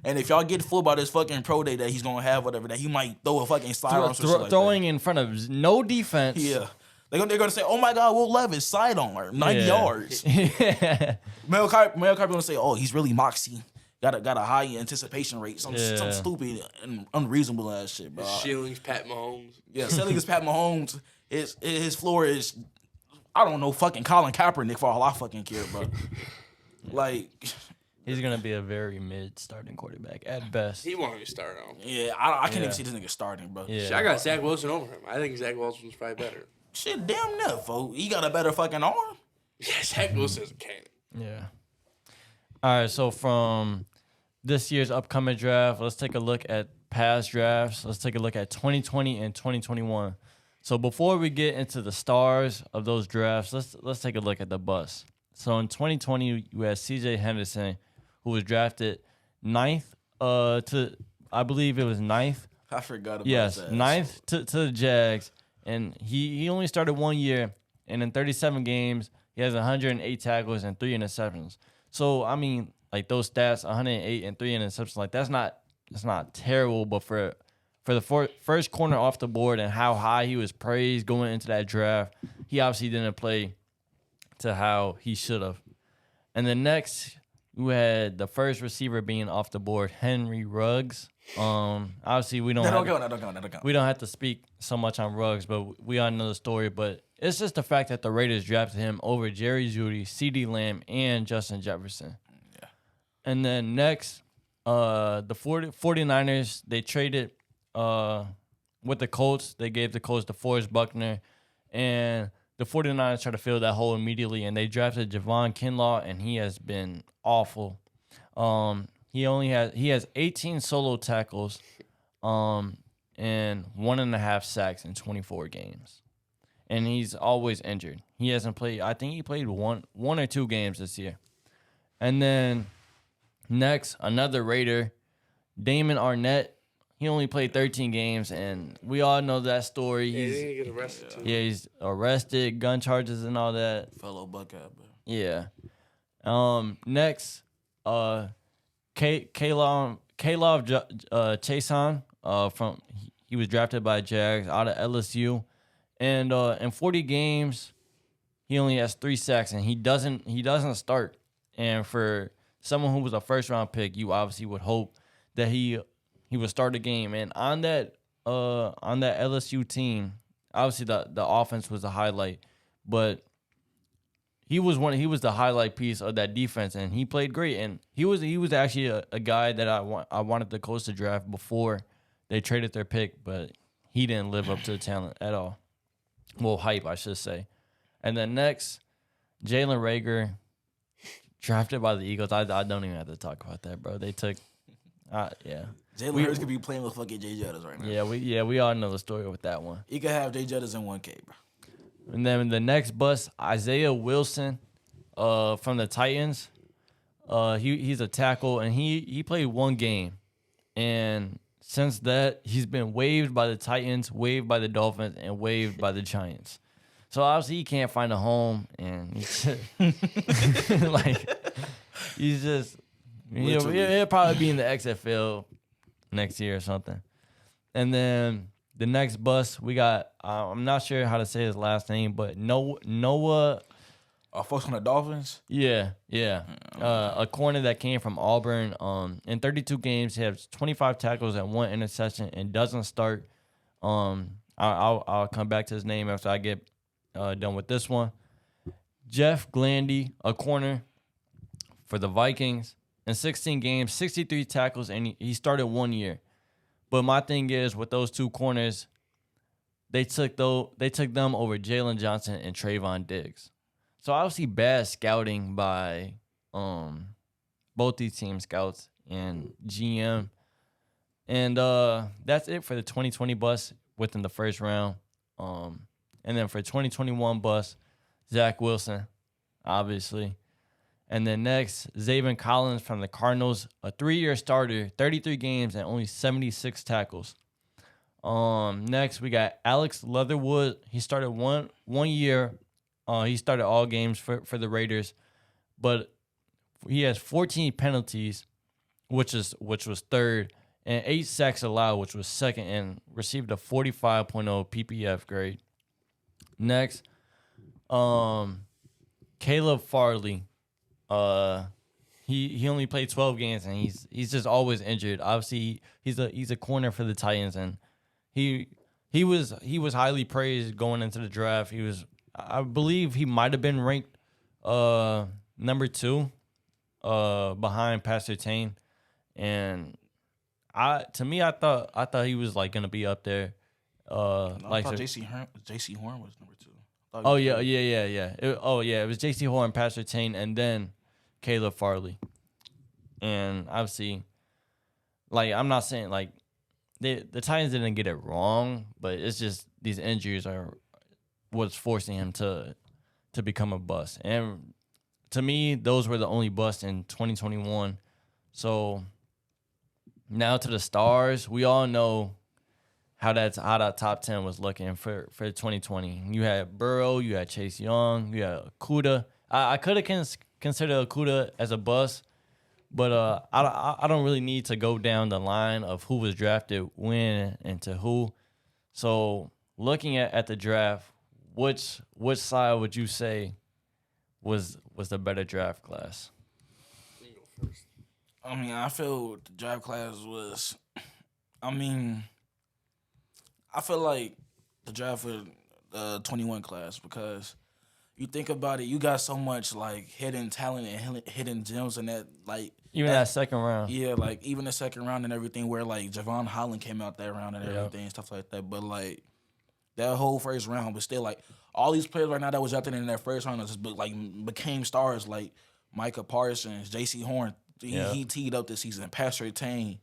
And if y'all get fooled by this fucking pro day that he's gonna have, whatever, that he might throw a fucking sidearm or something like throwing that. in front of no defense. Yeah. They're gonna say, "Oh my God, Will Levis sidearm 90 yards." Mel Kiper gonna say, "Oh, he's really moxie. Got a high anticipation rate. Some stupid and unreasonable ass shit, bro." Ceilings, Pat Mahomes. Yeah, ceilings, Pat Mahomes. His floor is, I don't know, fucking Colin Kaepernick for all I fucking care, bro. Like, He's gonna be a very mid starting quarterback at best. He won't even start on. yeah, I can't even see this nigga starting, bro. Yeah. Shit, I got Zach Wilson over him. I think Zach Wilson's probably better. Shit, damn enough, folks. He got a better fucking arm. Yeah, Zach Wilson's a cannon. Yeah. All right, so from this year's upcoming draft, let's take a look at past drafts. Let's take a look at 2020 and 2021. So before we get into the stars of those drafts, let's take a look at the bus. So in 2020, you had C.J. Henderson, who was drafted 9th to, I believe it was 9th. I forgot about Yes, that. 9th to the Jags. And he only started 1 year. And in 37 games, he has 108 tackles and 3 interceptions. So, I mean, like those stats, 108 and 3 interceptions, like that's not terrible. But for the first corner off the board and how high he was praised going into that draft, he obviously didn't play to how he should have. And then next, we had the first receiver being off the board, Henry Ruggs. Obviously we don't have to speak so much on Ruggs, but we all know the story. But it's just the fact that the Raiders drafted him over Jerry Jeudy, CeeDee Lamb, and Justin Jefferson. Yeah. And then next, the 49ers, they traded with the Colts. They gave the Colts to Forrest Buckner, and the 49ers tried to fill that hole immediately, and they drafted Javon Kinlaw, and he has been awful. He has 18 solo tackles, and 1.5 sacks in 24 games, and he's always injured. He hasn't played. I think he played one or two games this year. And then next, another Raider, Damon Arnett. He only played 13 games, and we all know that story. Yeah, he didn't get arrested too. Yeah, he's arrested, gun charges and all that. Fellow Buckeye, bro. Yeah. Next, Caleb Chason, he was drafted by Jags out of LSU, and in 40 games, he only has 3 sacks, and he doesn't start. And for someone who was a first round pick, you obviously would hope that he would start a game. And on that LSU team, obviously the offense was a highlight, but he was the highlight piece of that defense, and he played great. And he was actually a guy that I wanted the Colts to draft before they traded their pick, but he didn't live up to the talent at all. Well, hype, I should say. And then next, Jalen Reagor, drafted by the Eagles. I don't even have to talk about that, bro. They took, yeah. Jalen Hurts could be playing with fucking Jay Jettas right now. We all know the story with that one. He could have Jay Jettas in 1K, bro. And then the next bust, Isaiah Wilson, from the Titans. He's a tackle, and he played one game, and since that he's been waived by the Titans, waived by the Dolphins, and waived by the Giants. So obviously he can't find a home, and he's just he'll probably be in the XFL next year or something. And then the next bus we got, I'm not sure how to say his last name, but Noah. Folks on the Dolphins? Yeah. A corner that came from Auburn. In 32 games, he has 25 tackles and 1 interception and doesn't start. I'll come back to his name after I get done with this one. Jeff Glandy, a corner for the Vikings. In 16 games, 63 tackles, and he started 1 year. But my thing is, with those two corners, they took them over Jalen Johnson and Trayvon Diggs. So obviously bad scouting by both these team scouts and GM. And that's it for the 2020 bus within the first round. And then for 2021 bus, Zach Wilson, obviously. And then next, Zaven Collins from the Cardinals, a 3-year starter, 33 games and only 76 tackles. Next, we got Alex Leatherwood. He started one year. He started all games for the Raiders, but he has 14 penalties, which was third, and 8 sacks allowed, which was second, and received a 45.0 PPF grade. Next, Caleb Farley. He only played 12 games, and he's just always injured. Obviously, he's a corner for the Titans, and he was highly praised going into the draft. I believe he might have been ranked number 2 behind Pastor Tane, and I thought he was like gonna be up there. I thought J.C. Horn was number 2. Yeah. It was J.C. Horn, Pastor Tane, and then Caleb Farley. And obviously, like, I'm not saying like the Titans didn't get it wrong, but it's just these injuries are what's forcing him to become a bust. And to me, those were the only busts in 2021. So now to the stars. We all know how that top 10 was looking for 2020. You had Burrow, you had Chase Young, you had Okudah. I could have considered Okudah as a bust, but I don't really need to go down the line of who was drafted when and to who. So looking at the draft, which side would you say was the better draft class? You go first. I mean, I feel the draft class was. I feel like the draft for the 21 class, because you think about it, you got so much like hidden talent and hidden gems in that, like that second round. Yeah, like even the second round and everything, where like Javon Holland came out that round and everything and stuff like that. But like that whole first round was still like all these players right now that was drafted in that first round just became stars, like Micah Parsons, J.C. Horn. He teed up this season. Pastor Tane,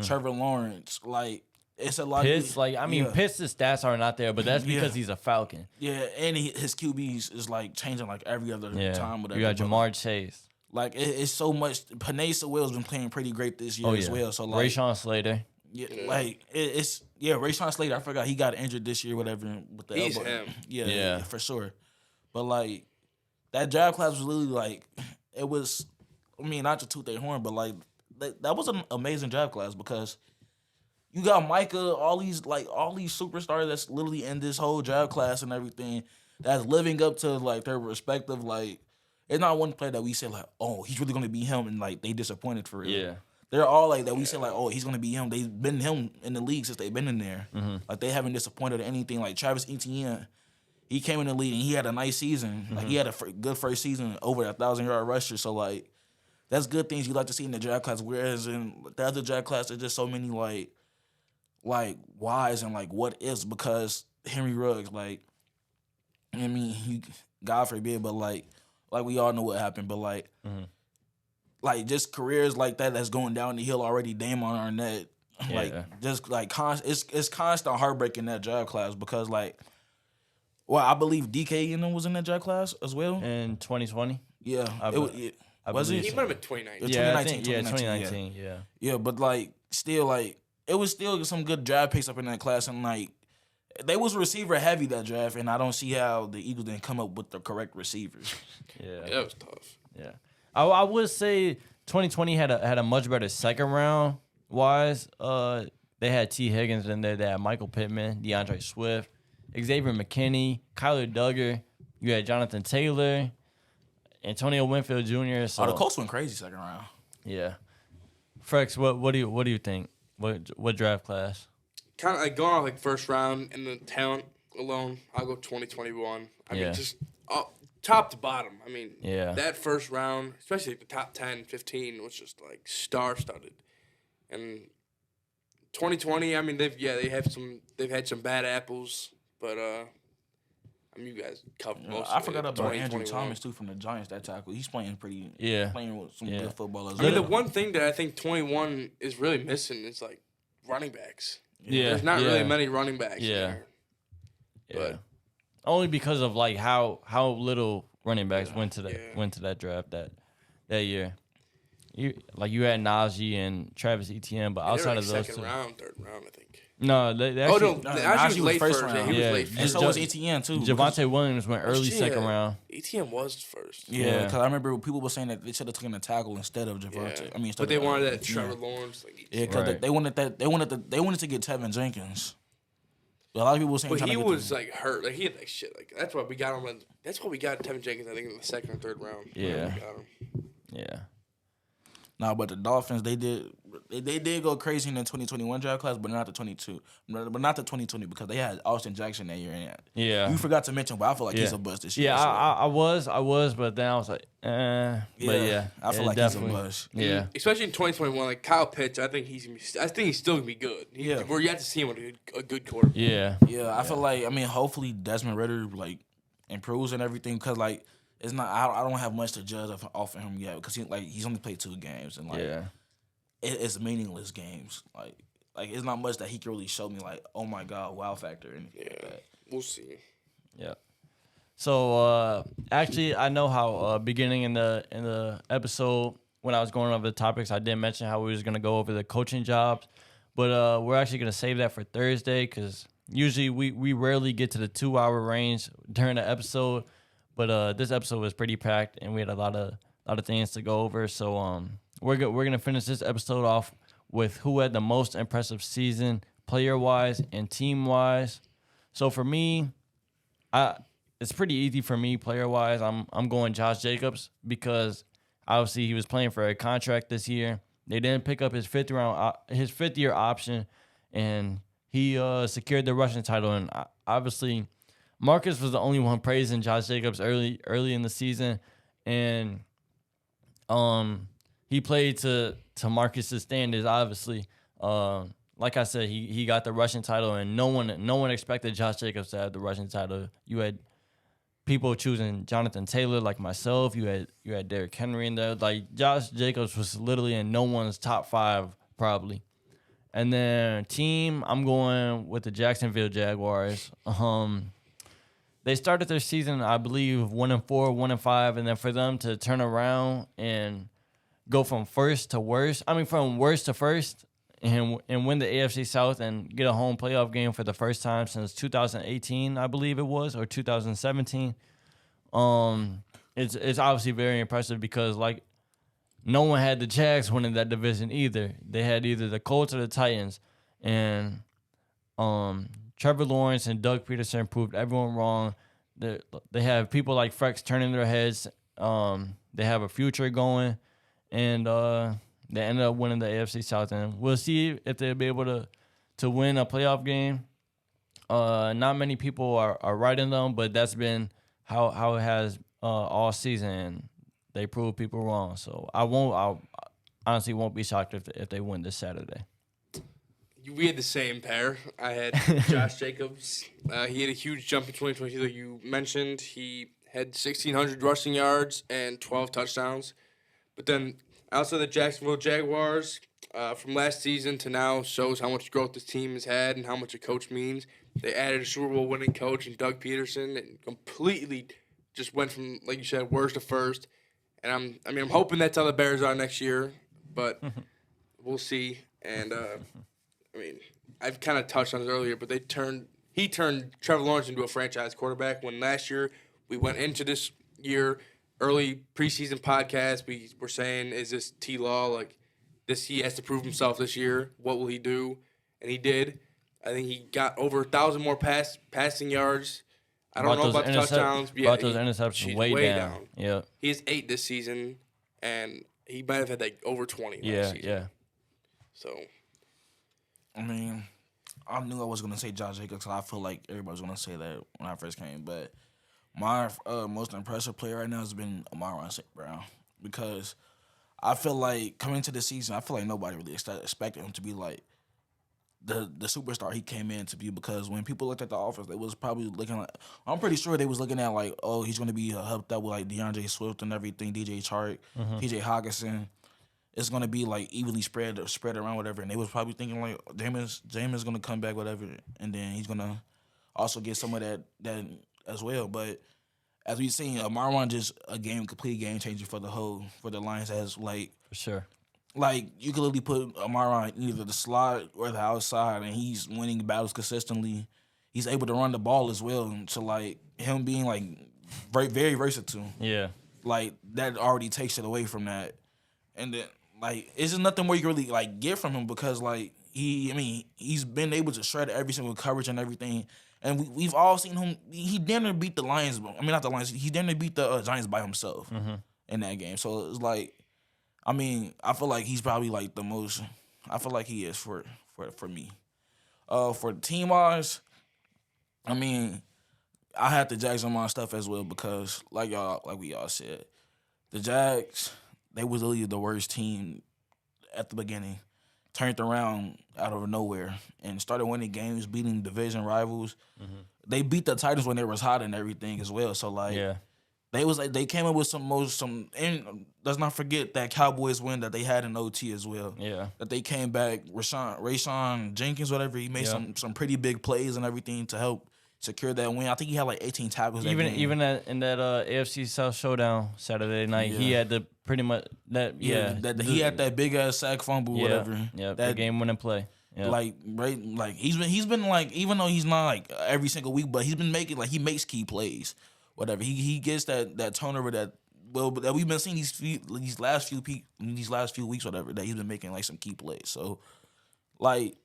Trevor Lawrence, like. It's a lot. Pitts, Pitts' stats are not there, but that's because he's a Falcon. Yeah, and his QBs is like changing like every other time. Whatever. You got Jamar Chase. Like it's so much. Panay Sewell's been playing pretty great this year as well. So like Rashawn Slater. Yeah, like it's Rashawn Slater. I forgot he got injured this year, whatever, with the He's elbow. him. Yeah, for sure. But like that draft class was literally like it was. I mean, not to toot their horn, but like that was an amazing draft class because. You got Micah, all these superstars that's literally in this whole draft class and everything that's living up to like their respective, like it's not one player that we say like, oh, he's really gonna be him and like they disappointed for real. Yeah. They're all like that we say like, oh, he's gonna be him. They've been him in the league since they've been in there. Like they haven't disappointed or anything. Like Travis Etienne, he came in the league and he had a nice season. Like he had a good first season, over 1,000-yard rusher. So like, that's good things you like to see in the draft class. Whereas in the other draft class, there's just so many like whys and like what ifs, because Henry Ruggs, like, I mean, God forbid, but like we all know what happened, but like just careers like that's going down the hill already. Damon Arnett, just like it's constant heartbreak in that draft class, because like, well, I believe DK and them was in that draft class as well in 2020. Yeah, Was it? He might have been 2019. Yeah, 2019. Yeah. Yeah, but like still, like it was still some good draft picks up in that class, and like they was receiver heavy that draft, and I don't see how the Eagles didn't come up with the correct receivers. Yeah, that was tough. Yeah, I would say 2020 had a much better second round wise. They had T. Higgins in there. They had Michael Pittman, DeAndre Swift, Xavier McKinney, Kyler Duggar. You had Jonathan Taylor, Antonio Winfield Jr. So the Colts went crazy second round. Yeah, Frecks, what do you think? What draft class? Kind of like going off like first round and the talent alone, I'll go 2021. I mean, just top to bottom. I mean, that first round, especially like the top 10, 15, was just like star-studded. And 2020, I mean, they've had some bad apples, but I mean, you guys covered most. I forgot about Andrew Thomas too from the Giants. That tackle, he's playing playing with some good football as well. I mean, the one thing that I think 21 is really missing is like running backs. Yeah, there's not really many running backs. Yeah, but only because of like how little running backs went to that draft that year. You had Najee and Travis Etienne, but outside of those second round, third round, I think. No, they actually, Najee was late first round. Yeah, he was late and first. so was Etienne too. Javonte Williams went early second round. Etienne was first. Yeah, because I remember people were saying that they should have taken a tackle instead of Javonte. Yeah. I mean, but they wanted that Trevor Lawrence. Like, because they wanted to get Tevin Jenkins. A lot of people were saying, but he was like hurt. Like he had like shit. Like that's why we got him. That's why we got Tevin Jenkins. I think in the second or third round. Yeah. We got him. Yeah. Nah, but the Dolphins, they did go crazy in the 2021 draft class, but not the 22. But not the 2020, because they had Austin Jackson that year. And you forgot to mention, but I feel like he's a bust this year. Yeah, I was, but then I was like, But I feel like he's a bust. Yeah, especially in 2021, like Kyle Pitts, I think he's still gonna be good. We're yet to see him with a good quarterback. I feel like, I mean, hopefully Desmond Ridder like improves and everything, because like it's not. I don't have much to judge off of him yet, because he's only played 2 games, and like it's meaningless games. Like it's not much that he can really show me like, oh my god, wow factor or anything like that. We'll see. Yeah. So actually, I know how beginning in the episode when I was going over the topics, I did mention how we was gonna go over the coaching jobs, but we're actually gonna save that for Thursday, because usually we rarely get to the 2-hour range during the episode. But this episode was pretty packed, and we had a lot of things to go over. So we're gonna finish this episode off with who had the most impressive season, player wise and team wise. So for me, it's pretty easy for me player wise. I'm going Josh Jacobs, because obviously he was playing for a contract this year. They didn't pick up his fifth year option, and he secured the rushing title. And obviously, Marcus was the only one praising Josh Jacobs early in the season, and he played to Marcus's standards. Obviously, like I said, he got the rushing title, and no one expected Josh Jacobs to have the rushing title. You had people choosing Jonathan Taylor, like myself. You had Derrick Henry in there. Like Josh Jacobs was literally in no one's top 5 probably. And then team, I'm going with the Jacksonville Jaguars. They started their season, I believe, 1-4, 1-5, and then for them to turn around and go from worst to first, and win the AFC South and get a home playoff game for the first time since 2018, I believe it was, or 2017. It's obviously very impressive, because like no one had the Jags winning that division either. They had either the Colts or the Titans, and Trevor Lawrence and Doug Peterson proved everyone wrong. They have people like Frecks turning their heads. They have a future going, and they ended up winning the AFC South. And we'll see if they'll be able to win a playoff game. Not many people are writing them, but that's been how it has all season. They prove people wrong, so I honestly won't be shocked if they win this Saturday. We had the same pair. I had Josh Jacobs. He had a huge jump in 2022 that you mentioned. He had 1,600 rushing yards and 12 touchdowns. But then outside the Jacksonville Jaguars, from last season to now shows how much growth this team has had and how much a coach means. They added a Super Bowl winning coach in Doug Peterson and completely just went from, like you said, worst to first. And I'm hoping that's how the Bears are next year, but we'll see. And I've kind of touched on it earlier, but he turned Trevor Lawrence into a franchise quarterback when last year we went into this year, early preseason podcast, we were saying, is this T-Law, like, he has to prove himself this year. What will he do? And he did. I think he got over 1,000 more passing yards. I don't know about the touchdowns. But brought those interceptions way down. Yeah. He has 8 this season, and he might have had like over 20 last season. Yeah. So, I mean, I knew I was going to say Josh Jacobs because I feel like everybody was going to say that when I first came. But my most impressive player right now has been Amon-Ra St. Brown because I feel like coming into the season, I feel like nobody really expected him to be like the superstar he came in to be because when people looked at the offense, they was probably looking like, I'm pretty sure they was looking at like, oh, he's going to be helped out with like DeAndre Swift and everything, DJ Chark, PJ Hawkinson. It's going to be like evenly spread around whatever. And they was probably thinking like, Jameis going to come back, whatever. And then he's going to also get some of that as well. But as we've seen, Marwan just complete game changer for the Lions as like. For sure. Like, you could literally put Amara on either the slot or the outside, and he's winning battles consistently. He's able to run the ball as well. And so, like, him being, like, very, very versatile. Yeah. Like, that already takes it away from that. And then, like, it's just nothing more you can really, like, get from him because, like, he's been able to shred every single coverage and everything. And we've all seen him. He didn't beat the Lions. Not the Lions. He didn't beat the Giants by himself in that game. So, it's like, I feel like he's probably like the most. I feel like he is for me. For team wise, I had the Jags on my stuff as well because like we all said, the Jags, they was literally the worst team at the beginning, turned around out of nowhere and started winning games, beating division rivals. They beat the Titans when they was hot and everything as well. So like. Yeah. They came up with and let's not forget that Cowboys win that they had in OT as well. Yeah. That they came back, Rashawn Jenkins, whatever, he made some pretty big plays and everything to help secure that win. I think he had like 18 tackles. Even in that AFC South showdown Saturday night, he had the pretty much that he had that big ass sack fumble, whatever. Yeah, that game winning play. Yeah. Like he's been like, even though he's not like every single week, but he's been making like he makes key plays. Whatever he gets that turnover that we've been seeing these last few weeks, whatever, that he's been making like some key plays. So, like,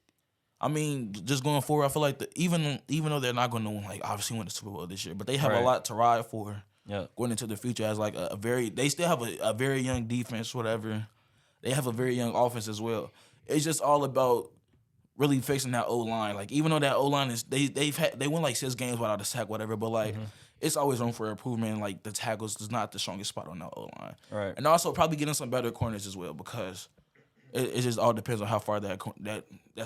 just going forward, I feel like even though they're not going to like obviously win the Super Bowl this year, but they have a lot to ride for. Yeah. Going into the future as like they still have a very young defense, whatever. They have a very young offense as well. It's just all about really fixing that O-line. Like, even though that O-line is they won like 6 games without a sack, whatever, but like. It's always room for improvement. Like, the tackles is not the strongest spot on that O-line. Right. And also probably getting some better corners as well because it just all depends on how far that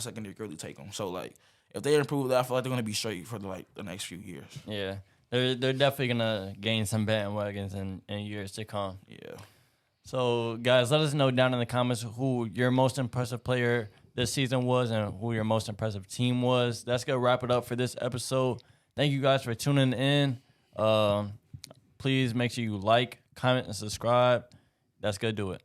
secondary can really take them. So, like, if they improve that, I feel like they're going to be straight for, the next few years. Yeah. They're definitely going to gain some bandwagons in years to come. Yeah. So, guys, let us know down in the comments who your most impressive player this season was and who your most impressive team was. That's going to wrap it up for this episode. Thank you guys for tuning in. Please make sure you like, comment, and subscribe. That's gonna do it.